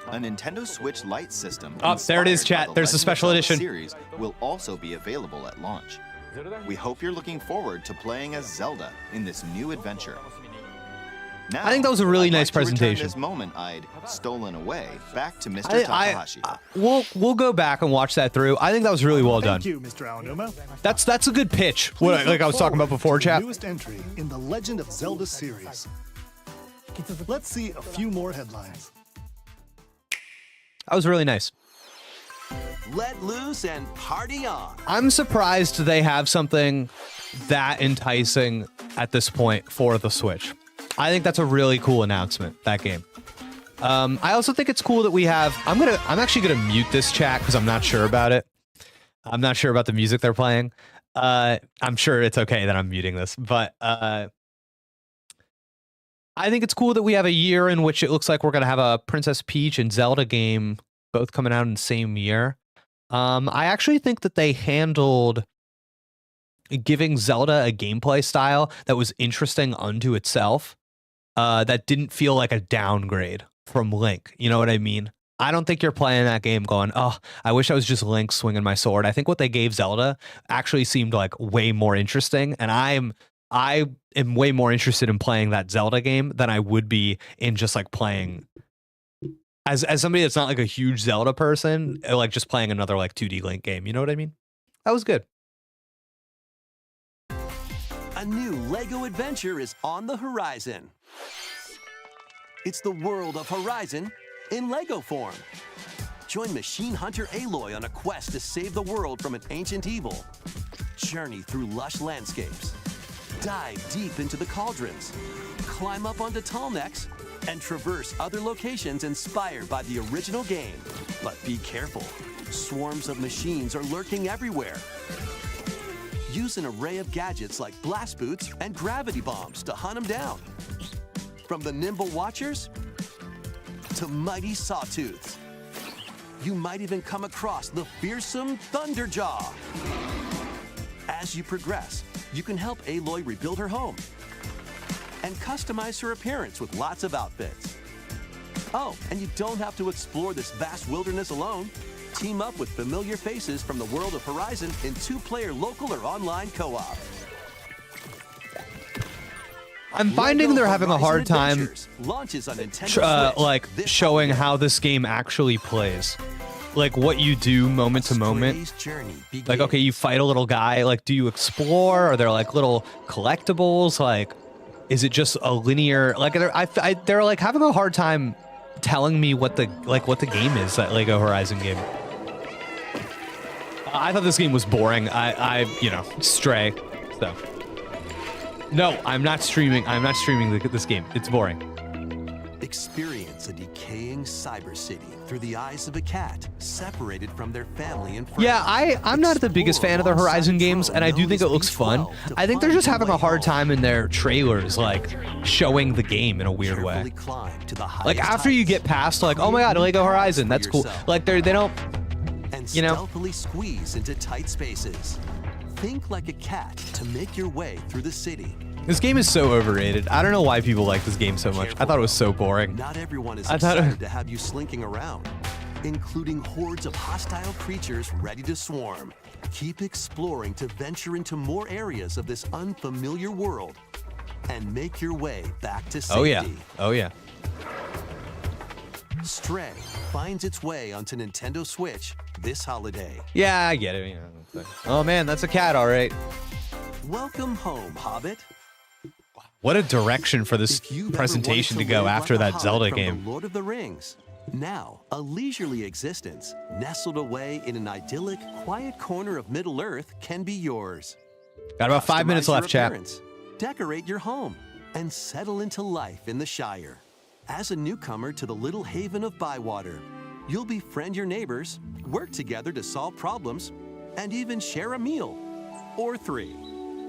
A Nintendo Switch Lite system. Oh, there it is, inspired by chat. There's the Legend of special Zelda edition. Series will also be available at launch. We hope you're looking forward to playing as Zelda in this new adventure. Now, I think that was a really I'd nice like to return presentation. This moment I'd stolen away back to Mr. Takahashi. We'll go back and watch that through. I think that was really well done. Thank you, Mr. Aonuma. That's a good pitch. What, like I was talking about before, To the chat. Newest entry in the Legend of Zelda series. Let's see a few more headlines. That was really nice. Let loose and party on. I'm surprised they have something that enticing at this point for the Switch. I think that's a really cool announcement, that game. I also think it's cool that we have... I'm actually gonna mute this chat because I'm not sure about it. I'm not sure about the music they're playing. I'm sure it's okay that I'm muting this, but I think it's cool that we have a year in which it looks like we're gonna have a Princess Peach and Zelda game both coming out in the same year. I actually think that they handled giving Zelda a gameplay style that was interesting unto itself, that didn't feel like a downgrade from Link. You know what I mean? I don't think you're playing that game going, oh, I wish I was just Link swinging my sword. I think what they gave Zelda actually seemed like way more interesting, and I am way more interested in playing that Zelda game than I would be in just like playing as somebody that's not like a huge Zelda person, like just playing another like 2D Link game. You know what I mean? That was good. A new LEGO adventure is on the horizon. It's the world of Horizon in LEGO form. Join Machine Hunter Aloy on a quest to save the world from an ancient evil. Journey through lush landscapes. Dive deep into the cauldrons. Climb up onto tall necks and traverse other locations inspired by the original game. But be careful. Swarms of machines are lurking everywhere. Use an array of gadgets like blast boots and gravity bombs to hunt them down. From the nimble watchers to mighty sawtooths. You might even come across the fearsome Thunderjaw. As you progress, you can help Aloy rebuild her home and customize her appearance with lots of outfits. Oh, and you don't have to explore this vast wilderness alone. Team up with familiar faces from the world of Horizon in 2-player local or online co-op. I'm finding they're having a hard time launches on Nintendo Switch like showing how this game actually plays. Like what you do moment to moment. Like, okay, you fight a little guy. Like, do you explore? Are there like little collectibles? Like, is it just a linear? Like, they're like having a hard time telling me what the game is. That Lego Horizon game. I thought this game was boring. I Stray. So. No, I'm not streaming. I'm not streaming this game. It's boring. Experience a decaying cyber city through the eyes of a cat separated from their family and friends. Yeah, I'm not the biggest fan of the Horizon games, and I do think it looks fun. I think they're just having a hard time in their trailers, like, showing the game in a weird way. Like, after you get past, like, oh my god, Lego Horizon, that's cool. Like, they don't, and you know. stealthily squeeze into tight spaces. Think like a cat to make your way through the city. This game is so overrated. I don't know why people like this game so much. I thought it was so boring. Not everyone is excited to have you slinking around, including hordes of hostile creatures ready to swarm. Keep exploring to venture into more areas of this unfamiliar world and make your way back to safety. Oh yeah. Oh yeah. Stray finds its way onto Nintendo Switch this holiday. Yeah, I get it. You know, oh man, that's a cat, all right. Welcome home, Hobbit. What a direction for this presentation to go after that Zelda game. The Lord of the Rings. Now, a leisurely existence, nestled away in an idyllic, quiet corner of Middle-earth can be yours. Got about 5 minutes left, chat. Decorate your home, and settle into life in the Shire. As a newcomer to the little haven of Bywater, you'll befriend your neighbors, work together to solve problems, and even share a meal. Or 3.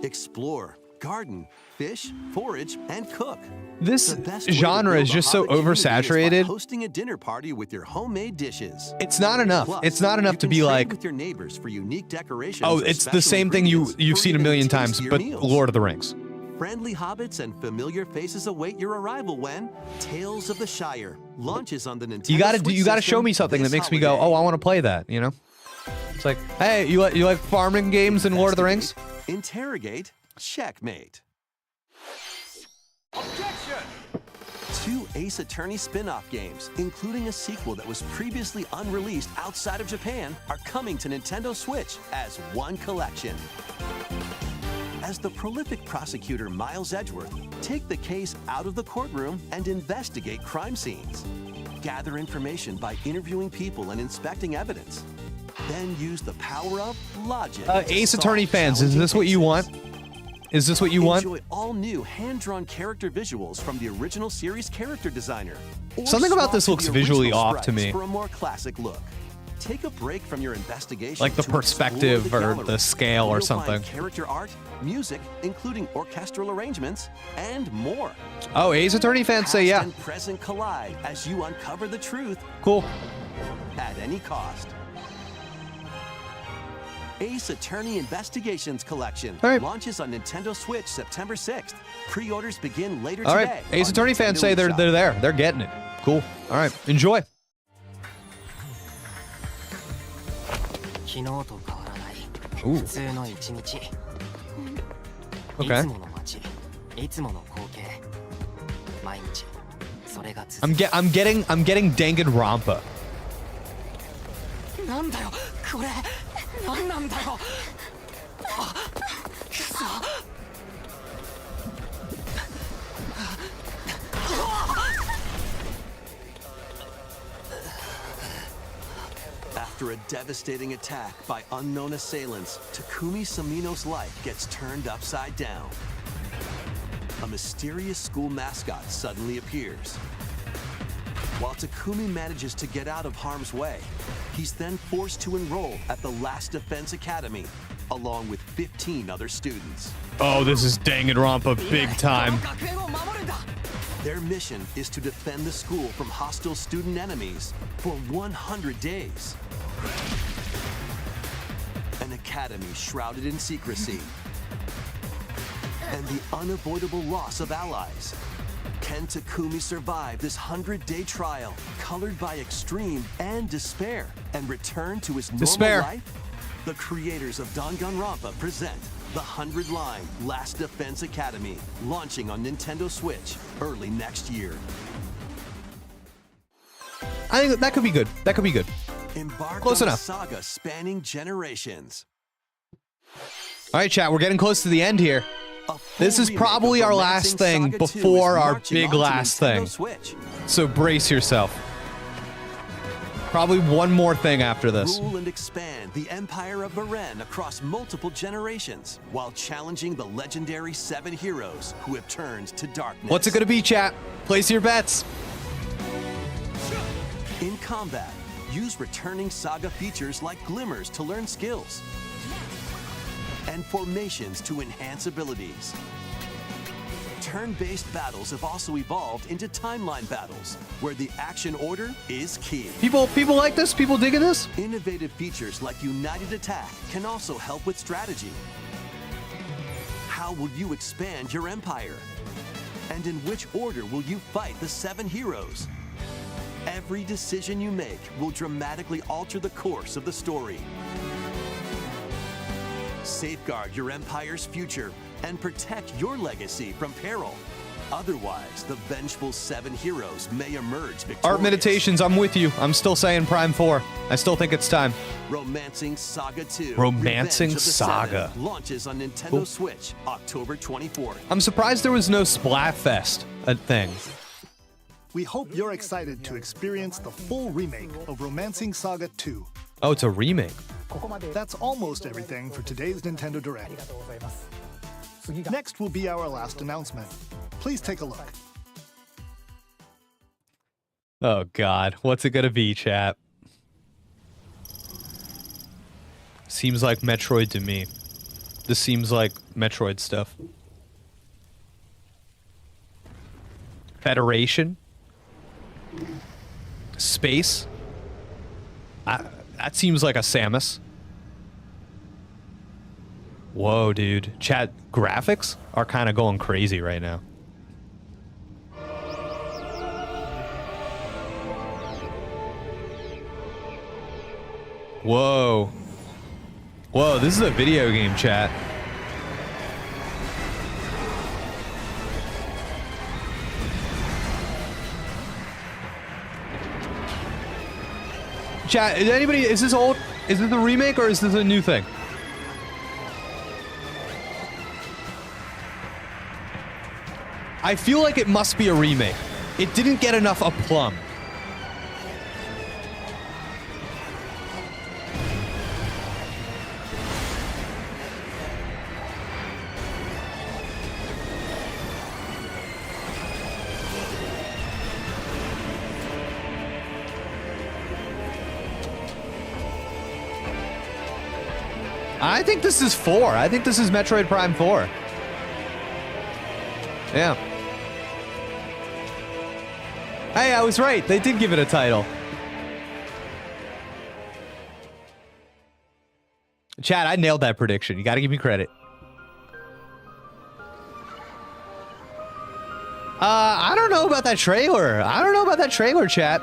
Explore, garden, fish, forage, and cook. This genre is just so oversaturated. Hosting a dinner party with your homemade dishes. It's not enough. Plus, it's not enough to be like, with your neighbors for unique decorations. oh, it's the same thing you've seen a million times, but Lord of the Rings. Friendly hobbits and familiar faces await your arrival when Tales of the Shire launches on the Nintendo Switch You gotta show me something that makes me go, oh, I want to play that. You know, it's like, hey, you like farming games in Lord of the Rings? Interrogate, checkmate. Objection! 2 Ace Attorney spin-off games, including a sequel that was previously unreleased outside of Japan, are coming to Nintendo Switch as one collection. As the prolific prosecutor Miles Edgeworth, take the case out of the courtroom and investigate crime scenes. Gather information by interviewing people and inspecting evidence. Then use the power of logic. Ace Attorney fans, is this what you want? Is this what you want? Enjoy all new hand-drawn character visuals from the original series character designer. Or Something about this swap looks to the visually original off to sprites me. For a more classic look. Take a break from your investigation. Like the to perspective explore or gallery. the scale or You'll find something. Character art, music, including orchestral arrangements, and more. Oh, Ace Attorney fans say yeah. Past and present collide as you uncover the truth. Cool. At any cost. Ace Attorney Investigations Collection launches on Nintendo Switch September 6th. Pre-orders begin later All today. right, Ace Attorney fans say they're there. They're getting it. Cool. All right, enjoy. 昨日と変わらない Ooh. 普通の一日 Okay. いつもの街いつもの光景毎日それが続く I'm getting Danganronpa. なんだよこれなんなんだよあくそ After a devastating attack by unknown assailants, Takumi Samino's life gets turned upside down. A mysterious school mascot suddenly appears. While Takumi manages to get out of harm's way, he's then forced to enroll at the Last Defense Academy, along with 15 other students. Oh, this is Danganronpa big time. Their mission is to defend the school from hostile student enemies for 100 days. An academy shrouded in secrecy. And the unavoidable loss of allies. Can Takumi survive this 100-day trial, colored by extreme and despair, and return to his normal life? The creators of Danganronpa present the 100-line Last Defense Academy, launching on Nintendo Switch early next year. I think that could be good. That could be good. Embark Close on enough. a saga spanning generations. All right, chat, we're getting close to the end here. This is probably our last thing before our big last thing. So brace yourself. Probably one more thing after this. Rule and expand the Empire of Varen across multiple generations, while challenging the legendary 7 heroes who have turned to darkness. What's it gonna be, chat? Place your bets. In combat, use returning saga features like glimmers to learn skills, and formations to enhance abilities. Turn-based battles have also evolved into timeline battles, where the action order is key. People like this? People digging this? Innovative features like United Attack can also help with strategy. how will you expand your empire? And in which order will you fight the 7 heroes? Every decision you make will dramatically alter the course of the story. Safeguard your empire's future and protect your legacy from peril. Otherwise, the vengeful 7 heroes may emerge victorious. Art Meditations, I'm with you. I'm still saying Prime 4. I still think it's time. Romancing Saga 2. Romancing Revenge of the Saga. 7 launches on Nintendo Cool. Switch October 24th. I'm surprised there was no Splatfest thing. We hope you're excited to experience the full remake of Romancing Saga 2. Oh, it's a remake. That's almost everything for today's Nintendo Direct. Next will be our last announcement. Please take a look. Oh, God. What's it gonna be, chat? Seems like Metroid to me. This seems like Metroid stuff. Federation? Space? That seems like a Samus. Whoa, dude. Chat, graphics are kind of going crazy right now. Whoa. Whoa, this is a video game, chat. Chat, is anybody, is this old? Is this a remake or is this a new thing? I feel like it must be a remake. It didn't get enough aplomb. I think this is 4. I think this is Metroid Prime 4. Yeah. Hey, I was right. They did give it a title. Chat, I nailed that prediction. You gotta give me credit. I don't know about that trailer. I don't know about that trailer, chat.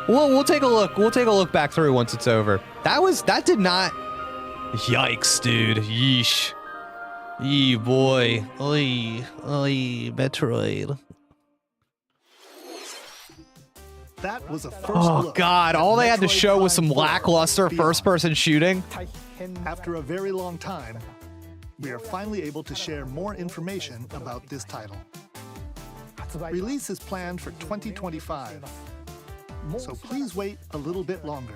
We'll take a look. We'll take a look back through once it's over. That did not... Yikes, dude. Yeesh. Yee, boy. Oy. Oy, Metroid. That was a first Oh, look God. at All they had to Metroid show was Prime some 4 lackluster Beyond. first-person shooting. After a very long time, we are finally able to share more information about this title. Release is planned for 2025, so please wait a little bit longer.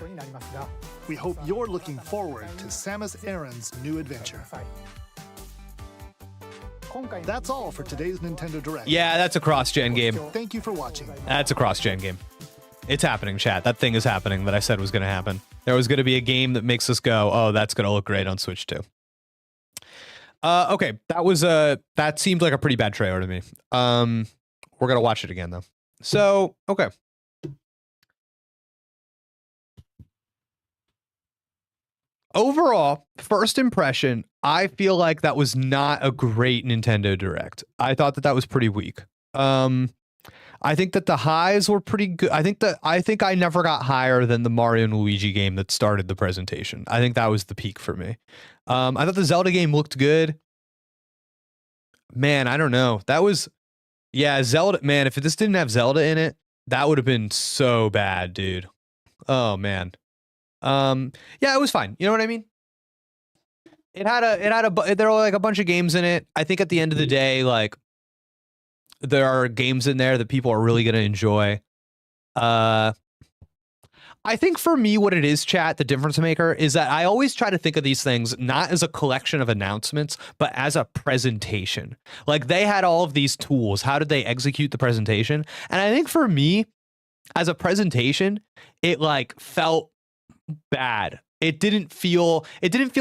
We hope you're looking forward to Samus Aran's new adventure. That's all for today's Nintendo Direct. Yeah, that's a cross-gen game. Thank you for watching. That's a cross-gen game. It's happening, chat. That thing is happening that I said was going to happen. There was going to be a game that makes us go, oh, that's going to look great on Switch too. Okay, that seemed like a pretty bad trailer to me. We're going to watch it again, though. So, okay. Overall, first impression, I feel like that was not a great Nintendo Direct. I thought that was pretty weak. I think that the highs were pretty good. I think I never got higher than the Mario and Luigi game that started the presentation. I think that was the peak for me. I thought the Zelda game looked good. Man, I don't know. That was, yeah, Zelda. Man, if this didn't have Zelda in it, that would have been so bad, dude. Oh man. Yeah, it was fine. You know what I mean? There were like a bunch of games in it. I think at the end of the day, like, there are games in there that people are really going to enjoy. I think for me, what it is, chat, the difference maker is that I always try to think of these things not as a collection of announcements, but as a presentation. Like, they had all of these tools. How did they execute the presentation? And I think for me, as a presentation, it like felt bad. It didn't feel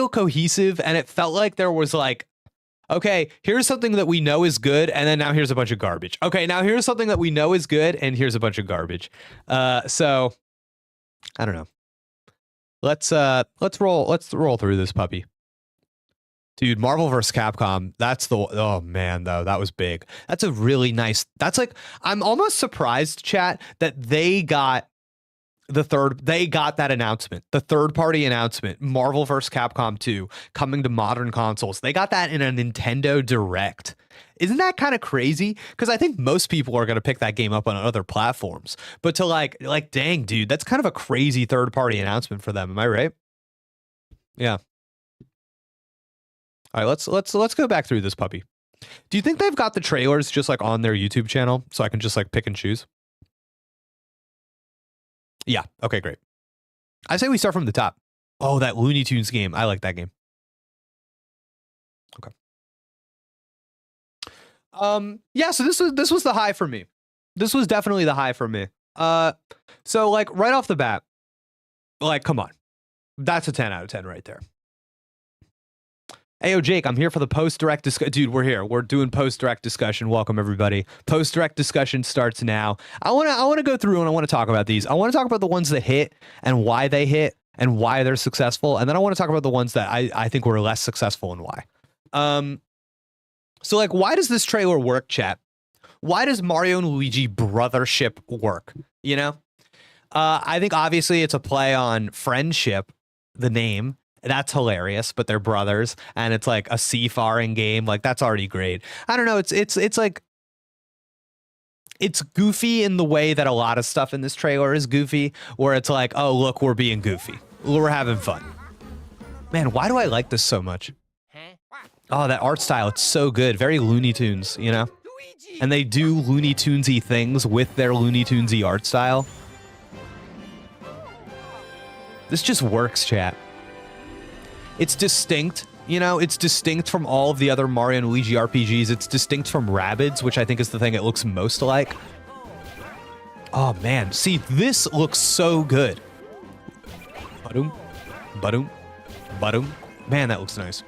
cohesive, and it felt like there was like, okay, here's something that we know is good, and then now here's a bunch of garbage. Okay, now here's something that we know is good, and here's a bunch of garbage. So I don't know. Let's roll through this puppy. Dude, Marvel vs. Capcom, that's the, oh man, though, that was big. That's a really nice, that's like, I'm almost surprised, chat, that they got that announcement, the third-party announcement, Marvel vs. Capcom 2, coming to modern consoles. They got that in a Nintendo Direct. Isn't that kind of crazy? Because I think most people are going to pick that game up on other platforms. But to like, dang, dude, that's kind of a crazy third-party announcement for them. Am I right? Yeah. All right, let's go back through this puppy. Do you think they've got the trailers just like on their YouTube channel so I can just like pick and choose? Yeah. Okay, great. I say we start from the top. Oh, that Looney Tunes game. I like that game. Okay. Yeah, so this was the high for me. This was definitely the high for me. So like right off the bat, like come on. That's a 10 out of 10 right there. Ayo, Jake, I'm here for the post-direct discussion. Dude, we're here. We're doing post-direct discussion. Welcome, everybody. Post-direct discussion starts now. I want to go through and I want to talk about these. I want to talk about the ones that hit and why they hit and why they're successful. And then I want to talk about the ones that I think were less successful and why. So, like, why does this trailer work, chat? Why does Mario and Luigi Brothership work? You know? I think, obviously, it's a play on friendship, the name. That's hilarious, but they're brothers, and it's like a seafaring game. Like, that's already great. I don't know. It's like, it's goofy in the way that a lot of stuff in this trailer is goofy, where it's like, oh, look, we're being goofy. We're having fun. Man, why do I like this so much? Oh, that art style, it's so good. Very Looney Tunes, you know? And they do Looney Tunesy things with their Looney Tunesy art style. This just works, chat. It's distinct, you know? It's distinct from all of the other Mario and Luigi RPGs. It's distinct from Rabbids, which I think is the thing it looks most like. Oh, man. See, this looks so good. Ba-doom, ba-doom, ba-doom. Man, that looks nice.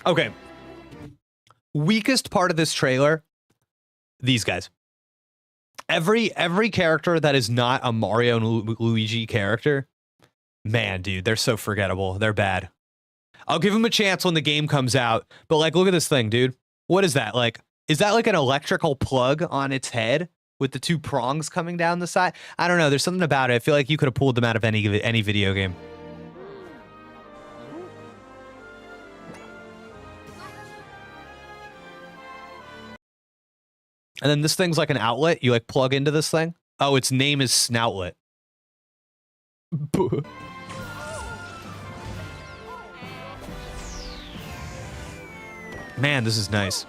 Okay. Weakest part of this trailer, these guys. Every character that is not a Mario and Luigi character, man, dude, they're so forgettable. They're bad. I'll give them a chance when the game comes out, but like, look at this thing, dude. What is that? Like, is that like an electrical plug on its head with the two prongs coming down the side? I don't know. There's something about it. I feel like you could have pulled them out of any video game. And then this thing's like an outlet. You like plug into this thing. Oh, its name is Snoutlet. Man, this is nice.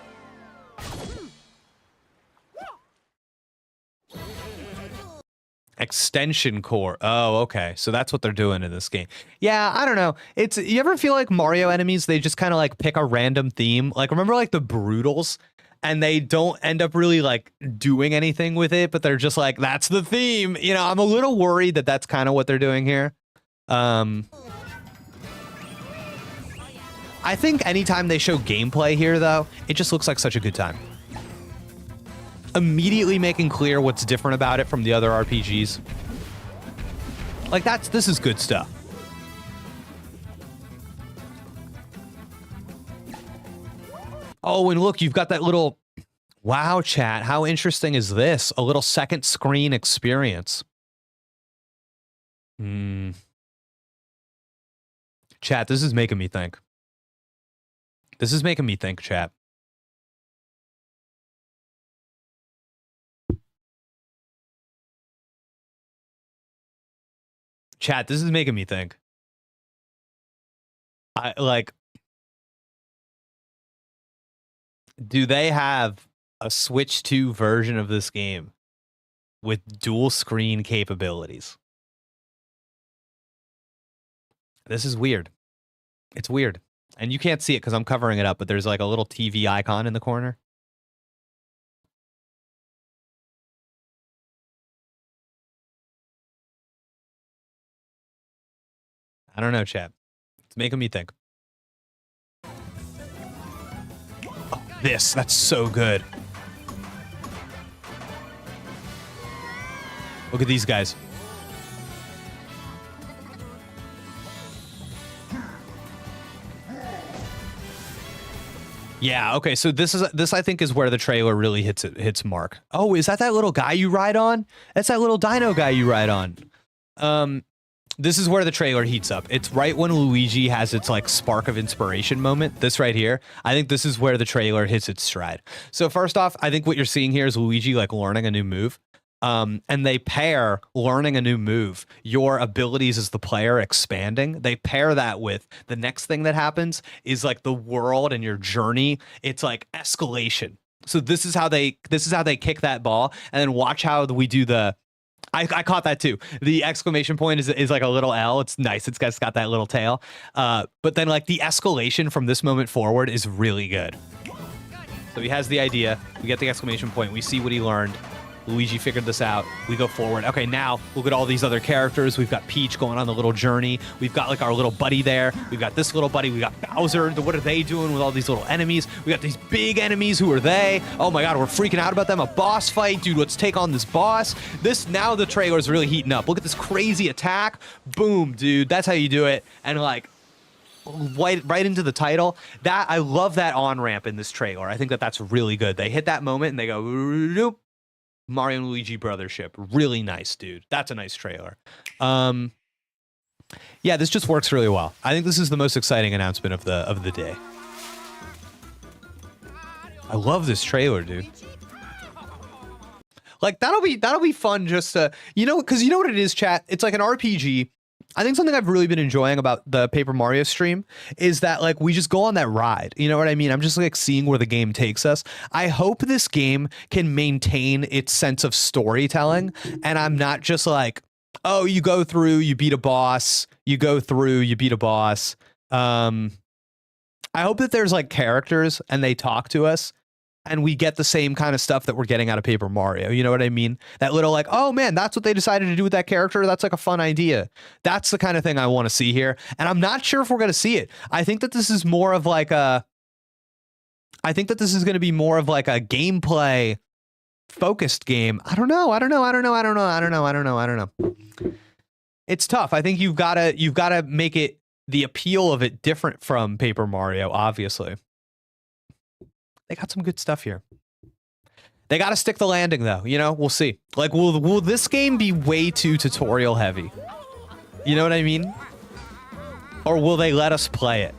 Extension core. Oh, okay. So that's what they're doing in this game. Yeah, I don't know. It's, you ever feel like Mario enemies, they just kind of like pick a random theme? Like, remember like the Broodals? And they don't end up really like doing anything with it, but they're just like, that's the theme. You know, I'm a little worried that that's kind of what they're doing here. I think anytime they show gameplay here, though, it just looks like such a good time. Immediately making clear what's different about it from the other RPGs. Like, this is good stuff. Oh, and look, you've got that little... Wow, chat, how interesting is this? A little second screen experience. Chat, this is making me think. This is making me think, chat. Chat, this is making me think. Do they have a Switch 2 version of this game with dual screen capabilities? This is weird. It's weird. And you can't see it because I'm covering it up, but there's like a little TV icon in the corner. I don't know, chat. It's making me think. That's so good. Look at these guys. Yeah, okay, so this I think is where the trailer really hits mark. Oh, is that little guy you ride on? That's that little dino guy you ride on. This is where the trailer heats up. It's right when Luigi has its like spark of inspiration moment. This right here. I think this is where the trailer hits its stride. So first off, I think what you're seeing here is Luigi like learning a new move. And they pair learning a new move, your abilities as the player expanding. They pair that with the next thing that happens is like the world and your journey. It's like escalation. So this is how they kick that ball, and then watch how we do the. I caught that too. The exclamation point is like a little L. It's nice. It's got that little tail. But then like the escalation from this moment forward is really good. So he has the idea. We get the exclamation point. We see what he learned. Luigi figured this out. We go forward. Okay, now look at all these other characters. We've got Peach going on the little journey. We've got like our little buddy there. We've got this little buddy. We got Bowser. What are they doing with all these little enemies? We got these big enemies. Who are they? Oh my God, we're freaking out about them. A boss fight. Dude, let's take on this boss. Now the trailer is really heating up. Look at this crazy attack. Boom, dude. That's how you do it. And like, right into the title. That I love that on-ramp in this trailer. I think that's really good. They hit that moment and they go, nope. Mario and Luigi Brothership. Really nice, dude. That's a nice trailer. Yeah, this just works really well. I think this is the most exciting announcement of the day. I love this trailer, dude. Like that'll be fun just to, because you know what it is, chat? It's like an RPG. I think something I've really been enjoying about the Paper Mario stream is that like we just go on that ride. You know what I mean? I'm just like seeing where the game takes us. I hope this game can maintain its sense of storytelling, and I'm not just like, oh, you go through, you beat a boss, you go through, you beat a boss. I hope that there's like characters and they talk to us, and we get the same kind of stuff that we're getting out of Paper Mario. You know what I mean? That little like, oh man, that's what they decided to do with that character. That's like a fun idea. That's the kind of thing I want to see here. And I'm not sure if we're going to see it. I think that this is more of like I think that this is going to be more of like a gameplay focused game. I don't know. It's tough. I think you've got to make it the appeal of it different from Paper Mario, obviously. They got some good stuff here. They got to stick the landing, though. We'll see. Like, will this game be way too tutorial heavy? You know what I mean? Or will they let us play it?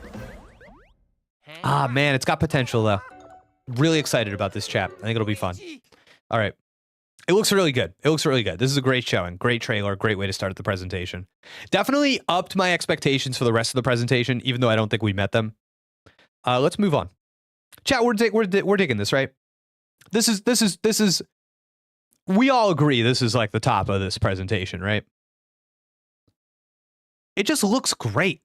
Ah, man, it's got potential, though. Really excited about this, chat. I think it'll be fun. All right. It looks really good. This is a great showing. Great trailer. Great way to start the presentation. Definitely upped my expectations for the rest of the presentation, even though I don't think we met them. Let's move on. Chat, we're digging this, right? This is we all agree this is like the top of this presentation, right? It just looks great.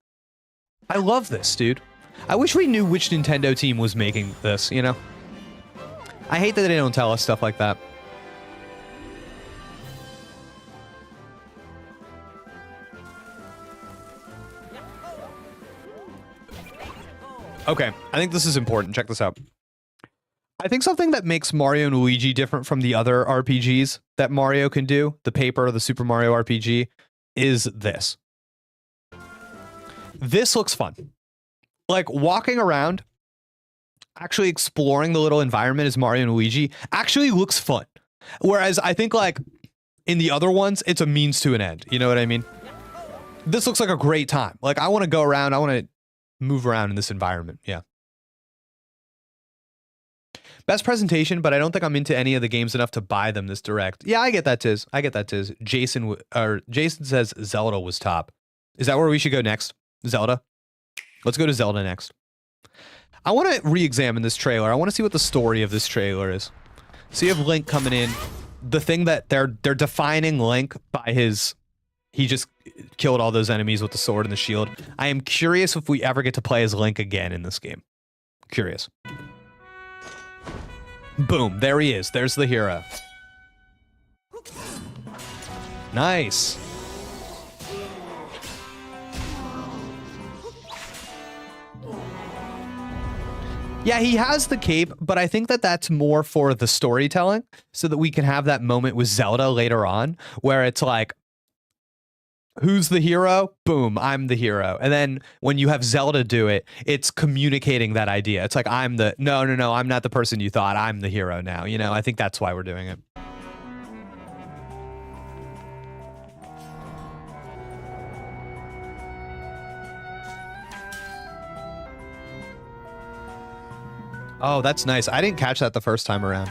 I love this, dude. I wish we knew which Nintendo team was making this, I hate that they don't tell us stuff like that. Okay, I think this is important. Check this out. I think something that makes Mario and Luigi different from the other RPGs that Mario can do, the Super Mario RPG, is this. This looks fun. Like walking around, actually exploring the little environment as Mario and Luigi actually looks fun. Whereas I think like in the other ones, it's a means to an end. You know what I mean? This looks like a great time. Like I want to go around. I want to move around in this environment. Yeah. Best presentation, but I don't think I'm into any of the games enough to buy them this direct. Yeah, I get that, Tiz. Jason says Zelda was top. Is that where we should go next? Zelda? Let's go to Zelda next. I want to re-examine this trailer. I want to see what the story of this trailer is. So you have Link coming in. The thing that they're defining Link by his... He just killed all those enemies with the sword and the shield. I am curious if we ever get to play as Link again in this game. Curious. Boom, there he is. There's the hero. Nice. Yeah, he has the cape, but I think that that's more for the storytelling so that we can have that moment with Zelda later on where it's like, who's the hero? Boom, I'm the hero. And then when you have Zelda do it, it's communicating that idea. It's like, no, I'm not the person you thought. I'm the hero now. You know, I think that's why we're doing it. Oh, that's nice. I didn't catch that the first time around.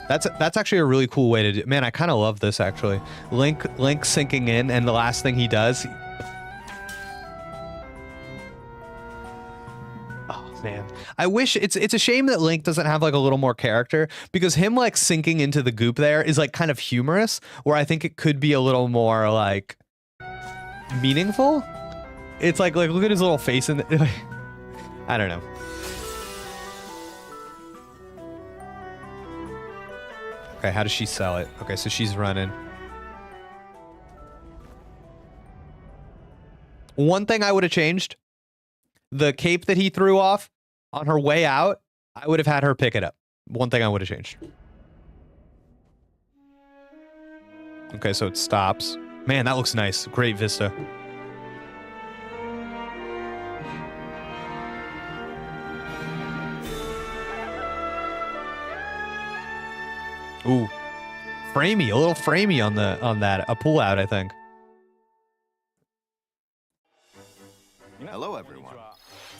That's actually a really cool way to do. Man, I kind of love this actually. Link sinking in, and the last thing he does. Oh man, I wish it's a shame that Link doesn't have like a little more character, because him like sinking into the goop there is like kind of humorous, where I think it could be a little more like meaningful. It's like look at his little face in the, I don't know. Okay, how does she sell it? Okay, so she's running. One thing I would have changed, the cape that he threw off on her way out, I would have had her pick it up. One thing I would have changed. Okay, so it stops. Man, that looks nice. Great vista. Ooh, framey, a little framey on that, a pull out, I think. Hello, everyone.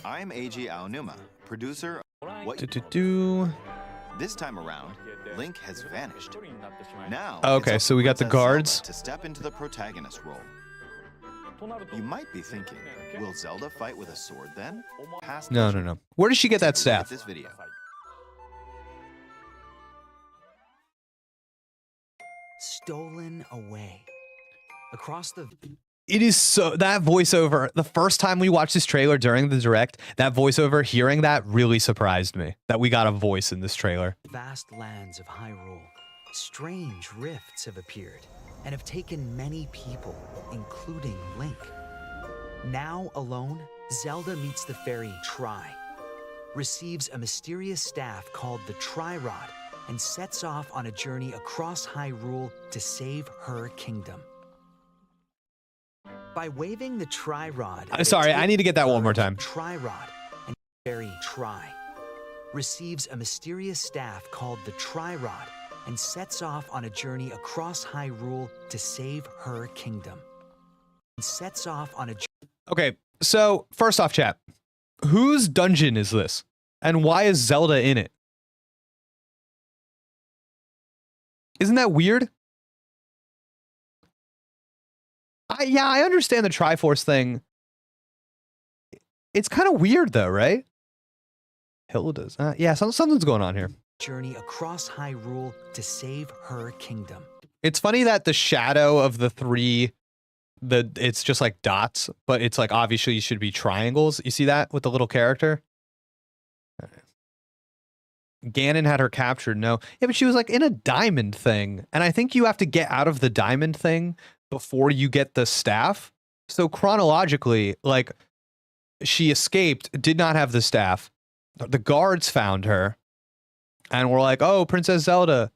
I'm Eiji Aonuma, producer of What This time around, Link has vanished. Now, okay, so we got the guards to step into the protagonist role. You might be thinking, will Zelda fight with a sword then? No. Where does she get that staff? This video. Stolen away. Across the... It is so... That voiceover, the first time we watched this trailer during the direct, that voiceover, hearing that really surprised me. That we got a voice in this trailer. Vast lands of Hyrule, strange rifts have appeared and have taken many people, including Link. Now alone, Zelda meets the fairy Tri, receives a mysterious staff called the Tri-Rod, and sets off on a journey across Hyrule to save her kingdom. By waving the Tri-Rod... Sorry, I need to get that one more time. Tri-Rod and fairy Tri receives a mysterious staff called the Tri-Rod and sets off on a journey across Hyrule to save her kingdom. Okay, so first off, chat, whose dungeon is this? And why is Zelda in it? Isn't that weird? Yeah, I understand the Triforce thing. It's kind of weird though, right? Hilda's. Yeah, something's going on here. Journey across Hyrule to save her kingdom. It's funny that the shadow of the three, it's just like dots, but it's like obviously should be triangles. You see that with the little character? Ganon had her captured. No. Yeah, but she was like in a diamond thing. And I think you have to get out of the diamond thing before you get the staff. So chronologically, like she escaped, did not have the staff. The guards found her and we're like, oh, Princess Zelda.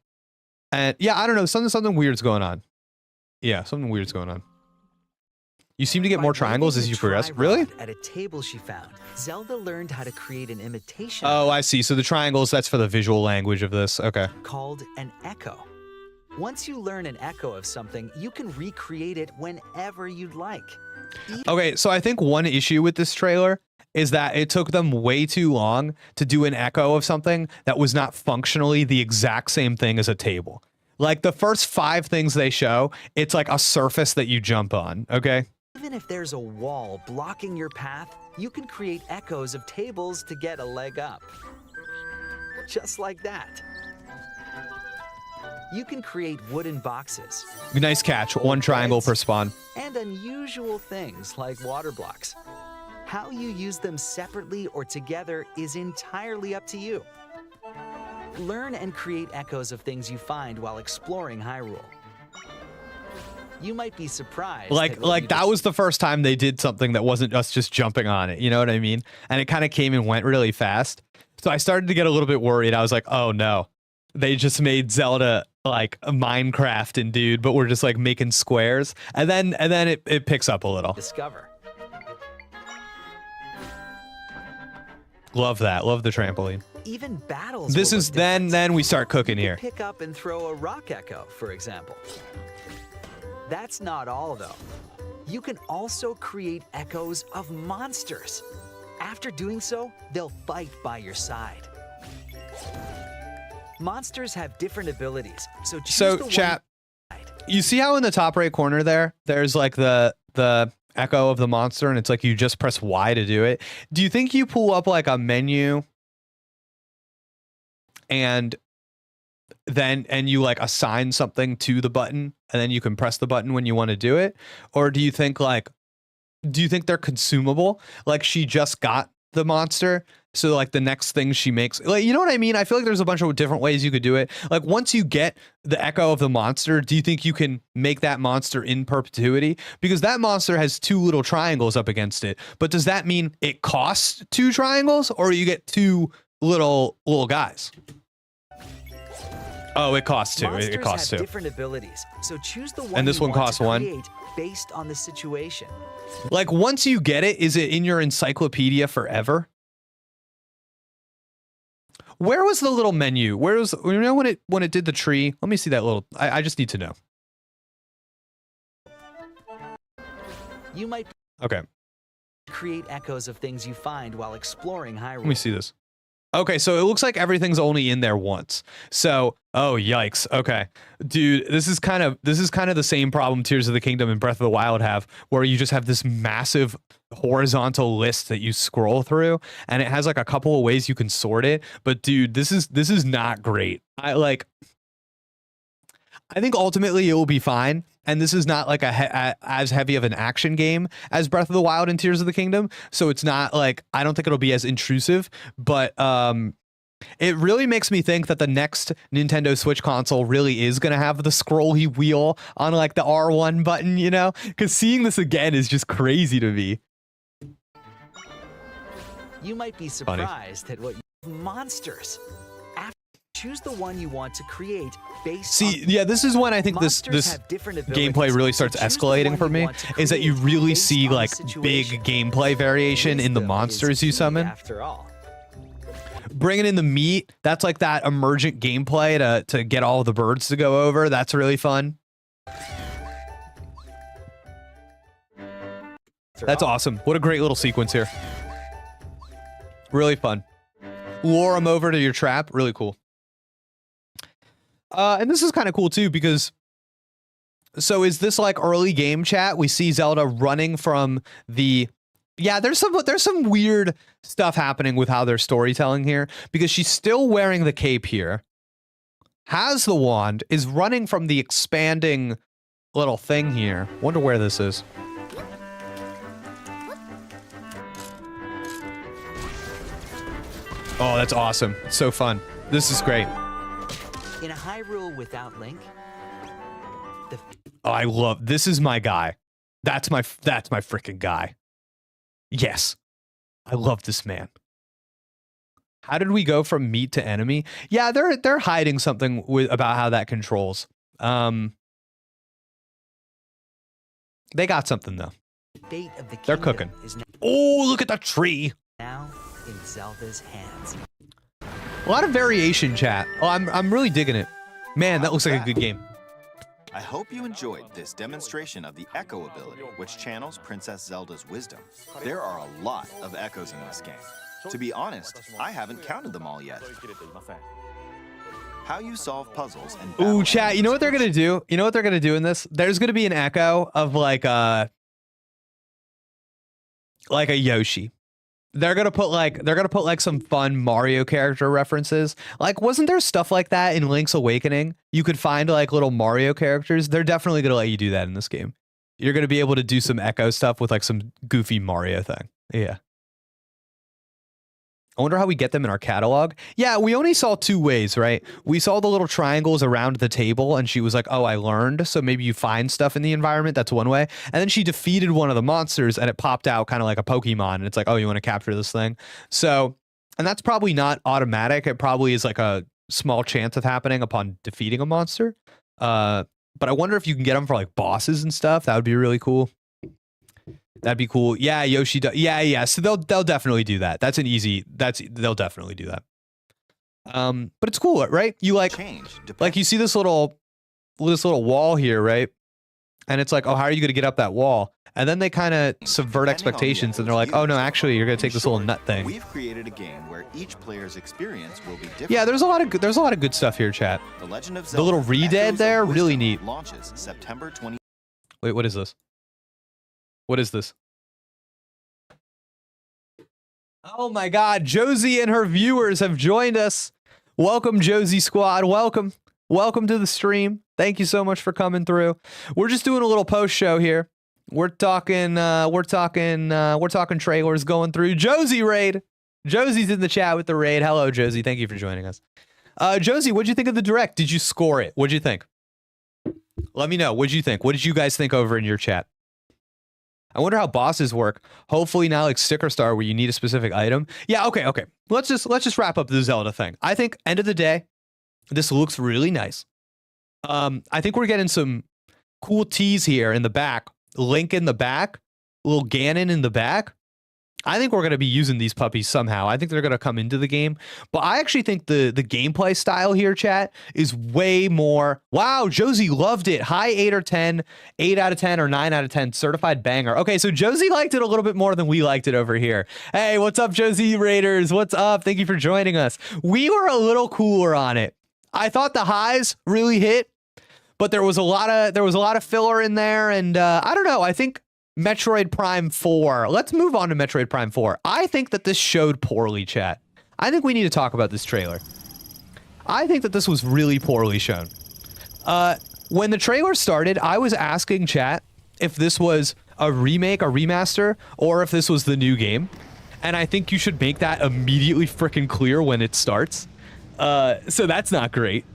And yeah, I don't know. Something weird's going on. Yeah, something weird's going on. You seem to get more triangles as you progress. Really? At a table she found, Zelda learned how to create an imitation. Oh, I see. So the triangles, that's for the visual language of this. Okay. Called an echo. Once you learn an echo of something, you can recreate it whenever you'd like. Okay, so I think one issue with this trailer is that it took them way too long to do an echo of something that was not functionally the exact same thing as a table. Like the first 5 things they show, it's like a surface that you jump on, okay? Even if there's a wall blocking your path, you can create echoes of tables to get a leg up. Just like that. You can create wooden boxes. Nice catch. 1 triangle per spawn. And unusual things like water blocks. How you use them separately or together is entirely up to you. Learn and create echoes of things you find while exploring Hyrule. You might be surprised. Like that was the first time they did something that wasn't us just jumping on it. You know what I mean? And it kind of came and went really fast. So I started to get a little bit worried. I was like, oh no, they just made Zelda like a Minecraft and dude, but we're just like making squares. And then it picks up a little. Discover. Love that. Love the trampoline. Even battles. This is then we start cooking here. Pick up and throw a rock echo, for example. That's not all though. You can also create echoes of monsters. After doing so, they'll fight by your side. Monsters have different abilities, so choose the chat, you see how in the top right corner there's like the echo of the monster, and it's like you just press Y to do it. Do you think you pull up like a menu and you like assign something to the button, and then you can press the button when you want to do it? Or do you think they're consumable? Like she just got the monster, so like the next thing she makes, like, you know what I mean? I feel like there's a bunch of different ways you could do it. Like once you get the echo of the monster, do you think you can make that monster in perpetuity? Because that monster has 2 little triangles up against it. But does that mean it costs 2 triangles, or you get 2 little guys? Oh, it costs 2. It costs 2. Different abilities, so choose the one. And this one costs 1. Based on the situation. Like once you get it, is it in your encyclopedia forever? Where was the little menu? Where was, you know, when it did the tree? Let me see that little. I just need to know. You might create echoes of things you find while exploring Hyrule. Let me see this. Okay, so it looks like everything's only in there once. So, oh yikes. Okay, dude, this is kind of the same problem Tears of the Kingdom and Breath of the Wild have, where you just have this massive horizontal list that you scroll through, and it has like a couple of ways you can sort it. But dude, this is not great. I think ultimately it will be fine. And this is not like as heavy of an action game as Breath of the Wild and Tears of the Kingdom. So it's not like, I don't think it'll be as intrusive, but it really makes me think that the next Nintendo Switch console really is going to have the scrolly wheel on like the R1 button, you know? Because seeing this again is just crazy to me. You might be surprised at what monsters. Choose the one you want to create based on. Yeah, this is when I think this gameplay really starts escalating for me, is that you really see like big gameplay variation in the monsters you summon. After all, bringing in the meat, that's like that emergent gameplay to get all the birds to go over. That's really fun. That's awesome. What a great little sequence here. Really fun. Lure them over to your trap. Really cool. And this is kind of cool too, because so is this like early game chat? We see Zelda running from the, yeah, there's some weird stuff happening with how they're storytelling here, because she's still wearing the cape here, has the wand, is running from the expanding little thing here. Wonder where this is. Oh, that's awesome. It's so fun. This is great. In a Hyrule without Link, oh, I love, this is my guy. That's my freaking guy. Yes. I love this man. How did we go from meat to enemy? Yeah, they're hiding something about how that controls. They got something though. Fate of the they're cooking. Oh, look at that tree. Now in Zelda's hands. A lot of variation, chat. Oh, I'm really digging it. Man, that looks like a good game. I hope you enjoyed this demonstration of the Echo ability, which channels Princess Zelda's wisdom. There are a lot of echoes in this game. To be honest, I haven't counted them all yet. How you solve puzzles and ooh, chat, you know what they're gonna do? You know what they're gonna do in this? There's gonna be an echo of like a Yoshi. They're gonna put like some fun Mario character references. Like, wasn't there stuff like that in Link's Awakening? You could find like little Mario characters. They're definitely gonna let you do that in this game. You're gonna be able to do some echo stuff with like some goofy Mario thing. Yeah. I wonder how we get them in our catalog. Yeah, we only saw 2 ways, right? We saw the little triangles around the table, and she was like, oh, I learned. So maybe you find stuff in the environment. That's one way. And then she defeated one of the monsters, and it popped out kind of like a Pokemon. And it's like, oh, you want to capture this thing? So And that's probably not automatic. It probably is like a small chance of happening upon defeating a monster. But I wonder if you can get them for like bosses and stuff. That would be really cool. That'd be cool. Yeah, Yoshi. Yeah. So they'll definitely do that. That's an easy. They'll definitely do that. But it's cool, right? You like you see this little wall here, right? And it's like, oh, how are you going to get up that wall? And then they kind of subvert expectations, and they're like, oh no, actually, you're going to take this little nut thing. We've created a game where each player's experience will be different. Yeah, there's a lot of good stuff here, chat. The Legend of The Zelda little re-dead there, Wisdom really neat. Launches September 20. Wait, what is this? What is this? Oh my God, Josie and her viewers have joined us. Welcome, Josie Squad. Welcome. Welcome to the stream. Thank you so much for coming through. We're just doing a little post show here. We're talking trailers going through. Josie raid. Josie's in the chat with the raid. Hello, Josie. Thank you for joining us. Josie, what'd you think of the direct? Did you score it? What'd you think? Let me know. What'd you think? What did you guys think over in your chat? I wonder how bosses work. Hopefully not like Sticker Star where you need a specific item. Yeah, okay. Let's just wrap up the Zelda thing. I think end of the day, this looks really nice. I think we're getting some cool teas here in the back. Link in the back, little Ganon in the back. I think we're going to be using these puppies somehow. I think they're going to come into the game. But I actually think the gameplay style here, chat, is way more... Wow, Josie loved it. High 8 or 10, 8 out of 10 or 9 out of 10. Certified banger. Okay, so Josie liked it a little bit more than we liked it over here. Hey, what's up, Josie Raiders? What's up? Thank you for joining us. We were a little cooler on it. I thought the highs really hit, but there was a lot of filler in there, and I don't know. I think Metroid Prime 4. Let's move on to Metroid Prime 4. I think that this showed poorly, chat. I think we need to talk about this trailer. I think that this was really poorly shown. When the trailer started, I was asking chat if this was a remake, a remaster, or if this was the new game. And I think you should make that immediately freaking clear when it starts. So that's not great.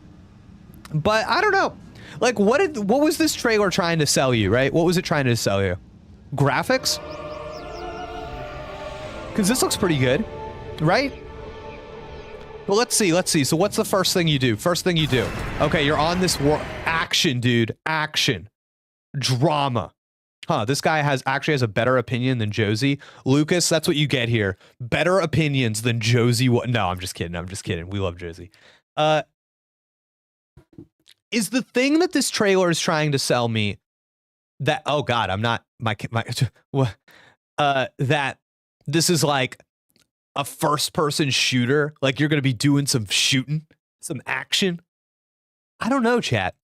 But I don't know. Like, what was this trailer trying to sell you, right? What was it trying to sell you? Graphics? Because this looks pretty good, right? Well, let's see. So what's the first thing you do? Okay, you're on this war. Action, dude. Action. Drama. Huh, this guy actually has a better opinion than Josie. Lucas, that's what you get here. Better opinions than Josie. No, I'm just kidding. We love Josie. Is the thing that this trailer is trying to sell me that, oh God, I'm not, that this is like a first-person shooter, like you're going to be doing some shooting, some action? I don't know, chat.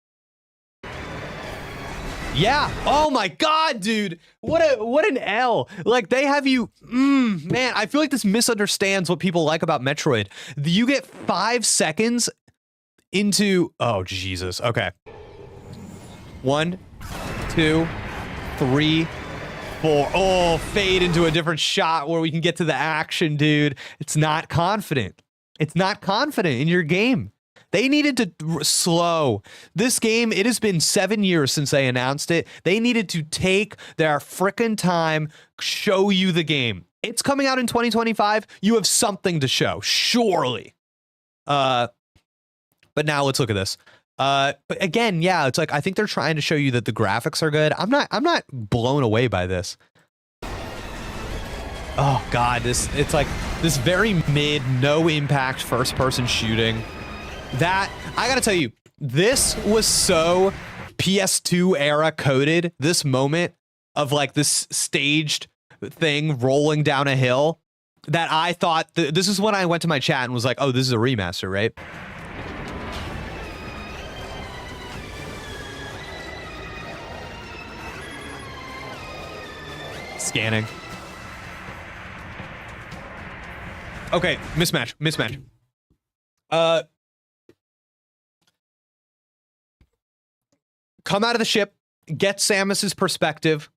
Yeah. Oh my God, dude. What an L. Like they have you, man, I feel like this misunderstands what people like about Metroid. You get 5 seconds into, oh Jesus, okay. 1, 2, 3, 4. Oh, fade into a different shot where we can get to the action, dude. It's not confident. It's not confident in your game. They needed to slow this game. It has been 7 years since they announced it. They needed to take their frickin' time, show you the game. It's coming out in 2025. You have something to show, surely. But now let's look at this. But again, yeah, it's like I think they're trying to show you that the graphics are good. I'm not blown away by this. Oh God, it's like this very mid, no impact first person shooting. That, I gotta tell you, this was so PS2 era coded, this moment of like this staged thing rolling down a hill, that I thought, this is when I went to my chat and was like, oh, this is a remaster, right? Scanning. Okay, mismatch. Come out of the ship, get Samus's perspective,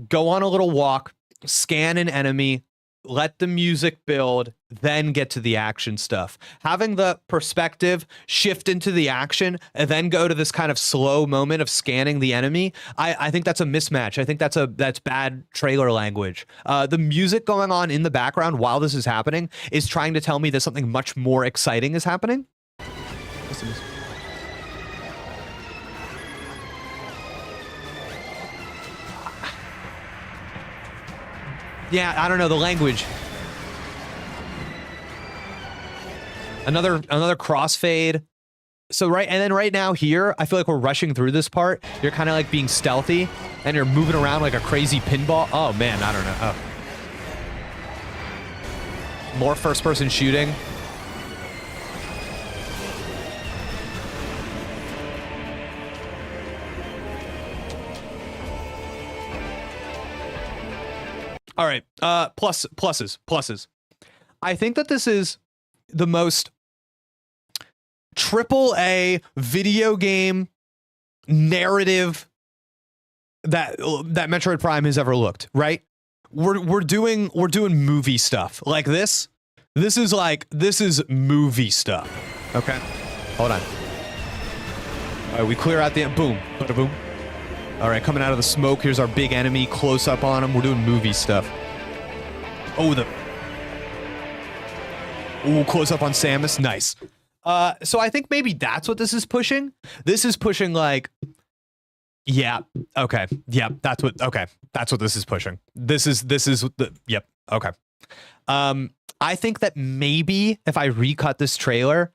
go on a little walk, scan an enemy, let the music build, then get to the action stuff. Having the perspective shift into the action and then go to this kind of slow moment of scanning the enemy, I think that's a mismatch. I think that's bad trailer language. The music going on in the background while this is happening is trying to tell me that something much more exciting is happening. Listen to this. Yeah, I don't know, the language. Another crossfade. So right now here, I feel like we're rushing through this part. You're kind of like being stealthy and you're moving around like a crazy pinball. Oh man, I don't know. Oh. More first person shooting. All right, pluses. I think that this is the most AAA video game narrative that Metroid Prime has ever looked, right? We're doing movie stuff. Like this is movie stuff. Okay. Hold on. All right, we clear out the boom, bada boom. All right, coming out of the smoke, here's our big enemy, close up on him. We're doing movie stuff. Oh, close up on Samus, nice. So I think maybe that's what this is pushing. This is pushing like, yeah, okay, yeah, that's what this is pushing. This is the, yep, okay. I think that maybe if I recut this trailer,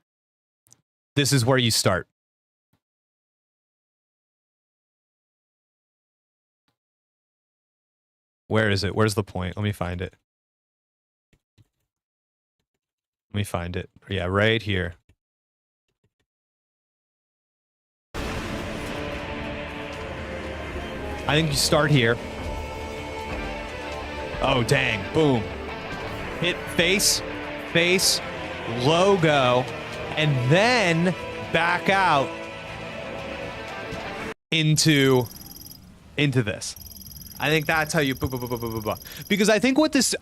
this is where you start. Where is it? Where's the point? Let me find it. Let me find it. Yeah, right here. I think you start here. Oh, dang. Boom. Hit face, logo, and then back out into this. I think that's how you because I think what this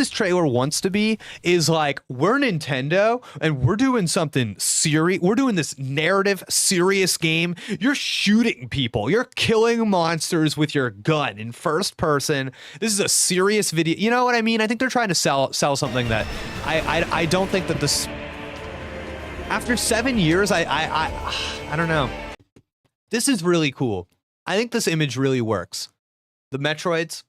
trailer wants to be is like, we're Nintendo and we're doing something serious. We're doing this narrative serious game. You're shooting people. You're killing monsters with your gun in first person. This is a serious video. You know what I mean? I think they're trying to sell something that I don't think that this, after 7 years, I don't know. This is really cool. I think this image really works. The Metroids,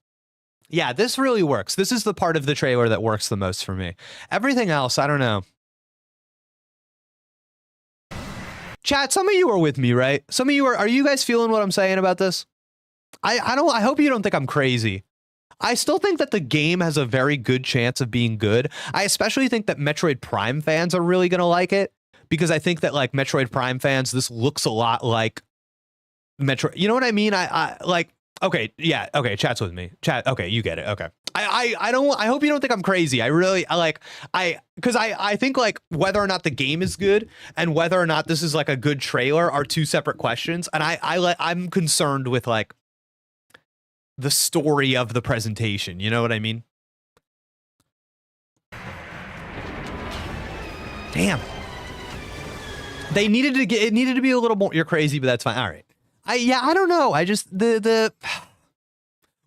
yeah, this really works. This is the part of the trailer that works the most for me. Everything else, I don't know. Chat, some of you are with me, right? Some of you are you guys feeling what I'm saying about this? I hope you don't think I'm crazy. I still think that the game has a very good chance of being good. I especially think that Metroid Prime fans are really going to like it, because I think that like Metroid Prime fans, this looks a lot like Metroid. You know what I mean? I like, okay, yeah, okay, chat's with me. Chat, okay, you get it. Okay. I hope you don't think I'm crazy. Because I think like whether or not the game is good and whether or not this is like a good trailer are two separate questions. And I'm concerned with like the story of the presentation. You know what I mean? Damn. It needed to be a little more. You're crazy, but that's fine. All right. I don't know. I just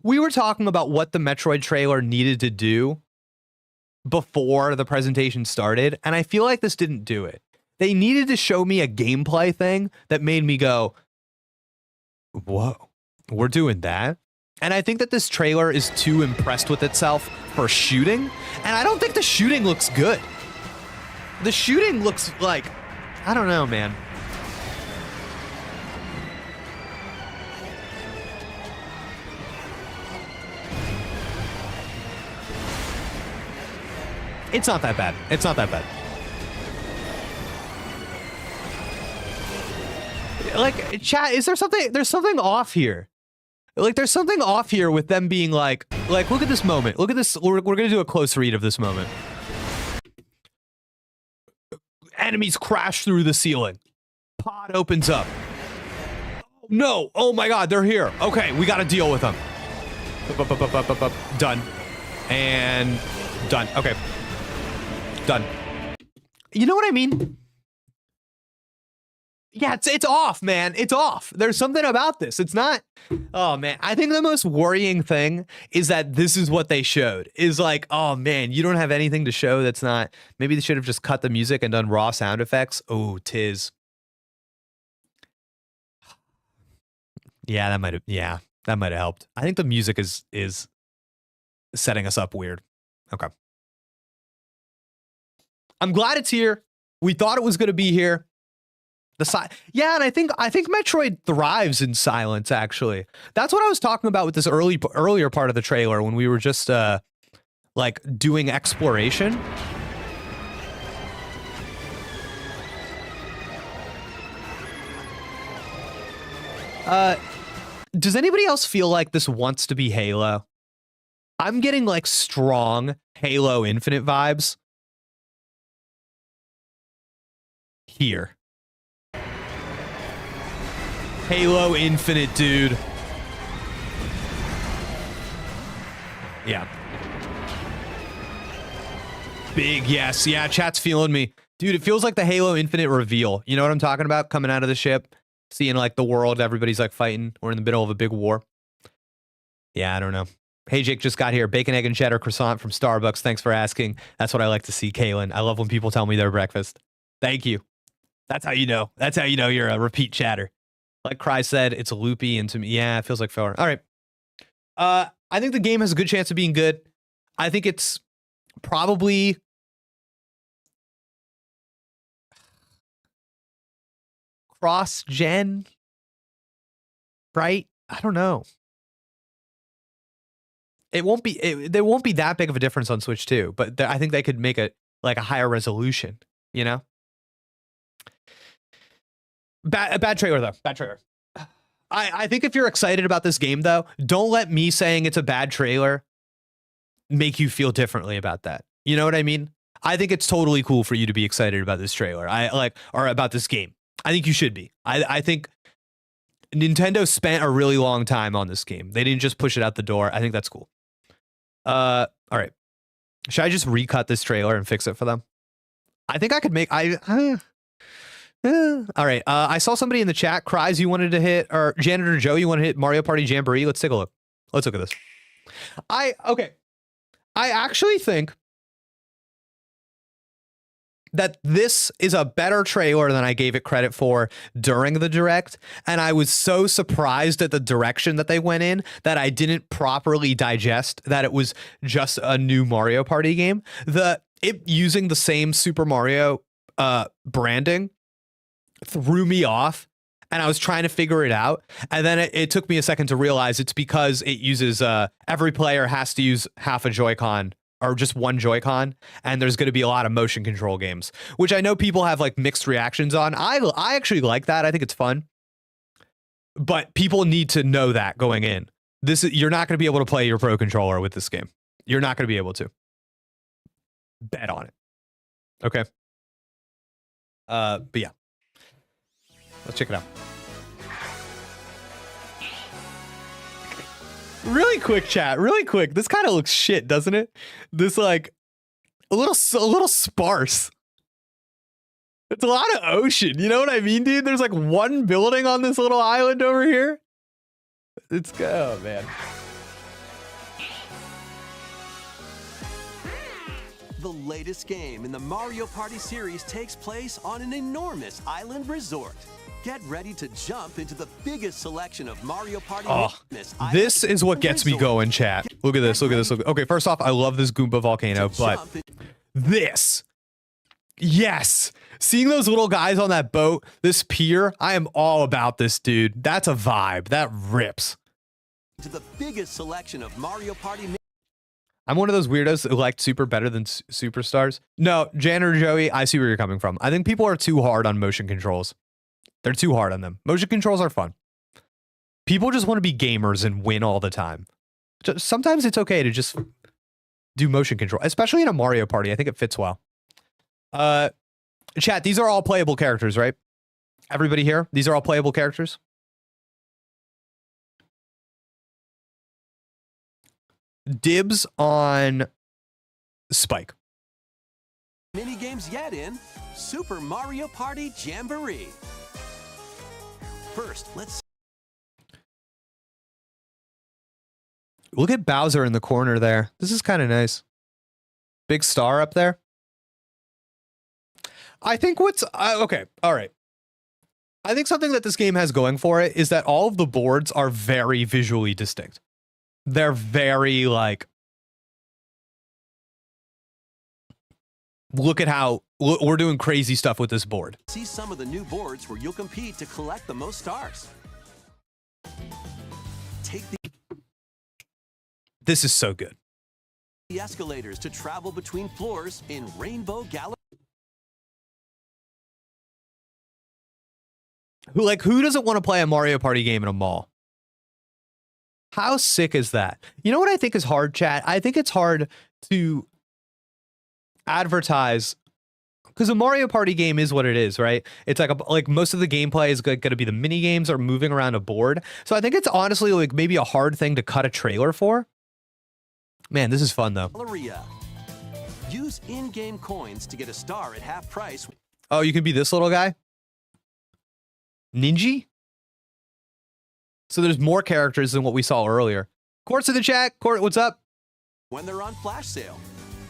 we were talking about what the Metroid trailer needed to do before the presentation started, and I feel like this didn't do it. They needed to show me a gameplay thing that made me go, whoa, we're doing that? And I think that this trailer is too impressed with itself for shooting, and I don't think the shooting looks good. The shooting looks like, I don't know, man. It's not that bad. It's not that bad. Like, chat, is there something, there's something off here. Like, there's something off here with them being like, look at this moment. Look at this. We're going to do a close read of this moment. Enemies crash through the ceiling. Pod opens up. Oh, no. Oh my God, they're here. Okay, we got to deal with them. Done. And done. Okay. Done. You know what I mean? Yeah, it's off, man. It's off. There's something about this. It's not. Oh, man. I think the most worrying thing is that this is what they showed. Is like, oh, man, you don't have anything to show that's not. Maybe they should have just cut the music and done raw sound effects. Oh, tis. Yeah, that might have. Yeah, that might have helped. I think the music is setting us up weird. Okay. I'm glad it's here. We thought it was going to be here. Yeah, and I think Metroid thrives in silence, actually. That's what I was talking about with this earlier part of the trailer when we were just like doing exploration. Does anybody else feel like this wants to be Halo? I'm getting like strong Halo Infinite vibes here. Halo Infinite, dude. Yeah. Big yes. Yeah, chat's feeling me. Dude, it feels like the Halo Infinite reveal. You know what I'm talking about? Coming out of the ship, seeing like the world, everybody's like fighting. We're in the middle of a big war. Yeah, I don't know. Hey, Jake just got here. Bacon, egg, and cheddar croissant from Starbucks. Thanks for asking. That's what I like to see, Kaylin. I love when people tell me their breakfast. Thank you. That's how you know. That's how you know you're a repeat chatter. Like Cry said, it's loopy and to me, yeah, it feels like filler. All right. I think the game has a good chance of being good. I think it's probably cross-gen, right? I don't know. It won't be. There won't be that big of a difference on Switch 2, but I think they could make it like a higher resolution. You know. Bad trailer though. Bad trailer. I think if you're excited about this game though, don't let me saying it's a bad trailer make you feel differently about that. You know what I mean? I think it's totally cool for you to be excited about this trailer. Or about this game. I think you should be. I think Nintendo spent a really long time on this game. They didn't just push it out the door. I think that's cool. All right. Should I just recut this trailer and fix it for them? I think I could make all right. I saw somebody in the chat. Cries, you wanted to hit, or Janitor Joe, you want to hit Mario Party Jamboree? Let's take a look. Let's look at this. Okay. I actually think that this is a better trailer than I gave it credit for during the direct. And I was so surprised at the direction that they went in that I didn't properly digest that it was just a new Mario Party game. It using the same Super Mario branding threw me off, and I was trying to figure it out, and then it took me a second to realize it's because it uses every player has to use half a Joy-Con or just one Joy-Con, and there's going to be a lot of motion control games, which I know people have like mixed reactions on. I actually like that. I think it's fun, but people need to know that going in. You're not going to be able to play your Pro Controller with this game. You're not going to be able to. Bet on it. Okay. But yeah. Let's check it out. Really quick, chat. Really quick. This kind of looks shit, doesn't it? This like a little sparse. It's a lot of ocean. You know what I mean, dude? There's like one building on this little island over here. Oh man. The latest game in the Mario Party series takes place on an enormous island resort. Get ready to jump into the biggest selection of Mario Party. This is what gets me going, chat. Look at this. Look at this. Okay, first off, I love this Goomba volcano, but this. Yes. Seeing those little guys on that boat, this pier, I am all about this, dude. That's a vibe. That rips. To the biggest selection of Mario Party. I'm one of those weirdos who liked Super better than Superstars. No, Jan or Joey, I see where you're coming from. I think people are too hard on motion controls. They're too hard on them. Motion controls are fun. People just want to be gamers and win all the time. Sometimes it's okay to just do motion control, especially in a Mario Party. I think it fits well. Chat, these are all playable characters, right? Everybody here? These are all playable characters? dibs on Spike. Mini games yet in Super Mario Party Jamboree. First, let's look at Bowser in the corner there. This is kind of nice. Big star up there. I think what's okay. All right. I think something that this game has going for it is that all of the boards are very visually distinct. They're very like, look at how we're doing crazy stuff with this board. see some of the new boards where you'll compete to collect the most stars. Take This is so good. the escalators to travel between floors in Rainbow Gallery. Who doesn't want to play a Mario Party game in a mall? How sick is that? You know what I think is hard, chat? I think it's hard to advertise because a Mario Party game is what it is, right? It's like most of the gameplay is going to be the mini games or moving around a board. So I think it's honestly like maybe a hard thing to cut a trailer for. Man, this is fun though. Galleria. Use in-game coins to get a star at half price. Oh, you can be this little guy? Ninja? So there's more characters than what we saw earlier. Court's in the chat. Court, what's up? When they're on flash sale.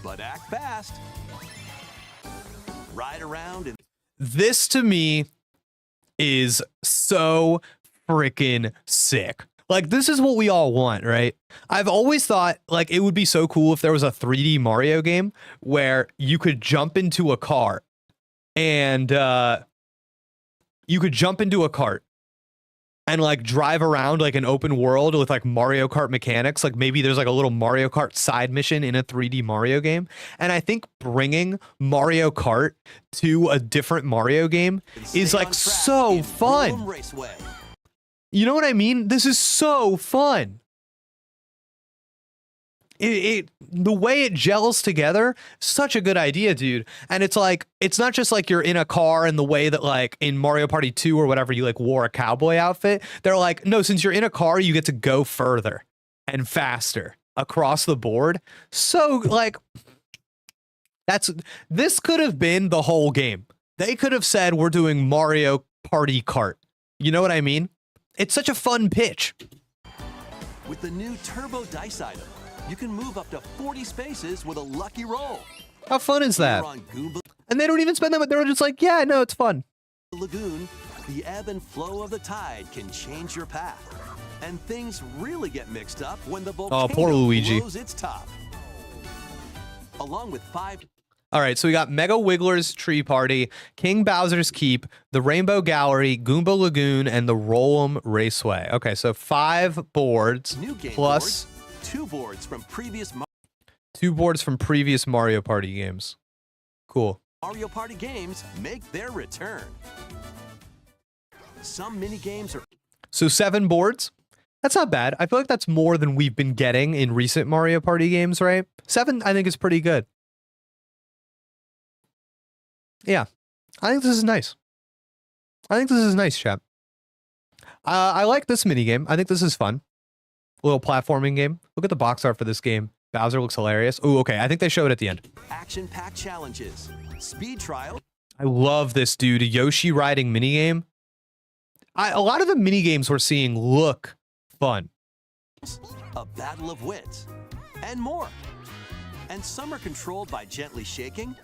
But act fast. Ride around and This to me is so freaking sick. Like, this is what we all want, right? I've always thought, like, it would be so cool if there was a 3D Mario game where you could jump into a car and you could jump into a cart and like drive around like an open world with like Mario Kart mechanics. Like maybe there's like a little Mario Kart side mission in a 3D Mario game. And I think bringing Mario Kart to a different Mario game is like so fun. You know what I mean? This is so fun. The way it gels together, such a good idea, dude. And it's like, it's not just like you're in a car in the way that like in Mario Party 2 or whatever, you like wore a cowboy outfit. They're like, no, since you're in a car, you get to go further and faster across the board. So like, this could have been the whole game. They could have said, we're doing Mario Party Kart. You know what I mean? It's such a fun pitch. with the new Turbo Dice item, you can move up to 40 spaces with a lucky roll. How fun is that? And they don't even spend them, they're just like, yeah, no, it's fun. Lagoon, the ebb and flow of the tide can change your path. And things really get mixed up when the volcano poor Luigi. blows its top. Along with 5... All right, so we got Mega Wiggler's Tree Party, King Bowser's Keep, the Rainbow Gallery, Goomba Lagoon, and the Roll'em Raceway. Okay, so 5 boards New game plus boards, 2 boards from previous 2 boards from previous Mario Party games. Cool. Mario Party games make their return. Some mini games are... So 7 boards? That's not bad. I feel like that's more than we've been getting in recent Mario Party games, right? 7, I think, is pretty good. Yeah, I think this is nice. I think this is nice, chat. I like this mini game. I think this is fun. A little platforming game. Look at the box art for this game. Bowser looks hilarious. Ooh, okay. I think they show it at the end. Action-packed challenges, speed trial. I love this, dude. A Yoshi riding mini game. A lot of the mini games we're seeing look fun. A battle of wits, and more. And some are controlled by gently shaking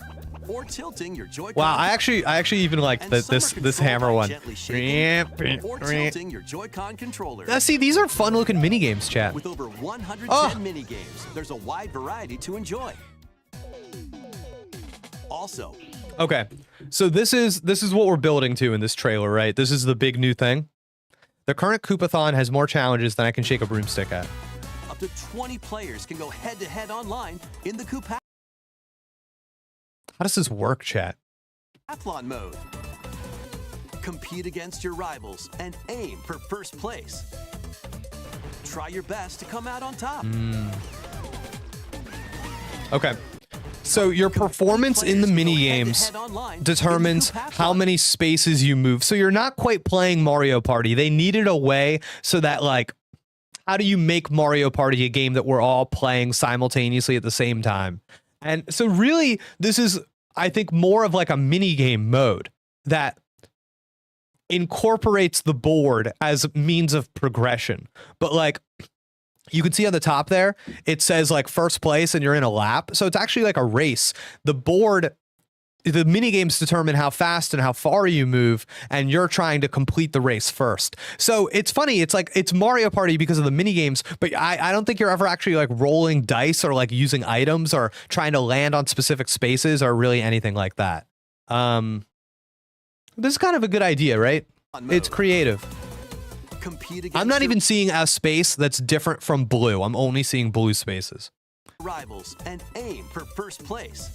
or tilting your Joy-Con. Wow, I actually even like this hammer one. Or tilting your Joy-Con controller. Now, see, these are fun-looking mini games, chat. With over 110 mini games, there's a wide variety to enjoy. Also, okay, so this is what we're building to in this trailer, right? This is the big new thing. The current Koopathon has more challenges than I can shake a broomstick at. Up to 20 players can go head-to-head online in the Koopa. How does this work, chat? Athlon mode. Compete against your rivals and aim for first place. Try your best to come out on top. Okay. So your performance in the mini games determines how many spaces you move. So you're not quite playing Mario Party. They needed a way so that like how do you make Mario Party a game that we're all playing simultaneously at the same time? And so really, this is, I think, more of like a mini game mode that incorporates the board as a means of progression. But like, you can see on the top there, it says like first place and you're in a lap. So it's actually like a race. The board, the mini games determine how fast and how far you move, and you're trying to complete the race first. So it's funny. It's like, it's Mario Party because of the mini games, but I don't think you're ever actually like rolling dice or like using items or trying to land on specific spaces or really anything like that. This is kind of a good idea, right? It's creative. I'm not even seeing a space that's different from blue. I'm only seeing blue spaces. Rivals and aim for first place.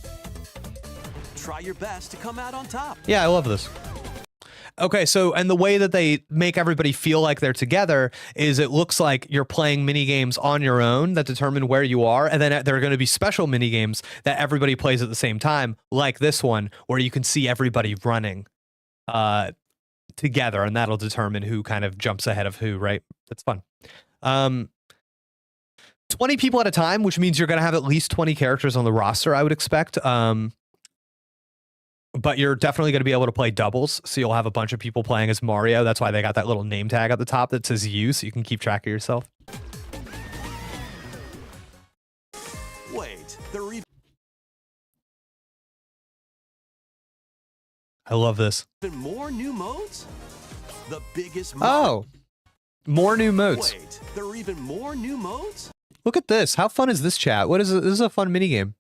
Try your best to come out on top. Yeah, I love this. Okay, so, and the way that they make everybody feel like they're together is it looks like you're playing mini games on your own that determine where you are, and then there are going to be special mini games that everybody plays at the same time, like this one, where you can see everybody running together, and that'll determine who kind of jumps ahead of who, right? That's fun. 20 people at a time, which means you're going to have at least 20 characters on the roster, I would expect. But you're definitely going to be able to play doubles, so you'll have a bunch of people playing as Mario. That's why they got that little name tag at the top that says you, so you can keep track of yourself. Wait, I love this. even more new modes? The biggest Oh, more new modes. Wait, there are even more new modes? Look at this. How fun is this, chat? What is it? This is a fun minigame.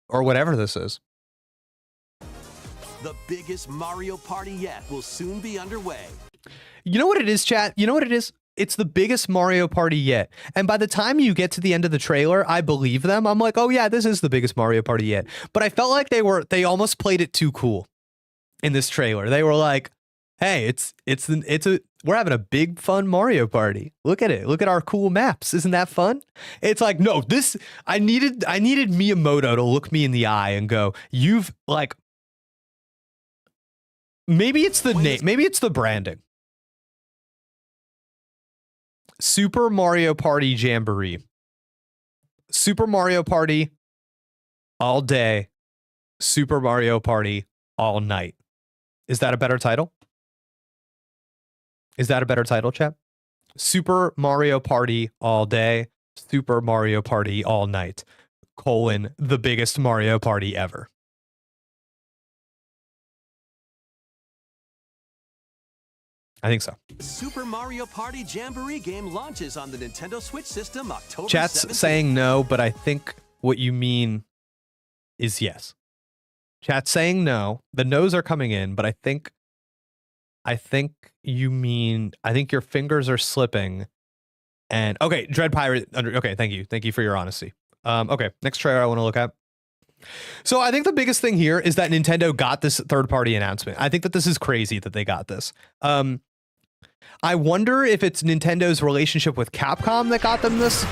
Or whatever this is. The biggest Mario Party yet will soon be underway. You know what it is, chat? You know what it is? It's the biggest Mario Party yet. And by the time you get to the end of the trailer, I believe them. I'm like, oh yeah, this is the biggest Mario Party yet. But I felt like they almost played it too cool in this trailer. They were like, hey, we're having a big fun Mario Party. Look at it. Look at our cool maps. Isn't that fun? It's like, no, I needed Miyamoto to look me in the eye and go, you've like, maybe it's the name, maybe it's the branding. Super Mario Party Jamboree. Super Mario Party all day. Super Mario Party all night. Is that a better title? Is that a better title, chat? Super Mario Party all day. Super Mario Party all night. Colon, the biggest Mario Party ever. I think so. Super Mario Party Jamboree game launches on the Nintendo Switch system October 17th. Chat's saying no, but I think what you mean is yes. Chat's saying no. The no's are coming in, but I think you mean, I think your fingers are slipping. And okay, Dread Pirate okay, thank you. Thank you for your honesty. Okay, next trailer I want to look at. So I think the biggest thing here is that Nintendo got this third-party announcement. I think that this is crazy that they got this. I wonder if it's Nintendo's relationship with Capcom that got them this,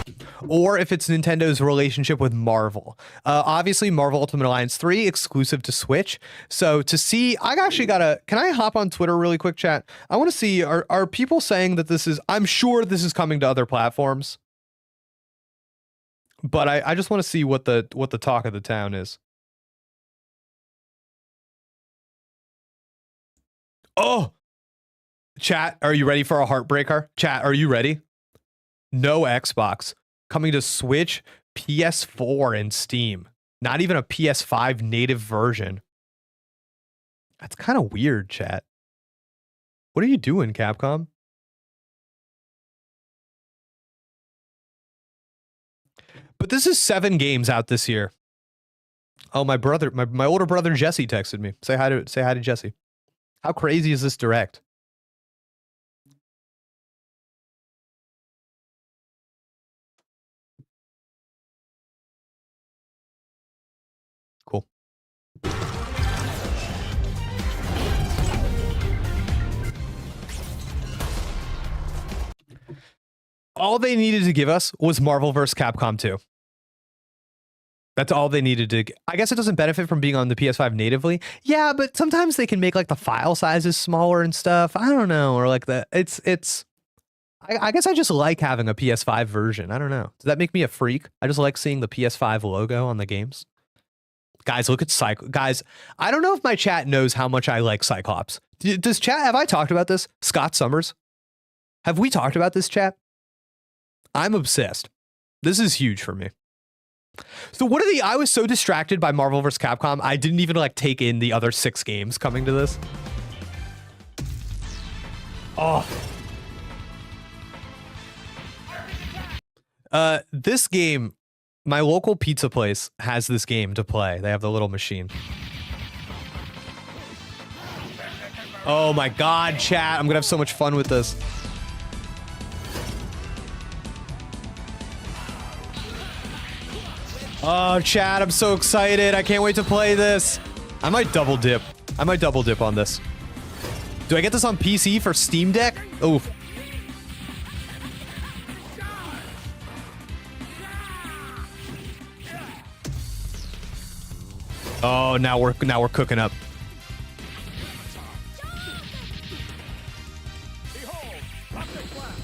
or if it's Nintendo's relationship with Marvel. Obviously, Marvel Ultimate Alliance 3 exclusive to Switch. So to see, I actually gotta, can I hop on Twitter really quick, chat? I want to see, are people saying that this is, I'm sure this is coming to other platforms, but I just want to see what the talk of the town is. Oh, chat, are you ready for a heartbreaker? Chat, are you ready? No Xbox. Coming to Switch, PS4, and Steam. Not even a PS5 native version. That's kind of weird, chat. What are you doing, Capcom? But this is 7 games out this year. Oh, my brother, my older brother Jesse texted me. Say hi to Jesse. How crazy is this direct? Cool. All they needed to give us was Marvel vs. Capcom 2. That's all they needed to. I guess it doesn't benefit from being on the PS5 natively. Yeah, but sometimes they can make like the file sizes smaller and stuff. I don't know, or like the it's I guess I just like having a PS5 version. I don't know. Does that make me a freak? I just like seeing the PS5 logo on the games. Guys, look at Guys, I don't know if my chat knows how much I like Cyclops. Does chat, have I talked about this? Scott Summers? Have we talked about this, chat? I'm obsessed. This is huge for me. So what are I was so distracted by Marvel vs. Capcom, I didn't even like take in the other 6 games coming to this. Oh. This game, my local pizza place has this game to play. They have the little machine. Oh my God, chat. I'm gonna have so much fun with this. Oh, chat, I'm so excited. I can't wait to play this. I might double dip. I might double dip on this. Do I get this on PC for Steam Deck? Oof. Oh, now we're cooking up.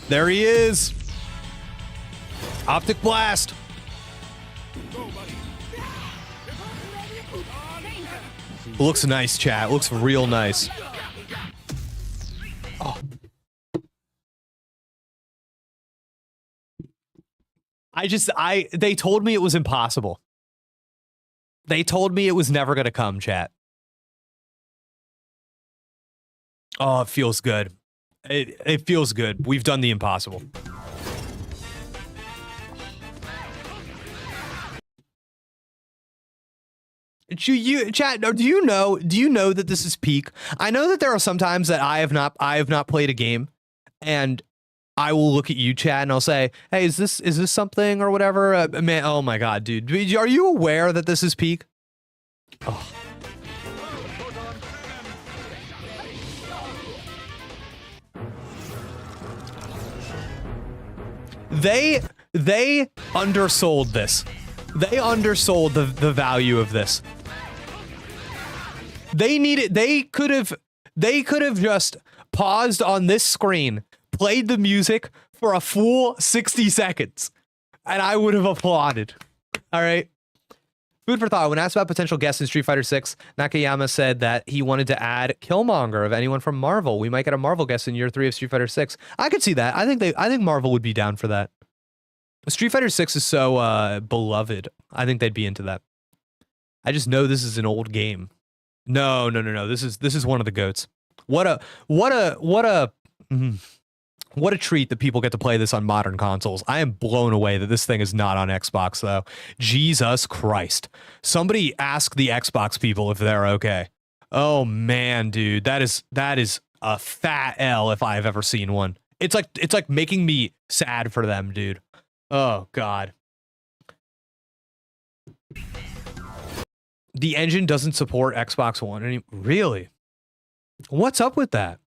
There he is. Optic Blast. Looks nice, chat. Looks real nice. Oh. They told me it was impossible. They told me it was never going to come, chat. Oh, it feels good. It feels good. We've done the impossible. Chat, do you know that this is peak? I know that there are some times that I have not played a game, and I will look at you, chat, and I'll say, "Hey, is this something or whatever?" Man, oh my God, dude, are you aware that this is peak? Oh. They undersold this. They undersold the value of this. They could have just paused on this screen, played the music for a full 60 seconds, and I would have applauded. All right. Food for thought. When asked about potential guests in Street Fighter 6, Nakayama said that he wanted to add Killmonger of anyone from Marvel. We might get a Marvel guest in year 3 of Street Fighter 6. I could see that. I think Marvel would be down for that. Street Fighter 6 is so beloved. I think they'd be into that. I just know this is an old game. No. This is one of the GOATs. What a treat that people get to play this on modern consoles. I am blown away that this thing is not on Xbox though. Jesus Christ. Somebody ask the Xbox people if they're okay. Oh man, dude, that is a fat L if I've ever seen one. It's like making me sad for them, dude. Oh God. The engine doesn't support Xbox One anymore. Really? What's up with that?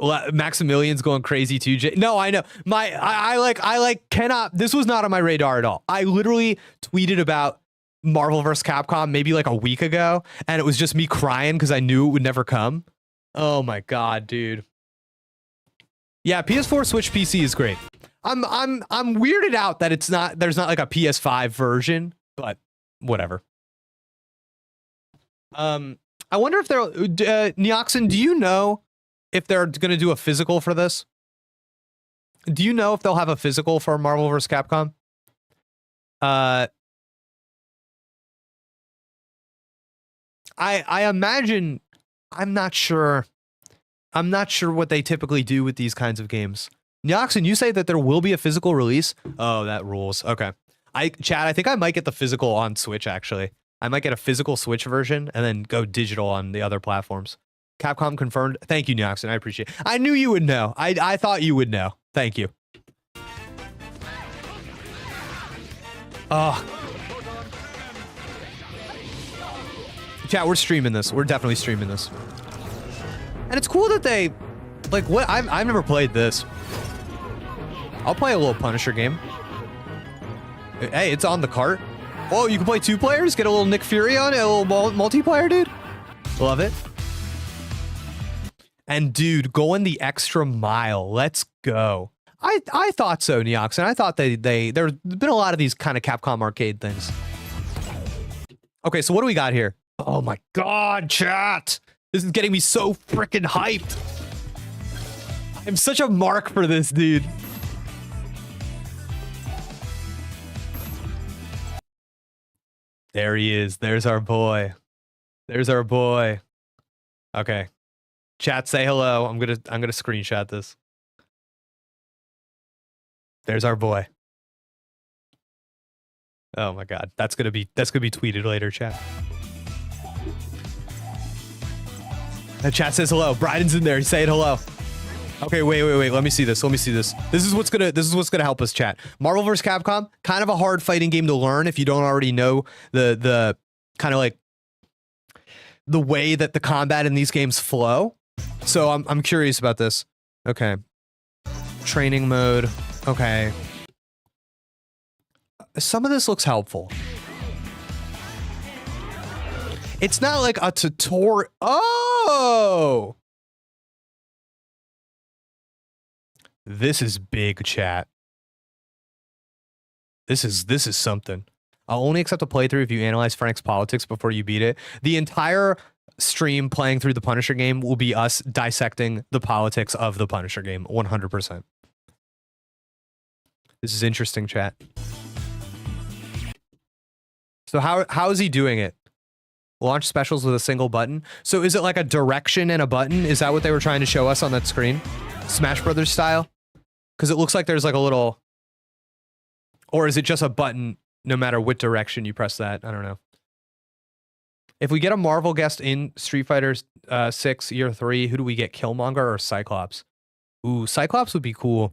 Maximilian's going crazy too. No, I know. I cannot. This was not on my radar at all. I literally tweeted about Marvel vs. Capcom maybe like a week ago, and it was just me crying because I knew it would never come. Oh my God, dude. Yeah, PS4, Switch, PC is great. I'm weirded out that there's not like a PS5 version, but whatever. I wonder if Neoxin, do you know if they're going to do a physical for this? Do you know if they'll have a physical for Marvel vs. Capcom? I imagine, I'm not sure what they typically do with these kinds of games. Neoxin, you say that there will be a physical release? Oh, that rules. Okay. Chad, I think I might get the physical on Switch, actually. I might get a physical Switch version and then go digital on the other platforms. Capcom confirmed. Thank you, Neoxin. I appreciate it. I knew you would know. I thought you would know. Thank you. Oh. Chat, we're streaming this. We're definitely streaming this. And it's cool that they... Like, what? I've never played this. I'll play a little Punisher game. Hey, it's on the cart. Oh, you can play 2 players? Get a little Nick Fury on it? A little multiplayer, dude? Love it. And dude, going the extra mile. Let's go. I thought so, Neox, and I thought there's been a lot of these kind of Capcom arcade things. Okay, so what do we got here? Oh my god, chat! This is getting me so freaking hyped. I'm such a mark for this, dude. There he is. There's our boy. There's our boy. Okay. Chat, say hello. I'm gonna screenshot this. There's our boy. Oh my god. That's gonna be tweeted later, chat. The chat says hello. Bryden's in there. He's saying hello. Okay, wait. Let me see this. This is what's gonna help us, chat. Marvel vs. Capcom, kind of a hard fighting game to learn if you don't already know the kind of like the way that the combat in these games flow. So I'm curious about this. Okay. Training mode. Okay. Some of this looks helpful. It's not like a tutorial. Oh! This is big, chat. This is something. I'll only accept a playthrough if you analyze Frank's politics before you beat it. The entire stream playing through the Punisher game will be us dissecting the politics of the Punisher game, 100%. This is interesting, chat. So how is he doing it? Launch specials with a single button. So is it like a direction and a button? Is that what they were trying to show us on that screen? Smash Brothers style? Because it looks like there's like a little... Or is it just a button no matter what direction you press that? I don't know. If we get a Marvel guest in Street Fighter 6 Year 3, who do we get? Killmonger or Cyclops? Ooh, Cyclops would be cool.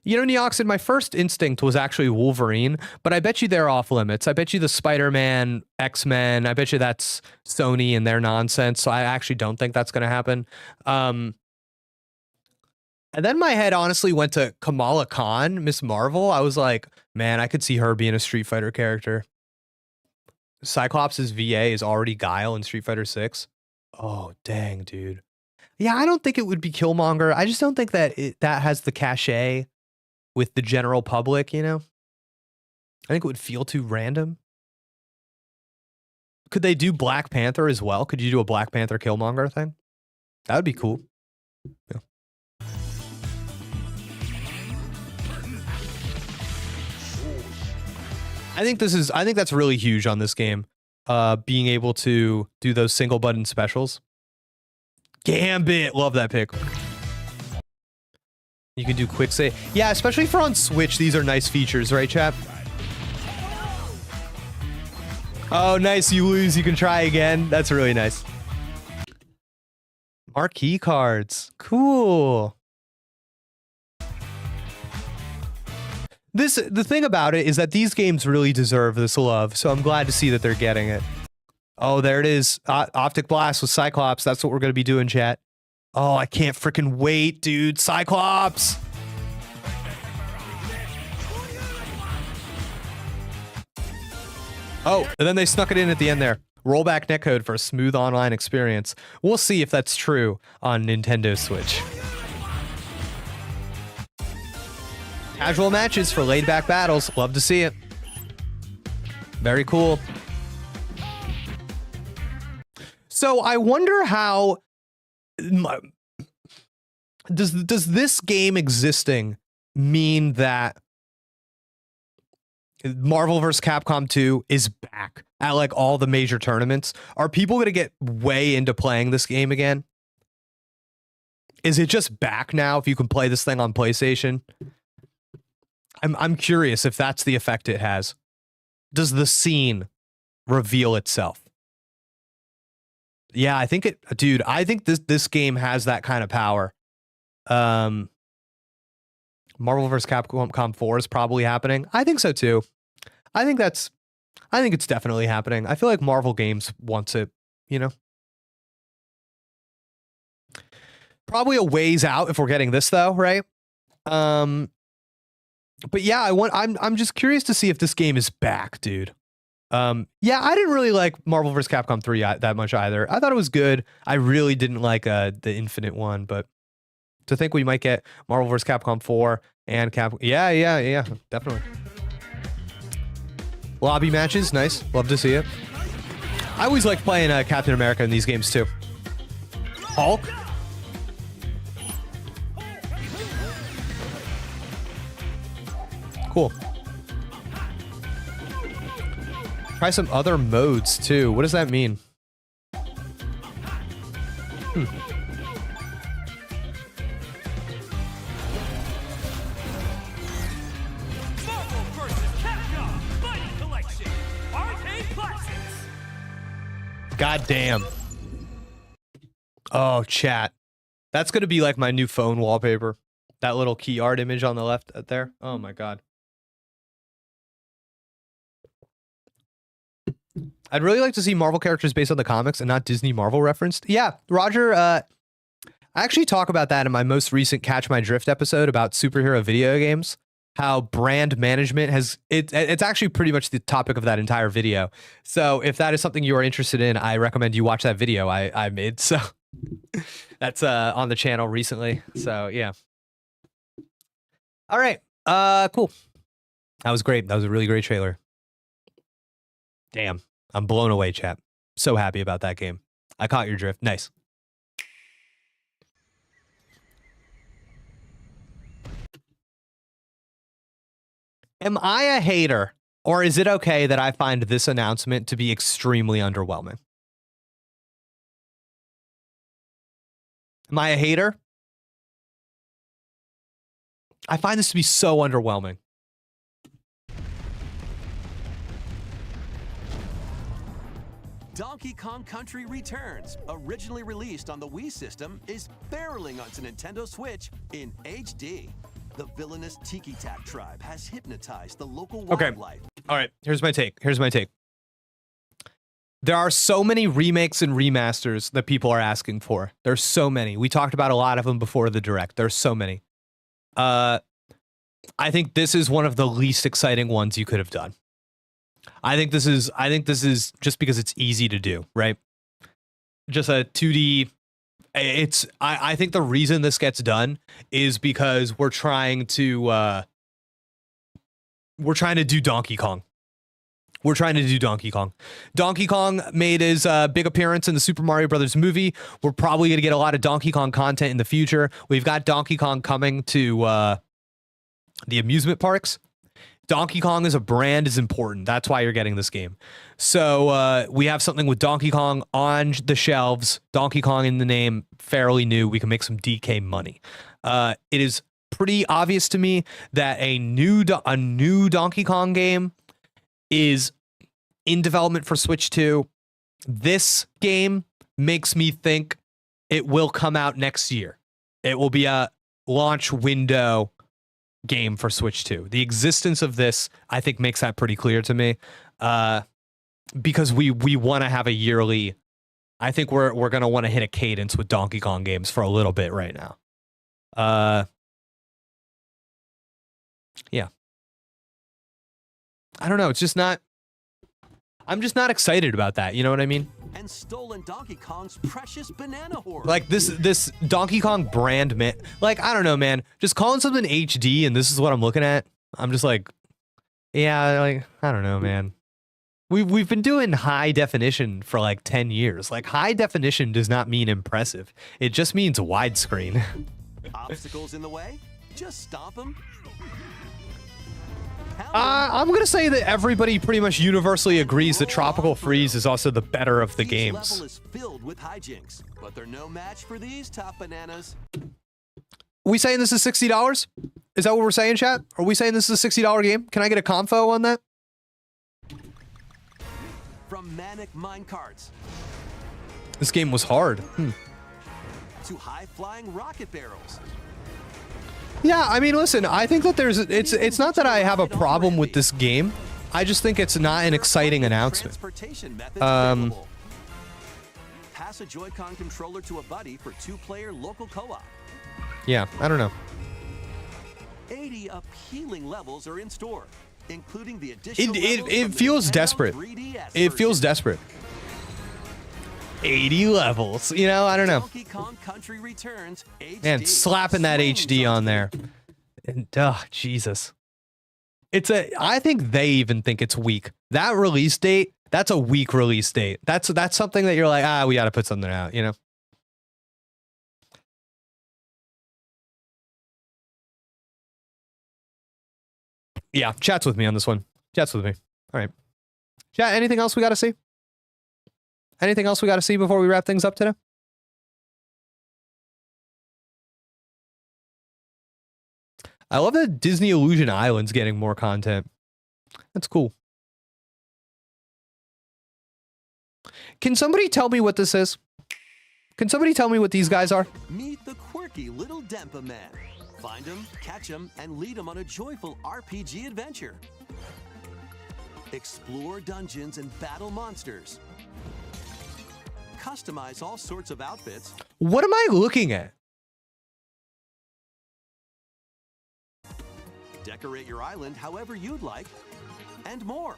You know, Neoxid, my first instinct was actually Wolverine, but I bet you they're off limits. I bet you the Spider-Man, X-Men, I bet you that's Sony and their nonsense, so I actually don't think that's going to happen. And then my head honestly went to Kamala Khan, Miss Marvel. I was like, man, I could see her being a Street Fighter character. Cyclops' VA is already Guile in Street Fighter 6. Oh, dang, dude. Yeah, I don't think it would be Killmonger. I just don't think that that has the cachet with the general public, you know? I think it would feel too random. Could they do Black Panther as well? Could you do a Black Panther Killmonger thing? That would be cool. Yeah. I think that's really huge on this game. Being able to do those single button specials. Gambit, love that pick. You can do quick save. Yeah, especially for on Switch, these are nice features, right, chap? Oh, nice, you lose, you can try again. That's really nice. Marquee cards, cool. The thing about it is that these games really deserve this love, so I'm glad to see that they're getting it. Oh, there it is. Optic Blast with Cyclops. That's what we're going to be doing, chat. Oh, I can't freaking wait, dude. Cyclops! Oh, and then they snuck it in at the end there. Rollback netcode for a smooth online experience. We'll see if that's true on Nintendo Switch. Casual matches for laid-back battles. Love to see it. Very cool. So I wonder how... Does this game existing mean that Marvel vs. Capcom 2 is back at like all the major tournaments? Are people going to get way into playing this game again? Is it just back now if you can play this thing on PlayStation? I'm curious if that's the effect it has. Does the scene reveal itself? Yeah, I think it, dude, I think this game has that kind of power. Marvel vs. Capcom 4 is probably happening. I think so too. I think it's definitely happening. I feel like Marvel Games wants it, you know? Probably a ways out if we're getting this though, right? But yeah, I'm just curious to see if this game is back, dude. Yeah, I didn't really like Marvel vs. Capcom 3 that much either. I thought it was good. I really didn't like the Infinite one, but to think we might get Marvel vs. Capcom 4 and yeah, definitely. Lobby matches, nice. Love to see it. I always like playing Captain America in these games too. Hulk. Cool. Try some other modes too. What does that mean? Marvel vs. Capcom Fighting Collection Arcade Classics. God damn. Oh, chat. That's going to be like my new phone wallpaper. That little key art image on the left there. Oh my god. I'd really like to see Marvel characters based on the comics and not Disney Marvel referenced. Yeah, Roger, I actually talk about that in my most recent Catch My Drift episode about superhero video games. How brand management has it's actually pretty much the topic of that entire video. So if that is something you are interested in, I recommend you watch that video I made. So that's on the channel recently. So yeah. All right. Cool. That was great. That was a really great trailer. Damn. I'm blown away, chat. So happy about that game. I caught your drift. Nice. Am I a hater, or is it okay that I find this announcement to be extremely underwhelming? Am I a hater? I find this to be so underwhelming. Donkey Kong Country Returns, originally released on the Wii system, is barreling onto Nintendo Switch in HD. The villainous Tiki Tak tribe has hypnotized the local wildlife. All right, here's my take. There are so many remakes and remasters that people are asking for. There's so many. We talked about a lot of them before the Direct. There's so many. I think this is one of the least exciting ones you could have done. I think this is just because it's easy to do, right? Just a 2D. I think the reason this gets done is because we're trying to do Donkey Kong. We're trying to do Donkey Kong. Donkey Kong made his big appearance in the Super Mario Brothers movie. We're probably going to get a lot of Donkey Kong content in the future. We've got Donkey Kong coming to the amusement parks. Donkey Kong as a brand is important. That's why you're getting this game. So we have something with Donkey Kong on the shelves. Donkey Kong in the name, fairly new. We can make some DK money. It is pretty obvious to me that a new Donkey Kong game is in development for Switch 2. This game makes me think it will come out next year. It will be a launch window game for Switch 2. The existence of this, I think, makes that pretty clear to me. Because we want to have a yearly. I think we're going to want to hit a cadence with Donkey Kong games for a little bit right now. Yeah. I don't know. It's just not. I'm just not excited about that. You know what I mean? And stolen Donkey Kong's precious banana horde. Like this Donkey Kong brand, man. Like, I don't know, man. Just calling something HD and this is what I'm looking at. I'm just like, yeah, like, I don't know, man. We've been doing high definition for like 10 years. Like, high definition does not mean impressive. It just means widescreen. Obstacles in the way? Just stomp them. I'm going to say that everybody pretty much universally agrees that Tropical Freeze is also the better of the games. Level is filled with hijinks, but they're no match for these top bananas. We saying this is $60? Is that what we're saying, chat? Are we saying this is a $60 game? Can I get a confo on that? From manic minecarts This game was hard. to high-flying rocket barrels. Yeah, I mean, listen, I think that it's not that I have a problem with this game. I just think it's not an exciting announcement. Pass a Joy-Con controller to a buddy for 2-player local co-op. Yeah, I don't know. 80 appealing levels are in store, including the additional It feels desperate. It feels desperate. 80 levels, you know, I don't know. Donkey Kong Country Returns HD. Man, slapping that HD on there. And Jesus. I think they even think it's weak. That release date, that's a weak release date. That's something that you're like, we got to put something out, you know? Yeah, chat's with me on this one. Chat's with me. All right. Chat, anything else we got to see? Anything else we got to see before we wrap things up today? I love that Disney Illusion Island's getting more content. That's cool. Can somebody tell me what this is? Can somebody tell me what these guys are? Meet the quirky little Dempa Men. Find them, catch them, and lead them on a joyful RPG adventure. Explore dungeons and battle monsters. Customize all sorts of outfits. What am I looking at? Decorate your island however you'd like, and more.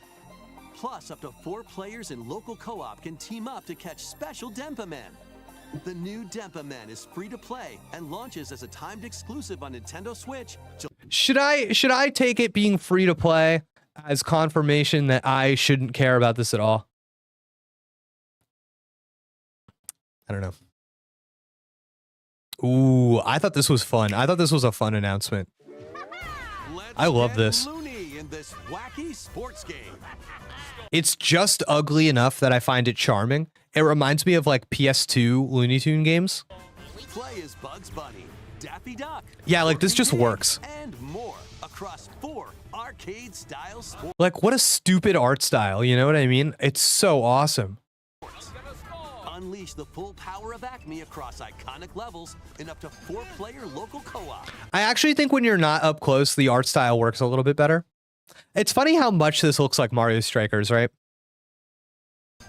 Plus, up to 4 players in local co-op can team up to catch special Dempa Men. The new Dempa Men is free to play and launches as a timed exclusive on Nintendo Switch. Should I take it being free to play as confirmation that I shouldn't care about this at all? I don't know. Ooh, I thought this was fun. I thought this was a fun announcement. I love this. Looney in this wacky sports game. It's just ugly enough that I find it charming. It reminds me of like PS2 Looney Tune games. Play as Bugs Bunny, Daffy Duck. Yeah, like this just works. And more across 4 arcade-style sports. Like what a stupid art style, you know what I mean? It's so awesome. Unleash the full power of Acme across iconic levels in up to 4-player local co-op. I actually think when you're not up close, the art style works a little bit better. It's funny how much this looks like Mario Strikers, right?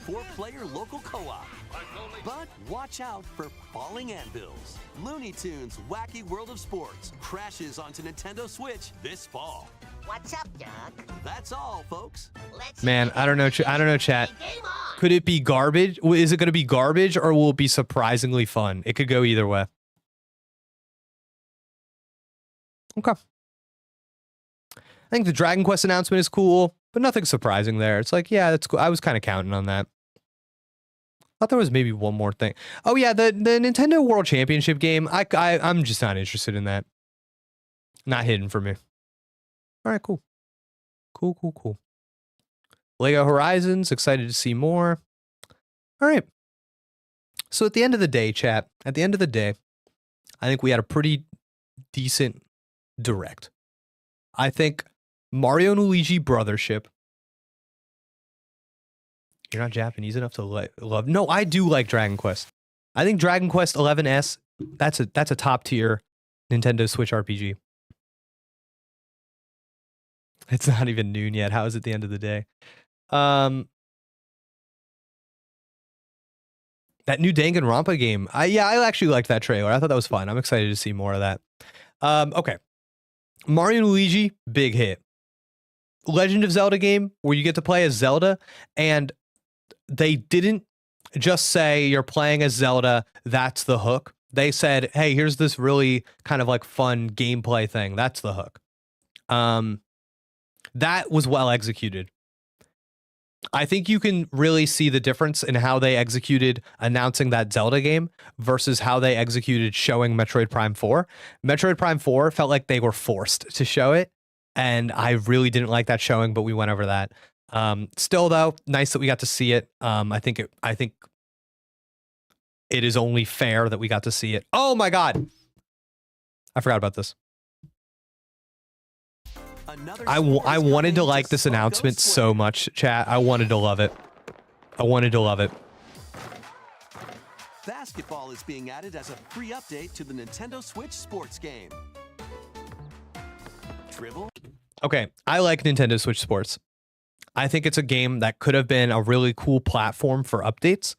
4-player local co-op. But watch out for falling anvils. Looney Tunes Wacky World of Sports crashes onto Nintendo Switch this fall. What's up, Doug? That's all, folks. Man, I don't know, chat. Could it be garbage? Is it going to be garbage or will it be surprisingly fun? It could go either way. Okay. I think the Dragon Quest announcement is cool, but nothing surprising there. It's like, yeah, that's cool. I was kind of counting on that. I thought there was maybe one more thing. Oh yeah, the Nintendo World Championship game. I'm just not interested in that. Not hidden for me. All right, cool. Cool. Lego Horizons, excited to see more. All right. So at the end of the day, chat, I think we had a pretty decent direct. I think Mario and Luigi Brothership. You're not Japanese enough to love. No, I do like Dragon Quest. I think Dragon Quest 11S, that's a top tier Nintendo Switch RPG. It's not even noon yet. How is it the end of the day? That new Danganronpa game. I actually liked that trailer. I thought that was fun. I'm excited to see more of that. Okay. Mario and Luigi, big hit. Legend of Zelda game where you get to play as Zelda, and they didn't just say you're playing as Zelda, that's the hook. They said, hey, here's this really kind of like fun gameplay thing. That's the hook. That was well executed. I think you can really see the difference in how they executed announcing that Zelda game versus how they executed showing Metroid Prime 4. Metroid Prime 4 felt like they were forced to show it, and I really didn't like that showing, but we went over that. Still, though, nice that we got to see it. I think it is only fair that we got to see it. Oh my God. I forgot about this. I wanted to like this announcement so much, chat. I wanted to love it. Basketball is being added as a free update to the Nintendo Switch sports game. Dribble? Okay, I like Nintendo Switch Sports. I think it's a game that could have been a really cool platform for updates.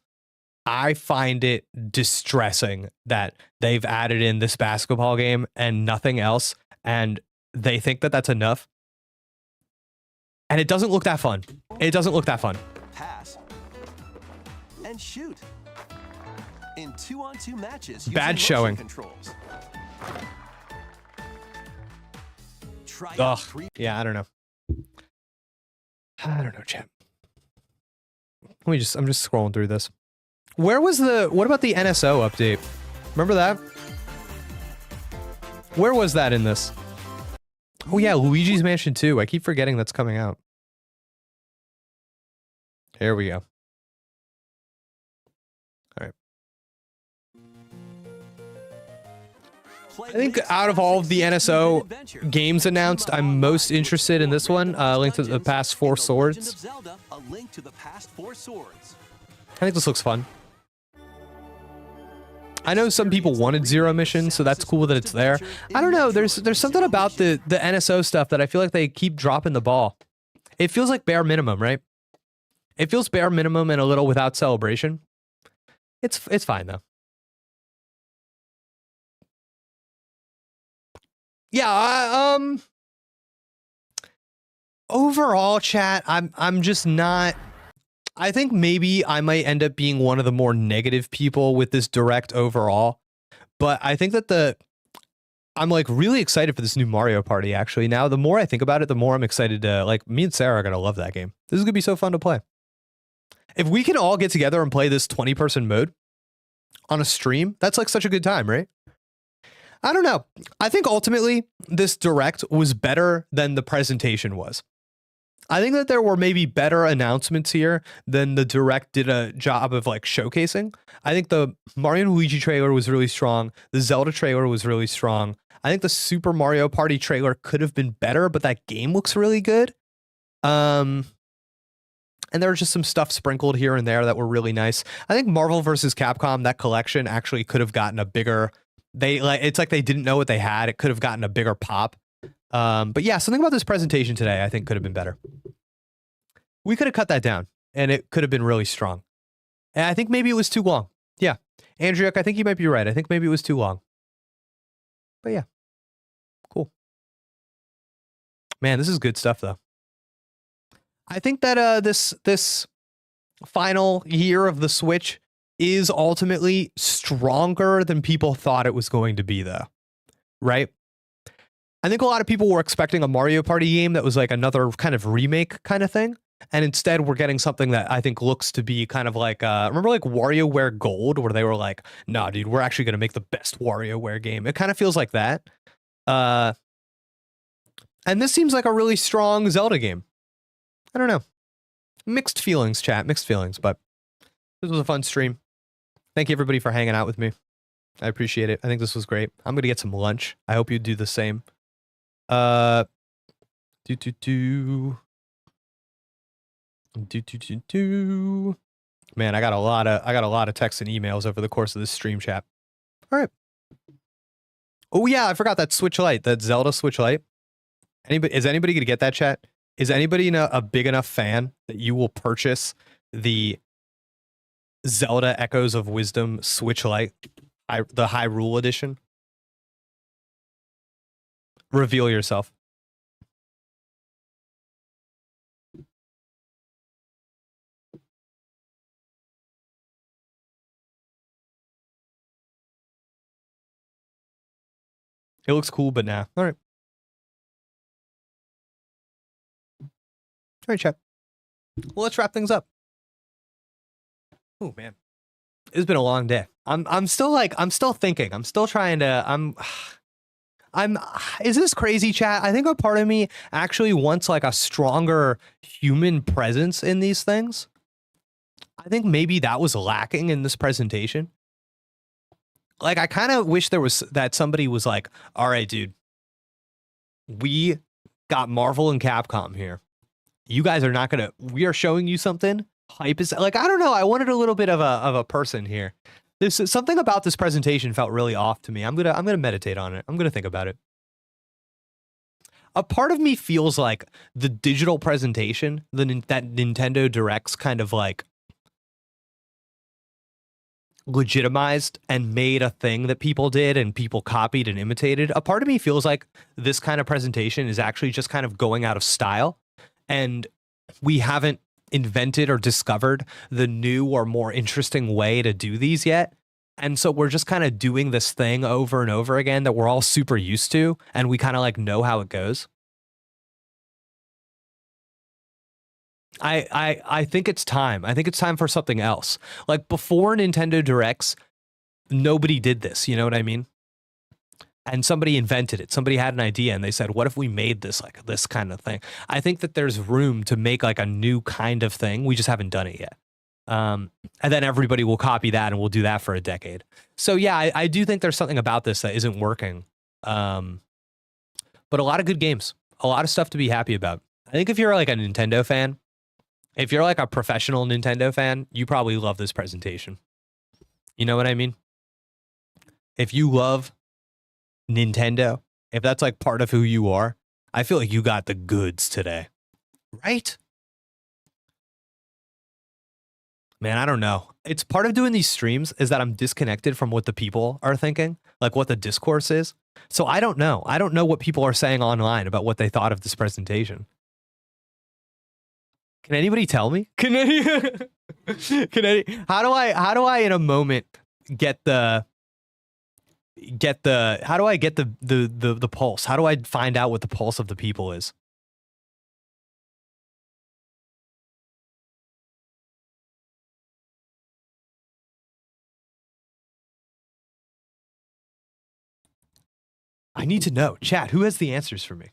I find it distressing that they've added in this basketball game and nothing else. And they think that that's enough. And it doesn't look that fun. It doesn't look that fun. Pass. And shoot. In 2-on-2 matches, Bad using showing. motion controls. Try Ugh. Yeah, I don't know. I don't know, chat. I'm just scrolling through this. What about the NSO update? Remember that? Where was that in this? Oh yeah, Luigi's Mansion 2. I keep forgetting that's coming out. Here we go. All right. I think out of all of the NSO games announced, I'm most interested in this one, Link to the Past 4 Swords. I think this looks fun. I know some people wanted Zero Mission, so that's cool that it's there. I don't know, there's something about the NSO stuff that I feel like they keep dropping the ball. It feels like bare minimum, right? It feels bare minimum and a little without celebration. It's fine though. Yeah, overall, chat, I'm just not. I think maybe I might end up being one of the more negative people with this direct overall, but I think that I'm like really excited for this new Mario Party. Actually, now the more I think about it, the more I'm excited to, like, me and Sarah are gonna love that game. This is gonna be so fun to play. If we can all get together and play this 20-person mode on a stream, that's like such a good time, right? I don't know. I think ultimately this direct was better than the presentation was. I think that there were maybe better announcements here than the direct did a job of like showcasing. I think the Mario and Luigi trailer was really strong. The Zelda trailer was really strong. I think the Super Mario Party trailer could have been better, but that game looks really good. And there was just some stuff sprinkled here and there that were really nice. I think Marvel vs. Capcom, that collection actually could have gotten a bigger, it's like they didn't know what they had. It could have gotten a bigger pop. But yeah, something about this presentation today I think could have been better. We could have cut that down and it could have been really strong. And I think maybe it was too long. Yeah. Andriuk, I think you might be right. I think maybe it was too long. But yeah. Cool. Man, this is good stuff though. I think that this final year of the Switch is ultimately stronger than people thought it was going to be though. Right? I think a lot of people were expecting a Mario Party game that was like another kind of remake kind of thing. And instead we're getting something that I think looks to be kind of like, remember like WarioWare Gold, where they were like, nah, dude, we're actually going to make the best WarioWare game. It kind of feels like that. And this seems like a really strong Zelda game. I don't know. Mixed feelings, chat, mixed feelings, but this was a fun stream. Thank you everybody for hanging out with me. I appreciate it. I think this was great. I'm going to get some lunch. I hope you do the same. Man, I got a lot of texts and emails over the course of this stream, chat. All right. Oh yeah, I forgot that Switch Lite, that Zelda Switch Lite. Is anybody gonna get that, chat? Is anybody a big enough fan that you will purchase the Zelda Echoes of Wisdom Switch Lite, the Hyrule edition? Reveal yourself. It looks cool, but nah. All right. All right, chat. Well, let's wrap things up. Oh man, it's been a long day. I'm still thinking. I'm still trying to. Is this crazy, chat? I think a part of me actually wants like a stronger human presence in these things. I think maybe that was lacking in this presentation. Like, I kind of wish there was that somebody was like, all right, dude, we got Marvel and Capcom here. You guys are not going to, we are showing you something. Hype is like, I don't know. I wanted a little bit of a person here. There's something about this presentation felt really off to me. I'm going to meditate on it. I'm going to think about it. A part of me feels like the digital presentation, that Nintendo Direct's kind of like legitimized and made a thing that people did and people copied and imitated, a part of me feels like this kind of presentation is actually just kind of going out of style, and we haven't invented or discovered the new or more interesting way to do these yet. And so we're just kind of doing this thing over and over again that we're all super used to, and we kind of like know how it goes. I think it's time. I think it's time for something else. Like before Nintendo Directs, nobody did this, you know what I mean? And somebody invented it. Somebody had an idea and they said, what if we made this like this kind of thing? I think that there's room to make like a new kind of thing. We just haven't done it yet. And then everybody will copy that and we'll do that for a decade. So yeah, I do think there's something about this that isn't working. But a lot of good games, a lot of stuff to be happy about. I think if you're like a Nintendo fan, if you're like a professional Nintendo fan, you probably love this presentation. You know what I mean? If you love Nintendo, if that's like part of who you are, I feel like you got the goods today, right? Man, I don't know. It's part of doing these streams is that I'm disconnected from what the people are thinking, like what the discourse is. So I don't know. I don't know what people are saying online about what they thought of this presentation. Can anybody tell me? How do I in a moment get the pulse? How do I find out what the pulse of the people is? I need to know. Chat, who has the answers for me?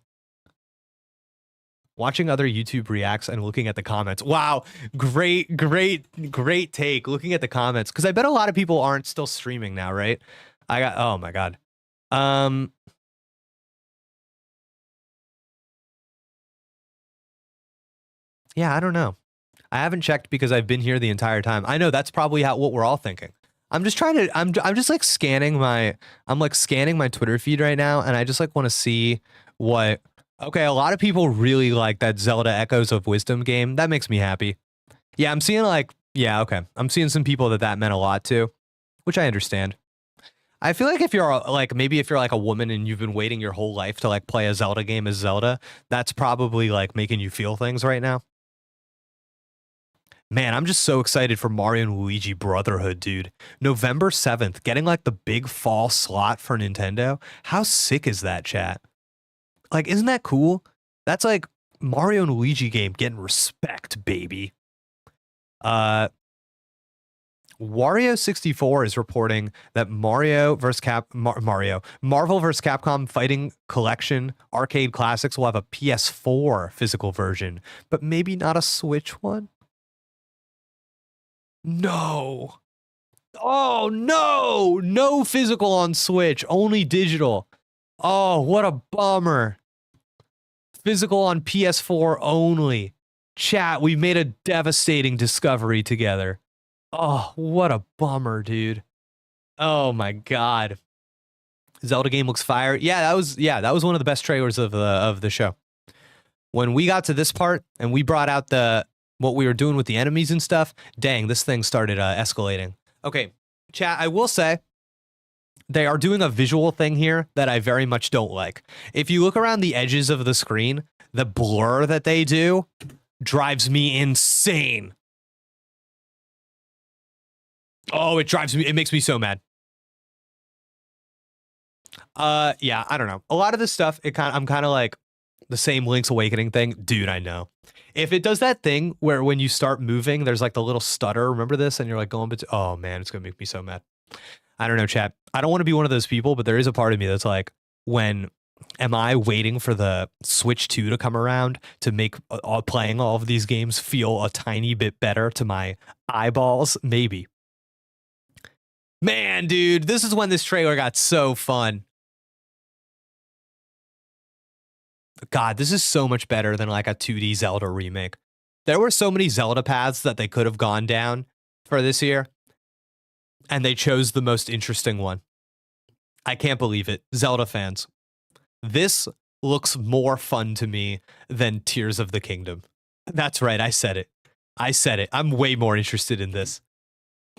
Watching other YouTube reacts and looking at the comments. Wow, great take. Looking at the comments, because I bet a lot of people aren't still streaming now, right? Oh my god. Yeah, I don't know. I haven't checked because I've been here the entire time. I know that's probably what we're all thinking. I'm just trying to. I'm just like scanning my. I'm like scanning my Twitter feed right now, and I just like want to see what. Okay, a lot of people really like that Zelda Echoes of Wisdom game. That makes me happy. Yeah, I'm seeing like, yeah, okay. I'm seeing some people that meant a lot to, which I understand. I feel like if you're like, maybe if you're like a woman and you've been waiting your whole life to like play a Zelda game as Zelda, that's probably like making you feel things right now. Man, I'm just so excited for Mario and Luigi Brotherhood, dude. November 7th, getting like the big fall slot for Nintendo. How sick is that, chat? Like, isn't that cool? That's like Mario and Luigi game getting respect, baby. Wario64 is reporting that Marvel vs. Capcom Fighting Collection Arcade Classics will have a PS4 physical version, but maybe not a Switch one. No. Oh, no. No physical on Switch, only digital. Oh, what a bummer. Physical on PS4 only. Chat, we made a devastating discovery together. Oh, what a bummer, dude. Oh my god. Zelda game looks fire. Yeah, that was one of the best trailers of the show. When we got to this part and we brought out what we were doing with the enemies and stuff, dang, this thing started escalating. Okay, chat, I will say they are doing a visual thing here that I very much don't like. If you look around the edges of the screen, the blur that they do drives me insane. Oh, it makes me so mad. Yeah, I don't know. A lot of this stuff, I'm kind of like the same Link's Awakening thing. Dude, I know. If it does that thing where when you start moving, there's like the little stutter, remember this? And you're like going, oh man, it's going to make me so mad. I don't know, chat. I don't want to be one of those people, but there is a part of me that's like, am I waiting for the Switch 2 to come around to make playing all of these games feel a tiny bit better to my eyeballs? Maybe. Man, dude, this is when this trailer got so fun. God, this is so much better than like a 2D Zelda remake. There were so many Zelda paths that they could have gone down for this year, and they chose the most interesting one. I can't believe it. Zelda fans, this looks more fun to me than Tears of the Kingdom. That's right, I said it. I'm way more interested in this.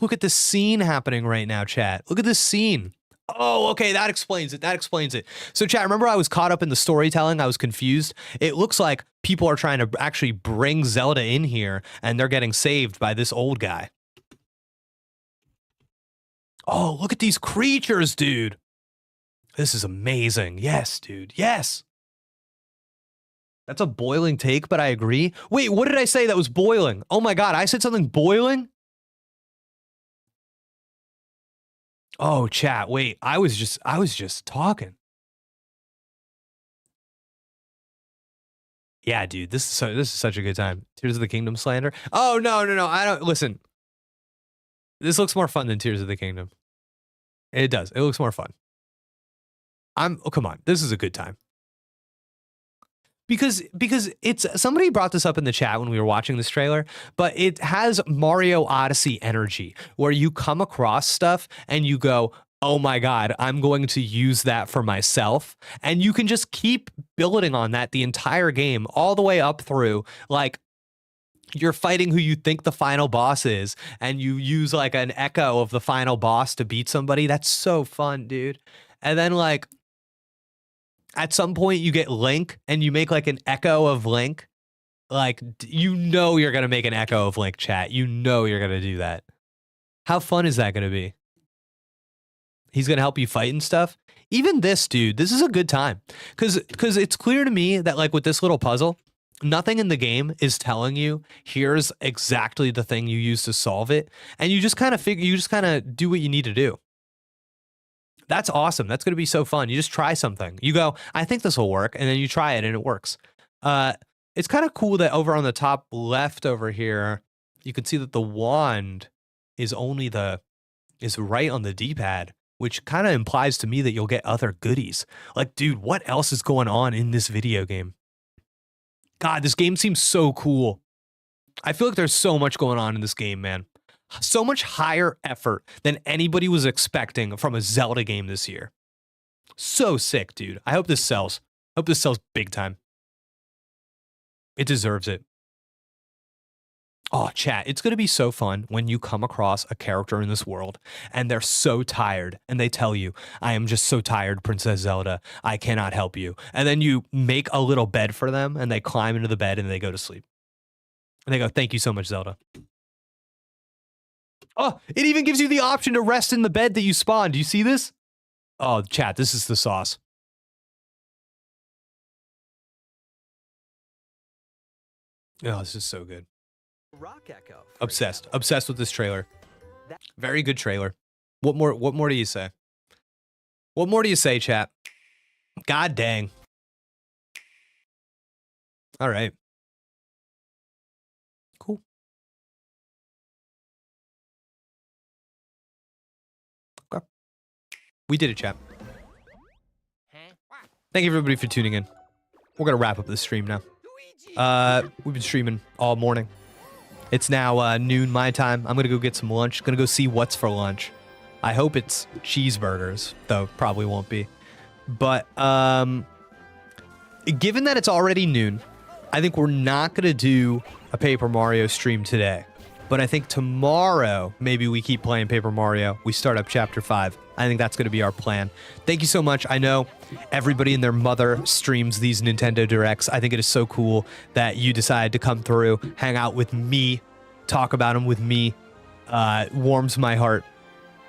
Look at this scene happening right now, chat. Look at this scene. Oh, okay, that explains it. That explains it. So, chat, remember I was caught up in the storytelling. I was confused. It looks like people are trying to actually bring Zelda in here, and they're getting saved by this old guy. Oh, look at these creatures, dude. This is amazing. Yes, dude. Yes. That's a boiling take, but I agree. Wait, what did I say that was boiling? Oh my God, I said something boiling? Oh, chat, wait, I was just talking. Yeah, dude, this is such a good time. Tears of the Kingdom slander. Oh, no, I don't, listen. This looks more fun than Tears of the Kingdom. It does. It looks more fun. Oh, come on. This is a good time. Because it's, somebody brought this up in the chat when we were watching this trailer, but it has Mario Odyssey energy where you come across stuff and you go, oh my God, I'm going to use that for myself. And you can just keep building on that the entire game all the way up through, like, you're fighting who you think the final boss is, and you use like an echo of the final boss to beat somebody. That's so fun, dude. And then like, at some point you get Link and you make like an echo of Link. Like, you know you're going to make an echo of Link, chat. You know you're going to do that. How fun is that going to be? He's going to help you fight and stuff. Even this, dude, this is a good time. Because it's clear to me that like with this little puzzle, nothing in the game is telling you, here's exactly the thing you use to solve it. And you just kind of do what you need to do. That's awesome. That's going to be so fun. You just try something. You go, I think this will work. And then you try it and it works. It's kind of cool that over on the top left over here, you can see that the wand is right on the D-pad, which kind of implies to me that you'll get other goodies. Like, dude, what else is going on in this video game? God, this game seems so cool. I feel like there's so much going on in this game, man. So much higher effort than anybody was expecting from a Zelda game this year. So sick, dude. I hope this sells. I hope this sells big time. It deserves it. Oh, chat, it's going to be so fun when you come across a character in this world and they're so tired and they tell you, I am just so tired, Princess Zelda. I cannot help you. And then you make a little bed for them and they climb into the bed and they go to sleep. And they go, thank you so much, Zelda. Oh, it even gives you the option to rest in the bed that you spawned. Do you see this? Oh, chat, this is the sauce. Oh, this is so good. Rock Echo. Obsessed. Obsessed with this trailer. Very good trailer. What more do you say? What more do you say, chat? God dang. All right. Cool. Okay. We did it, chat. Thank you, everybody, for tuning in. We're going to wrap up this stream now. We've been streaming all morning. It's now noon my time. I'm going to go get some lunch. Going to go see what's for lunch. I hope it's cheeseburgers, though probably won't be. But given that it's already noon, I think we're not going to do a Paper Mario stream today. But I think tomorrow, maybe we keep playing Paper Mario. We start up Chapter 5. I think that's going to be our plan. Thank you so much. I know everybody and their mother streams these Nintendo Directs. I think it is so cool that you decided to come through, hang out with me, talk about them with me. Warms my heart.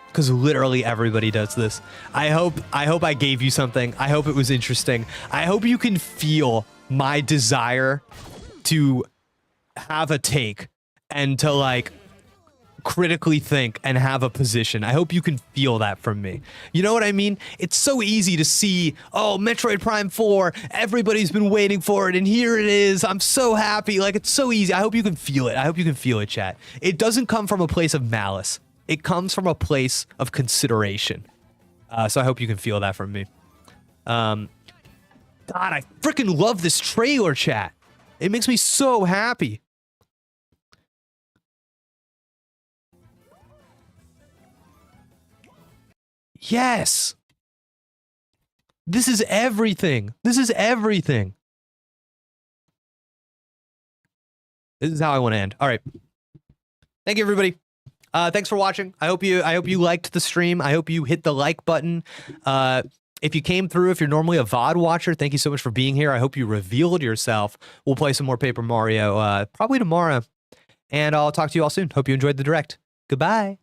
Because literally everybody does this. I hope I gave you something. I hope it was interesting. I hope you can feel my desire to have a take and to like critically think and have a position. I hope you can feel that from me. You know what I mean? It's so easy to see, oh, Metroid Prime 4, everybody's been waiting for it, and here it is. I'm so happy. Like, it's so easy. I hope you can feel it. I hope you can feel it, chat. It doesn't come from a place of malice. It comes from a place of consideration. So I hope you can feel that from me. God, I freaking love this trailer, chat. It makes me so happy. Yes. This is everything. This is everything. This is how I want to end. All right. Thank you, everybody. Thanks for watching. I hope you liked the stream. I hope you hit the like button. If you came through, if you're normally a VOD watcher, thank you so much for being here. I hope you revealed yourself. We'll play some more Paper Mario probably tomorrow. And I'll talk to you all soon. Hope you enjoyed the direct. Goodbye.